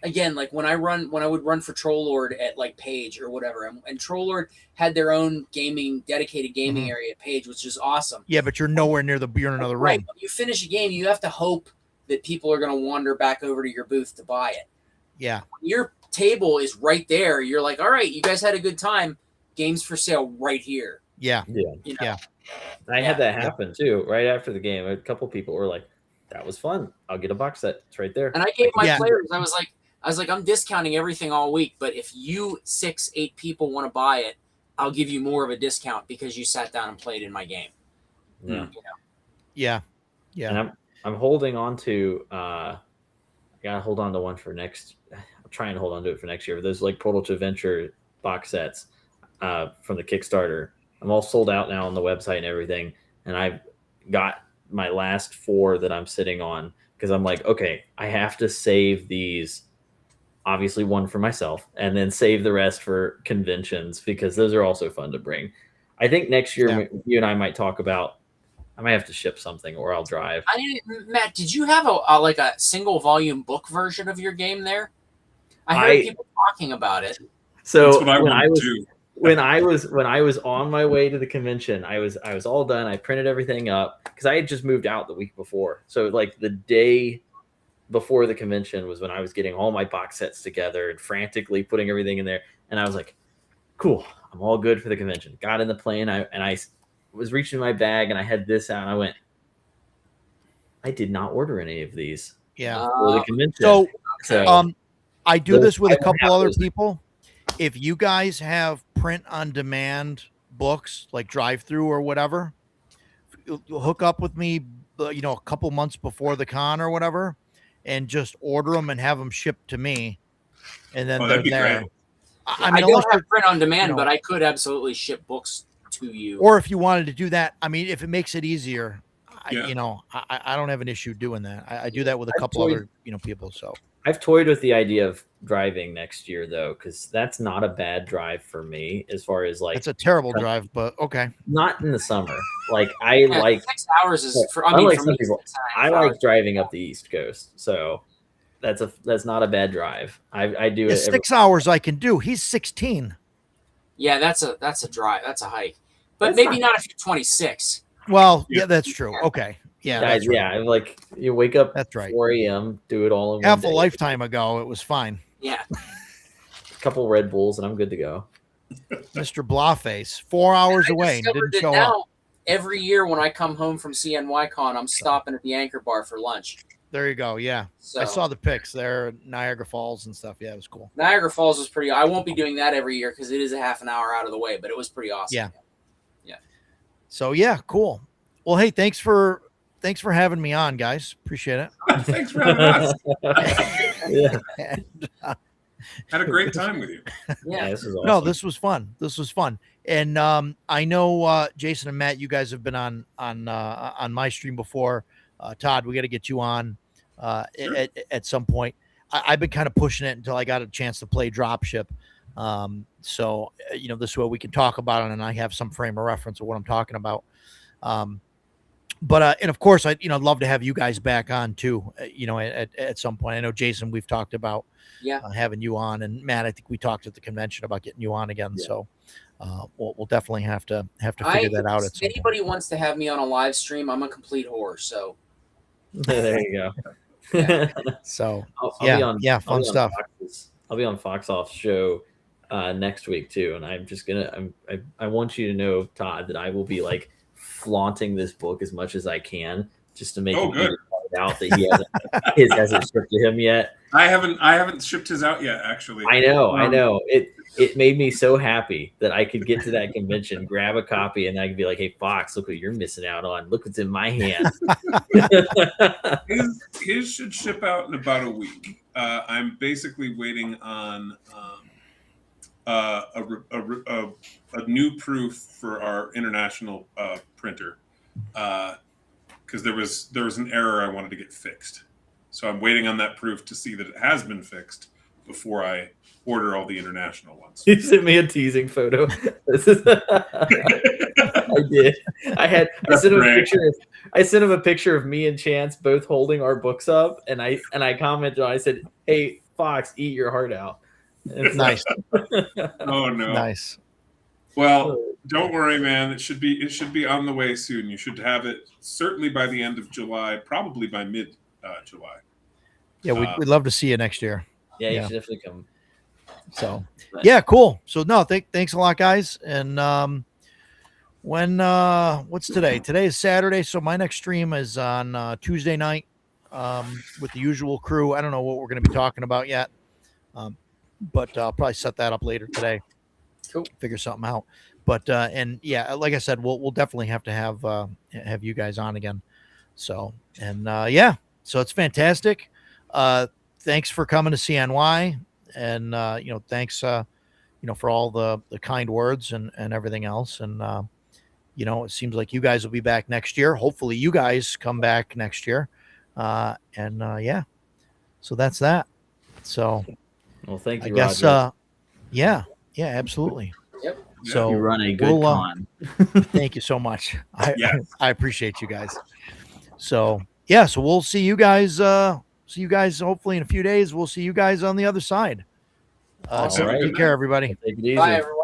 again, like when I would run for Troll Lord at like Page or whatever, and Troll Lord had their own dedicated gaming area at Page, which is awesome. Yeah, but you're nowhere near you're in another room. Right. When you finish a game, you have to hope that people are going to wander back over to your booth to buy it. Yeah. When your table is right there, you're like, all right, you guys had a good time. games for sale right here. Yeah. Yeah. You know? Yeah. I had that happen too. Right after the game, a couple people were like, "That was fun. I'll get a box set. It's right there." And I gave my Yeah. players, I was like, I'm discounting everything all week, but if you 6-8 people want to buy it, I'll give you more of a discount because you sat down and played in my game. Yeah. You know? Yeah. Yeah. And I'm holding on to I gotta hold on to one for next. I'll try and hold on to it for next year. Those like Portal to Adventure box sets from the Kickstarter. I'm all sold out now on the website and everything, and I've got my last 4 that I'm sitting on because I'm like, okay, I have to save these. Obviously, one for myself, and then save the rest for conventions because those are also fun to bring. I think next year you and I might talk about. I might have to ship something, or I'll drive. Matt, did you have a single volume book version of your game there? I heard people talking about it. So That's what I want to do. when I was on my way to the convention, I was all done. I printed everything up because I had just moved out the week before. So like the day before the convention was when I was getting all my box sets together and frantically putting everything in there. And I was like, cool, I'm all good for the convention. Got in the plane, I was reaching in my bag and I had this out and I went, I did not order any of these Yeah. for the convention. So I do this with a couple other those. people. If you guys have print on demand books like drive through or whatever, you'll hook up with me, a couple months before the con or whatever, and just order them and have them shipped to me. And then they're there. Great. I don't have print on demand, but I could absolutely ship books to you. Or if you wanted to do that, I mean, if it makes it easier, Yeah. I don't have an issue doing that. I do that with a couple other, people. So I've toyed with the idea of driving next year though, because that's not a bad drive for me as far as like it's a terrible drive, but okay. Not in the summer. Like I like 6 hours is for I mean like for some me, people. 6 I hours. like driving up the East Coast, so that's not a bad drive. I do it. 6 hours I can do. He's 16. Yeah, that's a drive. That's a hike. But That's maybe not if you're 26. Well, yeah, that's true. Okay. Yeah, that's right. Yeah, like you wake up That's right. 4 a.m., do it all in Half one a day. lifetime ago, it was fine. Yeah. A couple Red Bulls, and I'm good to go. Mr. Blawface, 4 hours away, and discovered didn't that show now, up. every year when I come home from CNY Con, I'm stopping at the Anchor Bar for lunch. There you go. Yeah, So I saw the pics there, Niagara Falls and stuff. Yeah, it was cool. Niagara Falls was pretty. I won't be doing that every year because it is a half an hour out of the way, but it was pretty awesome. Yeah. So yeah, cool. Well, hey, thanks for having me on, guys. Appreciate it. Thanks for having us. Yeah. And, Had a great time with you. Yeah. This is awesome. No, this was fun. And I know Jason and Matt, you guys have been on my stream before. Todd, we got to get you on Sure. at some point. I've been kind of pushing it until I got a chance to play dropship. So this way we can talk about it and I have some frame of reference of what I'm talking about. But and of course I'd love to have you guys back on too, at some point. I know Jason, we've talked about having you on, and Matt, I think we talked at the convention about getting you on again. Yeah. So we'll definitely have to figure that out. If anybody wants to have me on a live stream, I'm a complete whore. So There you go. Yeah. So I'll fun stuff. I'll be on Fox Off show next week too, and I'm just gonna I want you to know, Todd, that I will be like flaunting this book as much as I can just to make Oh, it good. out that his hasn't shipped to him yet. I haven't shipped his out yet, actually. I know. It made me so happy that I could get to that convention, grab a copy, and I could be like, "Hey, Fox, look what you're missing out on. Look what's in my hand." His should ship out in about a week. I'm basically waiting on a new proof for our international printer because there was an error I wanted to get fixed. So I'm waiting on that proof to see that it has been fixed before I order all the international ones. You sent me a teasing photo. I did. I sent him a picture. I sent him a picture of me and Chance both holding our books up, and I commented. I said, "Hey, Fox, eat your heart out." Nice. Oh no. Nice. Well, don't worry, man. It should be on the way soon. You should have it certainly by the end of July, probably by mid July. Yeah, we'd love to see you next year. Yeah, you Yeah. should definitely come. So yeah, cool. So no, thanks a lot, guys. And what's today? Today is Saturday, so my next stream is on Tuesday night with the usual crew. I don't know what we're going to be talking about yet, but I'll probably set that up later today. Cool. Figure something out. But and yeah, like I said, we'll definitely have to have you guys on again. So and yeah, so it's fantastic. Thanks for coming to CNY, and thanks for all the kind words and everything else. And it seems like you guys will be back next year. Hopefully, you guys come back next year. Yeah, so that's that. So, well, thank you, I guess, Roger. yeah, absolutely. Yep. So You run a good con. Thank you so much. Yes. I appreciate you guys. So yeah, so we'll see you guys. See you guys hopefully in a few days. We'll see you guys on the other side. All So right. take care, everybody. Take it easy. Bye, everyone.